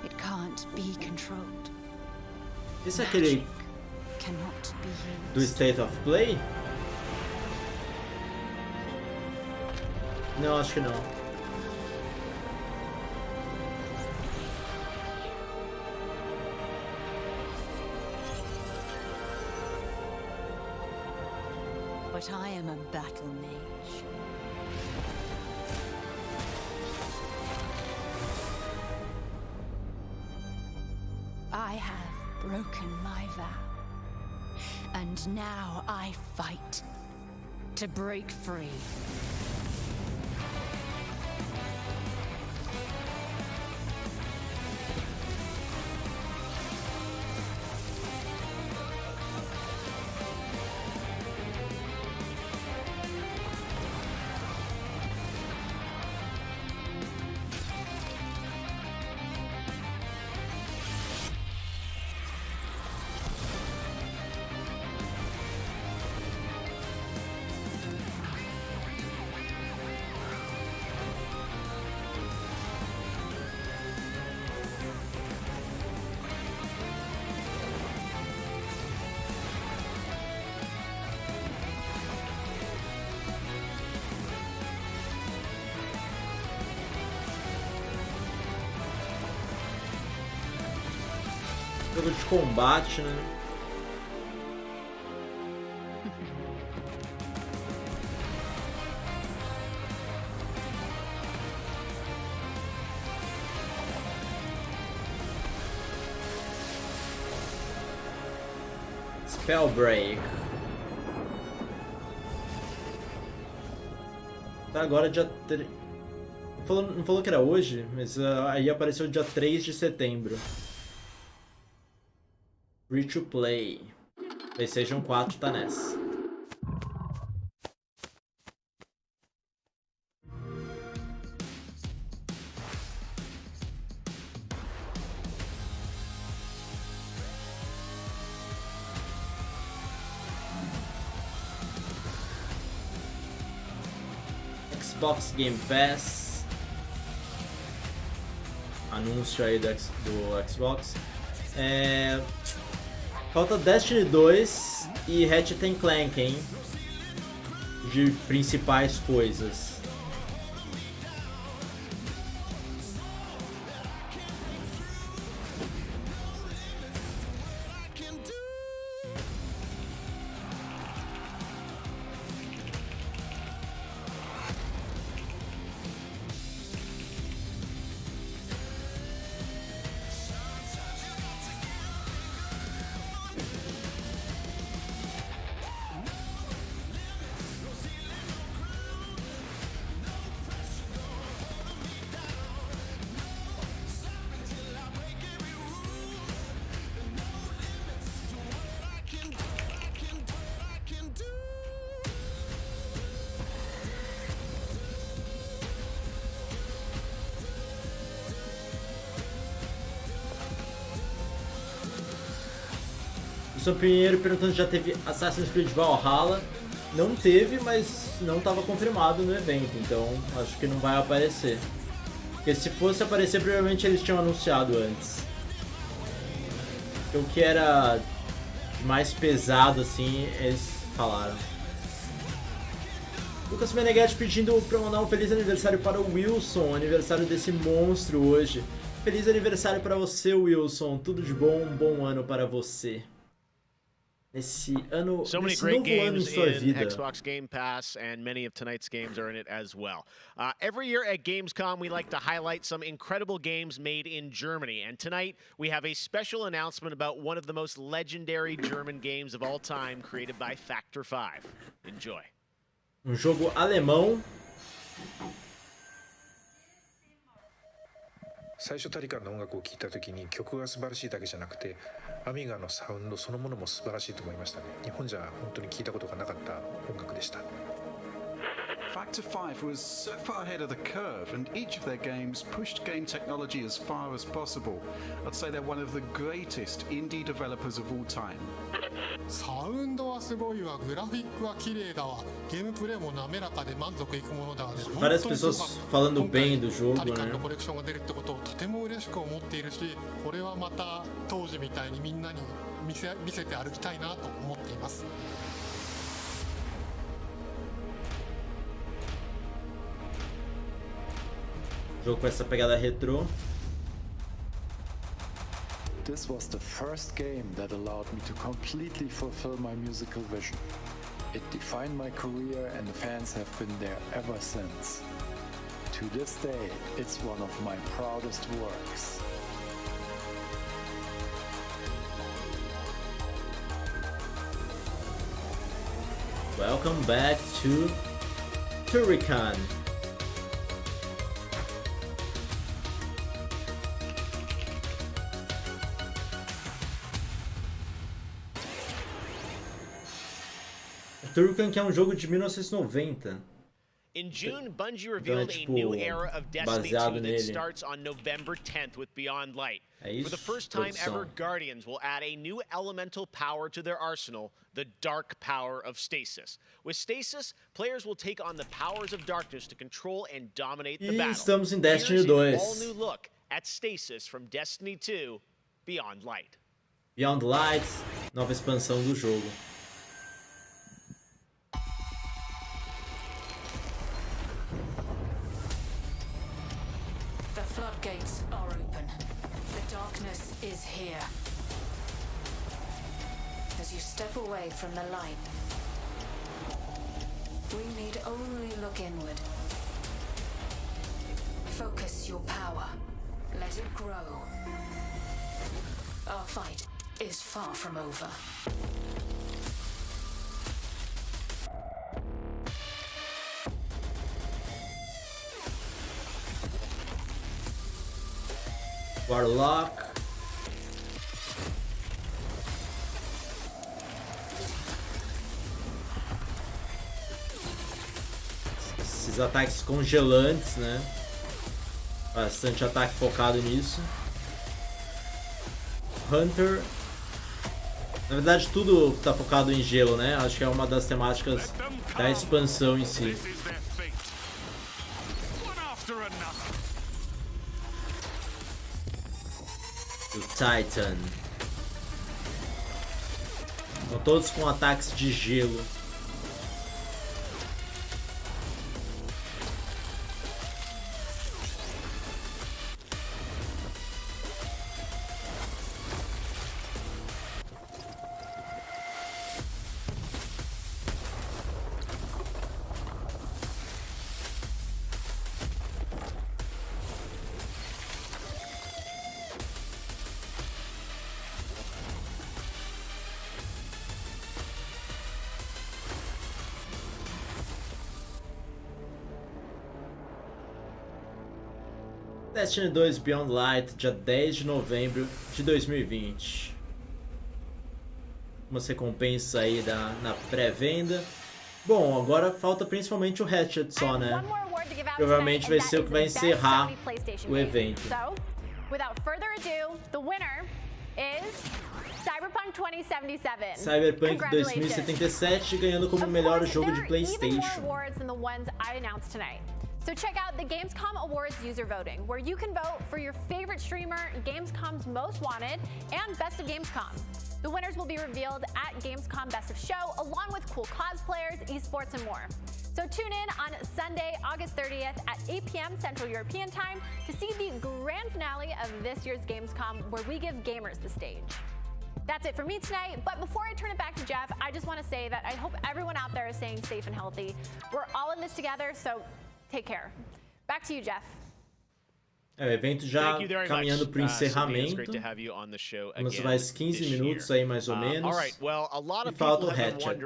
It can't be controlled. Esse é aquele cannot be used. Do State of Play? Não, acho que não. But I am a battle mage. I have broken my vow, and now I fight to break free. Jogo de combate, né? Spellbreak. Tá agora dia 3. Não falou que era hoje, mas aí apareceu dia 3 de setembro. Free to play. PlayStation 4 tá nessa. Xbox Game Pass. Anúncio aí do Xbox. Falta Destiny 2 e Ratchet Clank, hein? De principais coisas. O Pinheiro perguntando se já teve Assassin's Creed Valhalla. Não teve, mas não estava confirmado no evento, então acho que não vai aparecer. Porque se fosse aparecer, provavelmente eles tinham anunciado antes. Porque o que era mais pesado assim, eles falaram. Lucas Meneghetti pedindo para mandar um feliz aniversário para o Wilson, aniversário desse monstro hoje. Feliz aniversário para você, Wilson. Tudo de bom, um bom ano para você. Esse ano, so many great games in Xbox Game Pass, and many of tonight's games are in it as well. Every year at Gamescom, we like to highlight some incredible games made in Germany. And tonight, we have a special announcement about one of the most legendary German games of all time, created by Factor 5. Enjoy. Jogo alemão. 最初タリカンの音楽を聴いた時に曲が素晴らしいだけじゃなくてアミガのサウンドそのものも素晴らしいと思いましたね。日本じゃ本当に聴いたことがなかった音楽でした。 Factor 5 was so far ahead of the curve, and each of their games pushed game technology as far as possible. I'd say they're one of the greatest indie developers of all time. サウンドはすごいわ、グラフィックは綺麗だわ、ゲームプレイも滑らかで満足いくものだわ。 Várias pessoas falando bem do jogo, タリカン né? のコレクションが出るってことをとても嬉しく思っているし、これはまた当時みたいにみんなに見せて歩きたいなと思っています。 Jogo com essa pegada retrô. This was the first game that allowed me to completely fulfill my musical vision. It defined my career, and the fans have been there ever since. To this day, it's one of my proudest works. Welcome back to Turrican. Turrican, que é um jogo de 1990. In June, Bungie revealed a new era of Destiny 2 that starts on November 10th with Beyond Light. For the first time ever, Guardians will add a new elemental power to their arsenal, the dark power of Stasis. With Stasis, players will take on the powers of darkness to control and dominate the battle. Estamos em Destiny 2. Here's an all-new look at Stasis from Destiny 2, Beyond Light. Beyond Light, nova expansão do jogo. The floodgates are open. The darkness is here. As you step away from the light, we need only look inward. Focus your power. Let it grow. Our fight is far from over. Warlock. Esses ataques congelantes, né? Bastante ataque focado nisso. Hunter. Na verdade, tudo tá focado em gelo, né? Acho que é uma das temáticas da expansão em si. Titan. São todos com ataques de gelo. Destiny 2 Beyond Light, dia 10 de novembro de 2020. Umas recompensas aí na pré-venda. Bom, agora falta principalmente o Ratchet só, né? Provavelmente vai ser o que vai encerrar o evento. So, without further ado, the winner is Cyberpunk 2077. Cyberpunk 2077 ganhando como melhor jogo de PlayStation. So check out the Gamescom Awards user voting, where you can vote for your favorite streamer, Gamescom's most wanted, and best of Gamescom. The winners will be revealed at Gamescom Best of Show, along with cool cosplayers, esports, and more. So tune in on Sunday, August 30th at 8 p.m. Central European Time to see the grand finale of this year's Gamescom, where we give gamers the stage. That's it for me tonight, but before I turn it back to Jeff, I just want to say that I hope everyone out there is staying safe and healthy. We're all in this together, so take care. Back to you, Jeff. O evento já caminhando para o encerramento. Uns mais 15 minutos aí, mais ou menos. E falta o Ratchet.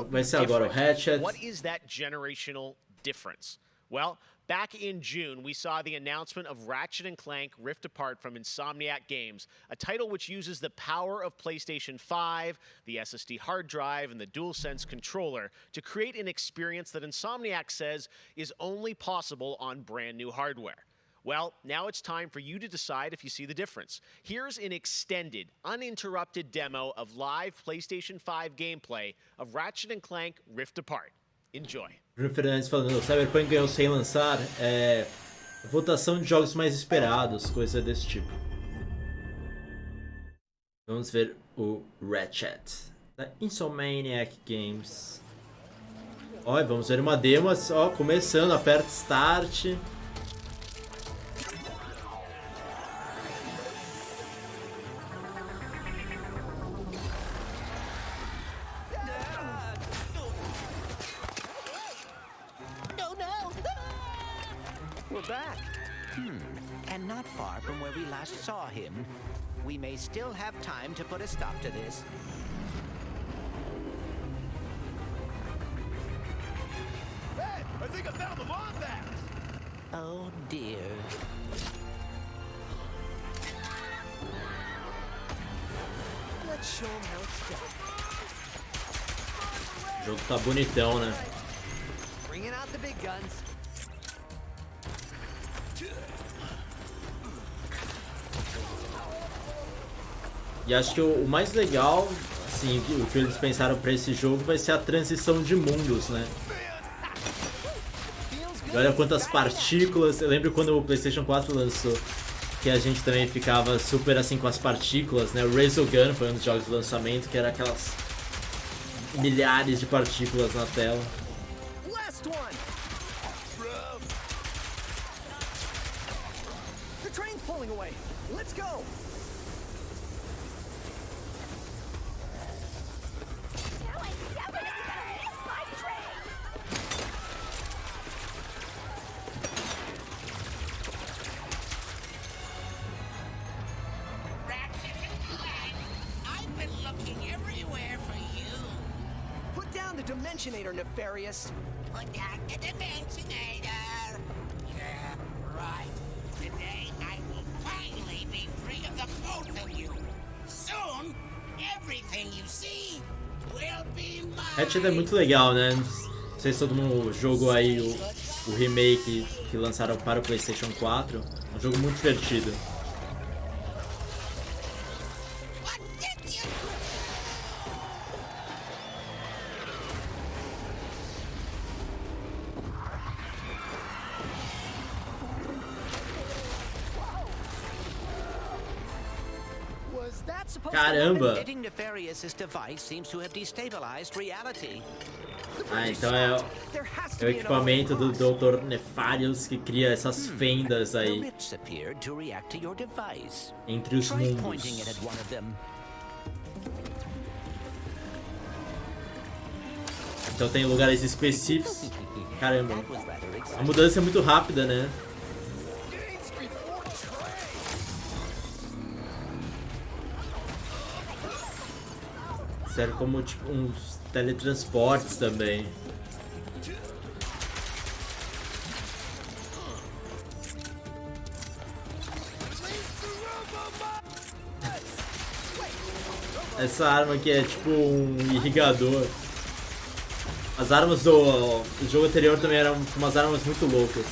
Vai ser agora o Ratchet. What is that generational difference? Well, back in June, we saw the announcement of Ratchet Clank Rift Apart from Insomniac Games, a title which uses the power of PlayStation 5, the SSD hard drive, and the DualSense controller to create an experience that Insomniac says is only possible on brand new hardware. Well, now it's time for you to decide if you see the difference. Here's an extended, uninterrupted demo of live PlayStation 5 gameplay of Ratchet Clank Rift Apart. Enjoy. Bruno Fernandes falando, o Cyberpunk ganhou sem lançar, votação de jogos mais esperados, coisa desse tipo. Vamos ver o Ratchet da Insomniac Games. Olha, vamos ver uma demo, ó, começando, aperta Start. And not far from where we last saw him. We may still have time to put a stop to this. Hey, I think I found the bomb back. Oh dear. Let's show him how it's done. O jogo tá bonitão, né? Bringing out the big guns. E acho que o mais legal, assim, o que eles pensaram para esse jogo vai ser a transição de mundos, né? E olha quantas partículas. Eu lembro quando o PlayStation 4 lançou, que a gente também ficava super assim com as partículas, né? O Resogun foi um dos jogos de lançamento, que era aquelas milhares de partículas na tela. Last one. The train's pulling away. Let's go. Nefarious. Put down the Dimensionator. Yeah, right. Today I will finally be free of the both of you. Soon, everything you see will be mine. Ratchet é muito legal, né? Não sei se todo mundo jogou aí o remake que lançaram para o PlayStation 4. É um jogo muito divertido. Caramba! Hitting Nefarious' device seems to have destabilized reality. Ah, então é o equipamento do Dr. Nefarious que cria essas fendas aí entre os mundos. Então tem lugares específicos. Caramba, a mudança é muito rápida, né? Serve como tipo uns teletransportes também. Essa arma aqui é tipo um irrigador. As armas do jogo anterior também eram umas armas muito loucas.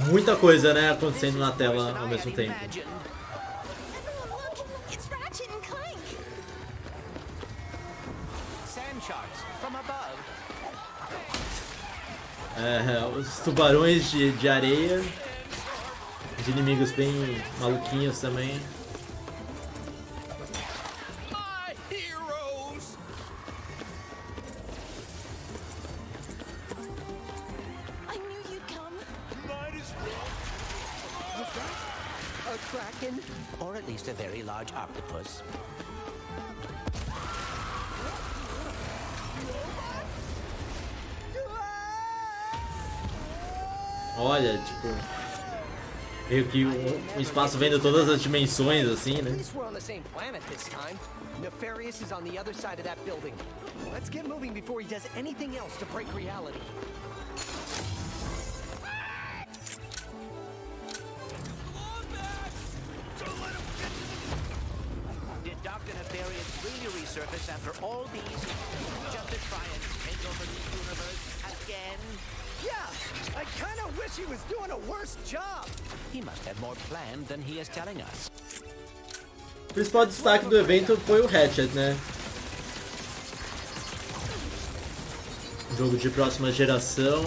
Muita coisa, né, acontecendo na tela ao mesmo tempo. It's Ratchet Clank. Sand sharks from above. Os tubarões de areia. Os inimigos bem maluquinhos também. Or at least a very large octopus. Olha, tipo, meio que um espaço vendo todas as dimensões, assim, né? We're on the same planet this time. Nefarious is on the other side of that building. Let's get moving before he does anything else to break reality. Did Dr. Nefarious really resurface after all these just to try and take over the universe again? Yeah, I kind of wish he was doing a worse job. He must have more planned than he is telling us. O principal destaque do evento foi o Ratchet, né? Jogo de próxima geração.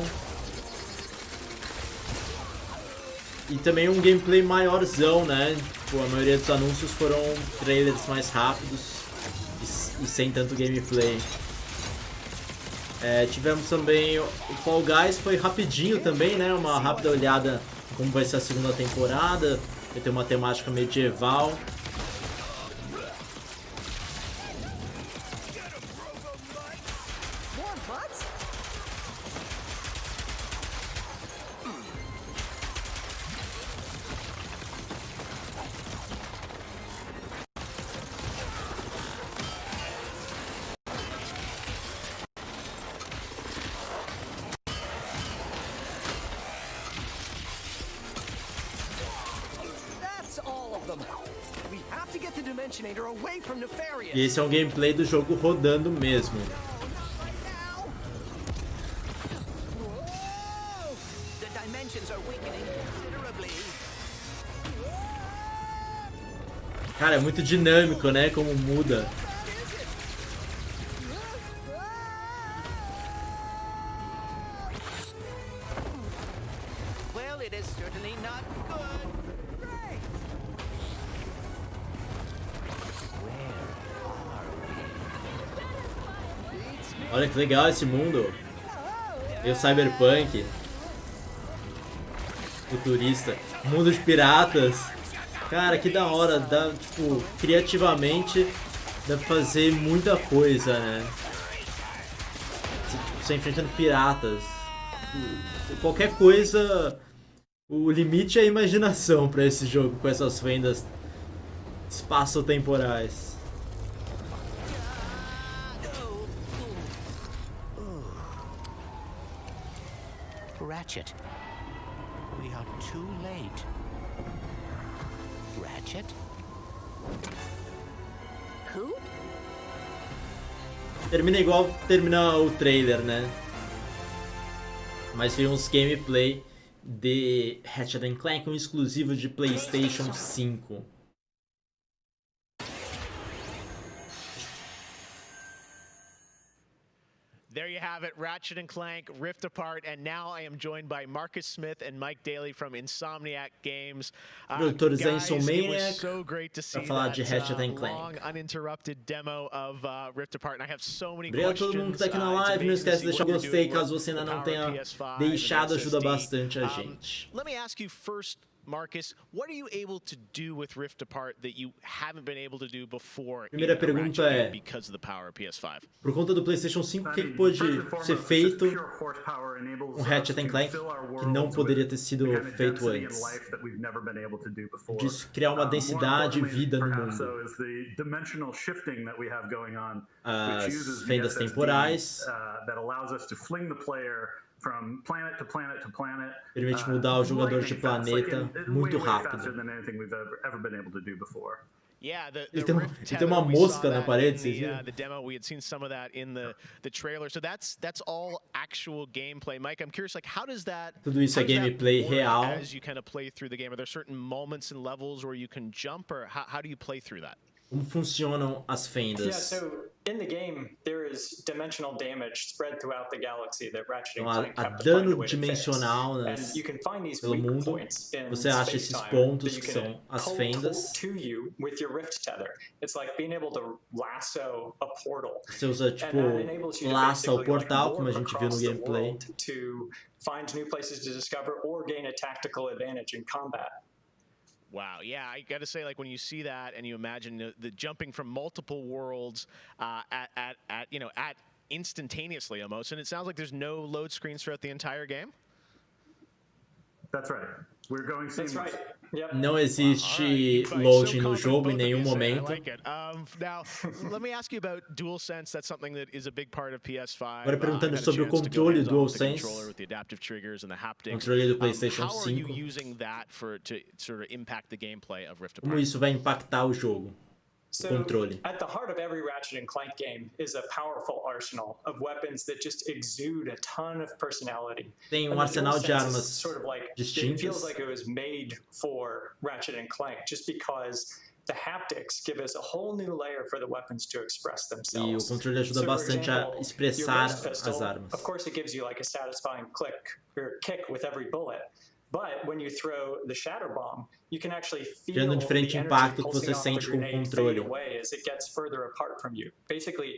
E também um gameplay maiorzão, né? Tipo, a maioria dos anúncios foram trailers mais rápidos e sem tanto gameplay. Tivemos também o Fall Guys, foi rapidinho também, né? Uma rápida olhada em como vai ser a segunda temporada. Vai ter uma temática medieval. E esse é um gameplay do jogo rodando mesmo. Cara, é muito dinâmico, né? Como muda. Olha que legal esse mundo. E o cyberpunk. Futurista. Mundo de piratas. Cara, que da hora. Dá, tipo, criativamente dá pra fazer muita coisa, né? Você enfrentando piratas. Qualquer coisa. O limite é a imaginação pra esse jogo com essas fendas espaço-temporais. Ratchet. We are too late. Ratchet? Who? Termina igual termina o trailer, né? Mas tem uns gameplay de Ratchet Clank, um exclusivo de PlayStation 5. There you have have it, Ratchet & Clank, Rift Apart, and now I am joined by Marcus Smith and Mike Daly from Insomniac Games. Produtores da Guys, it was Insomniac, so great to see pra falar de Ratchet that Clank. long, uninterrupted demo of Rift Apart, and I have so many Obrigado a questions. todo mundo que tá aqui na live. Não esquece de deixar o gostei caso você ainda não tenha deixado, ajuda bastante a gente. Let me ask you first, Marcus, what are you able to do with Rift Apart that you haven't been able to do before? Primeira pergunta é, because of the power of PS5. Por conta do PlayStation 5, o que pôde ser feito com Ratchet Clank que não poderia ter sido feito antes? De criar uma densidade e vida no mundo. As fendas temporais. Permite mudar o jogador de planeta muito rápido. Yeah, ele tem uma mosca na parede, vocês viram? The demo, we had seen some of that in the trailer. So that's all actual gameplay. Mike, I'm curious, like, how does that? Tudo isso é gameplay real. As you kind of play through the game, are there certain moments and levels where you can jump, or how do you play through that? Como funcionam as fendas? Yeah, so in the game there is dimensional damage spread throughout the galaxy that Ratchet Clank há have to find a dano way to dimensional fix. And you can find these pelo weak mundo. points in Você acha esses space-time pontos that que you são can as pull fendas. to you with your rift tether. It's like being able to lasso a portal. Você usa tipo laça o portal, como a gente viu no gameplay. To find new places to discover or gain a tactical advantage in combat. Wow, yeah, I got to say, like, when you see that and you imagine the jumping from multiple worlds at instantaneously almost, and it sounds like there's no load screens throughout the entire game. That's right. We're going seamless. That's right. Yep. Não existe loading no jogo em nenhum momento. I like it. Now, let me ask you about DualSense. That's something that is a big part of PS5. Agora perguntando sobre o controle do DualSense. With the adaptive triggers and the haptics. Controle do PlayStation 5. How are you using that to sort of impact the gameplay of Rift Apart? Como isso vai impactar o jogo? So, controle. At the heart of every Ratchet & Clank game is a powerful arsenal of weapons that just exude a ton of personality. Tem arsenal de armas sort of like, distintas. It feels like it was made for Ratchet & Clank just because the haptics give us a whole new layer for the weapons to express themselves. E o controle ajuda bastante a expressar as armas. Of course, it gives you like a satisfying kick with every bullet. But when you throw the shatter bomb, you can actually feel um diferente impacto que você sente com o controle. Away as it gets further apart from you. Basically,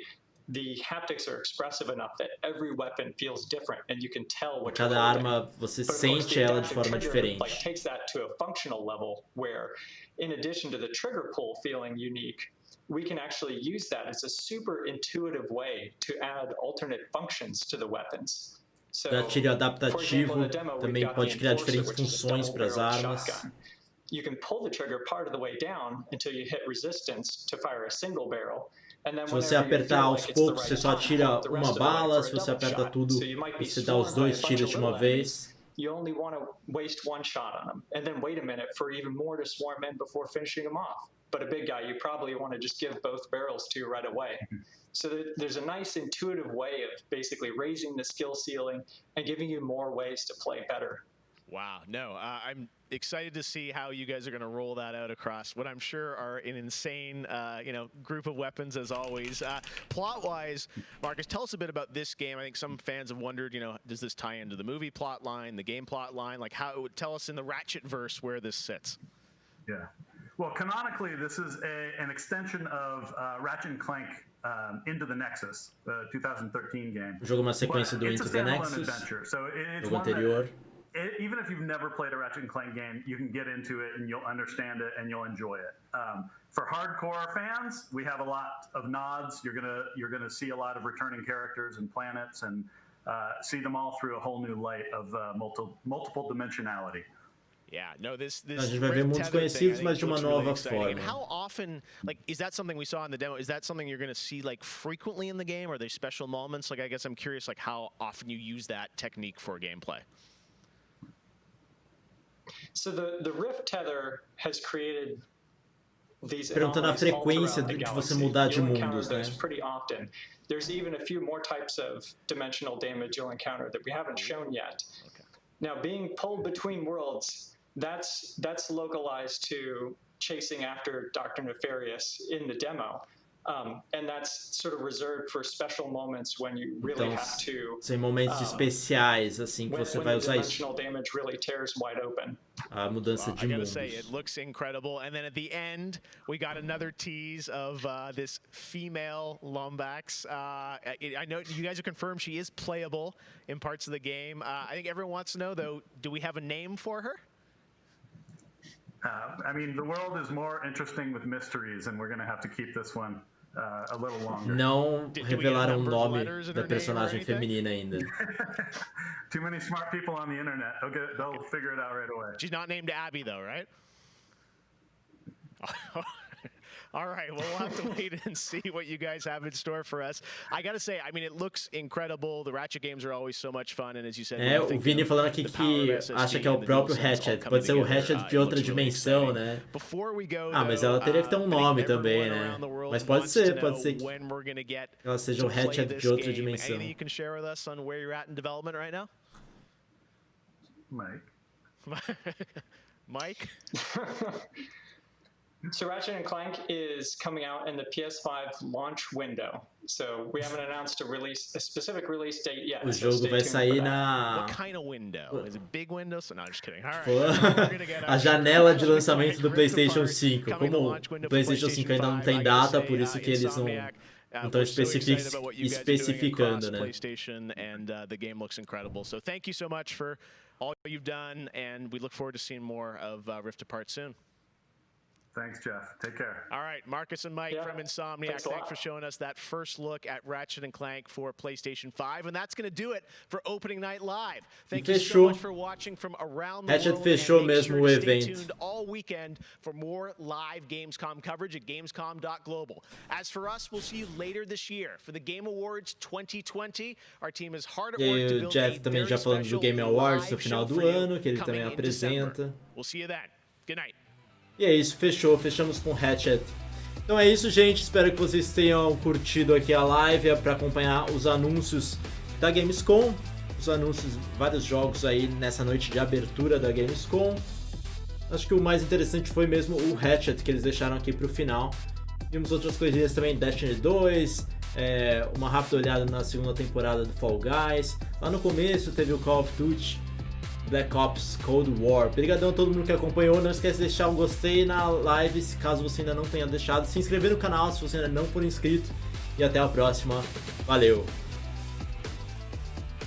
the haptics are expressive enough that every weapon feels different, and you can tell what cada arma você sente ela de forma diferente. Like takes that to a functional level where, in addition to the trigger pull feeling unique, we can actually use that as a super intuitive way to add alternate functions to the weapons. O gatilho adaptativo também pode criar diferentes funções para as armas. You can pull the trigger part of the way down until you hit resistance to fire a single barrel. Se você apertar aos poucos, você só atira uma bala. Se você aperta tudo, você dá os dois tiros de uma vez. You only want to waste one shot on them, and then wait a minute for even more to swarm in before finishing them off. But a big guy, you probably want to just give both barrels to right away. So there's a nice intuitive way of basically raising the skill ceiling and giving you more ways to play better. Wow, no, I'm excited to see how you guys are going to roll that out across what I'm sure are an insane, group of weapons as always. Plot-wise, Marcus, tell us a bit about this game. I think some fans have wondered, does this tie into the movie plot line, the game plot line? Like, how it would tell us in the Ratchet verse where this sits. Yeah. Well, canonically, this is an extension of Ratchet & Clank Into the Nexus, the 2013 game. O jogo é uma sequência do Into the Nexus, so it's jogo anterior. Even if you've never played a Ratchet & Clank game, you can get into it and you'll understand it and you'll enjoy it. For hardcore fans, we have a lot of nods. You're gonna see a lot of returning characters and planets and see them all through a whole new light of multiple dimensionality. Yeah, no, this a gente vai ver mundos conhecidos, mas de uma nova forma. And how often, is that something we saw in the demo? Is that something you're going to see frequently in the game? Are there special moments? I guess I'm curious, how often you use that technique for gameplay. So the Rift tether has created these. Perguntando a frequência de você mudar de mundos, né? Pretty often. There's even a few more types of dimensional damage you'll encounter that we haven't shown yet. Okay. Now, being pulled between worlds. That's localized to chasing after Dr. Nefarious in the demo. And that's sort of reserved for special moments when you really Então, have to. são momentos especiais assim que você vai usar isso. Dimensional damage really tears wide open. A mudança de I gotta mundos. say, it looks incredible. And then at the end, we got another tease of this female Lombax. I know you guys have confirmed she is playable in parts of the game. I think everyone wants to know, though, do we have a name for her? I mean, the world is more interesting with mysteries, and we're going to have to keep this one a little longer. Não revelaram o nome da personagem feminina ainda. Too many smart people on the internet. They'll figure it out right away. She's not named Abby, though, right? All right, well, we'll have to wait and see what you guys have in store for us. I gotta say, I mean, it looks incredible. The Ratchet games are always so much fun, and as you said, o Vini falando aqui que acha que é o próprio Ratchet. Pode ser o Ratchet de outra dimensão, né? Mas ela teria que ter um nome também, né? Mas pode ser que ela seja o Ratchet de outra dimensão. Anything you can share with us on where you're at in development right now? Mike? So Ratchet & Clank is coming out in the PS5 launch window. So we haven't announced a specific release date yet. O jogo vai sair na... What kind of window? Is it big window? So, no, I'm just kidding. All right. A janela de lançamento do PlayStation 5. Como o PlayStation 5 ainda não tem data, por isso que eles não estão especificando, né? PlayStation and the game looks incredible. So thank you so much for all you've done, and we look forward to seeing more of Rift Apart soon. Thanks, Jeff. Take care. All right, Marcus and Mike from Insomniac, thanks for showing us that first look at Ratchet & Clank for PlayStation 5. And that's going to do it for Opening Night Live. Thank you so much for watching from around the world. Fechou mesmo o evento. Stay tuned all weekend for more live Gamescom coverage at gamescom.global. As for us, we'll see you later this year for the Game Awards 2020. Our team is hard at work to build a very special Game Awards no live final show do for you ano, que ele coming também in December. apresenta. We'll see you then. Good night. E é isso, fechamos com Ratchet. Então é isso, gente, espero que vocês tenham curtido aqui a live para acompanhar os anúncios da Gamescom, os anúncios, vários jogos aí nessa noite de abertura da Gamescom. Acho que o mais interessante foi mesmo o Ratchet, que eles deixaram aqui pro final. Vimos outras coisinhas também, Destiny 2, uma rápida olhada na segunda temporada do Fall Guys. Lá no começo teve o Call of Duty Black Ops Cold War. Obrigadão a todo mundo que acompanhou. Não esquece de deixar um gostei na live, caso você ainda não tenha deixado. Se inscrever no canal se você ainda não for inscrito. E até a próxima. Valeu!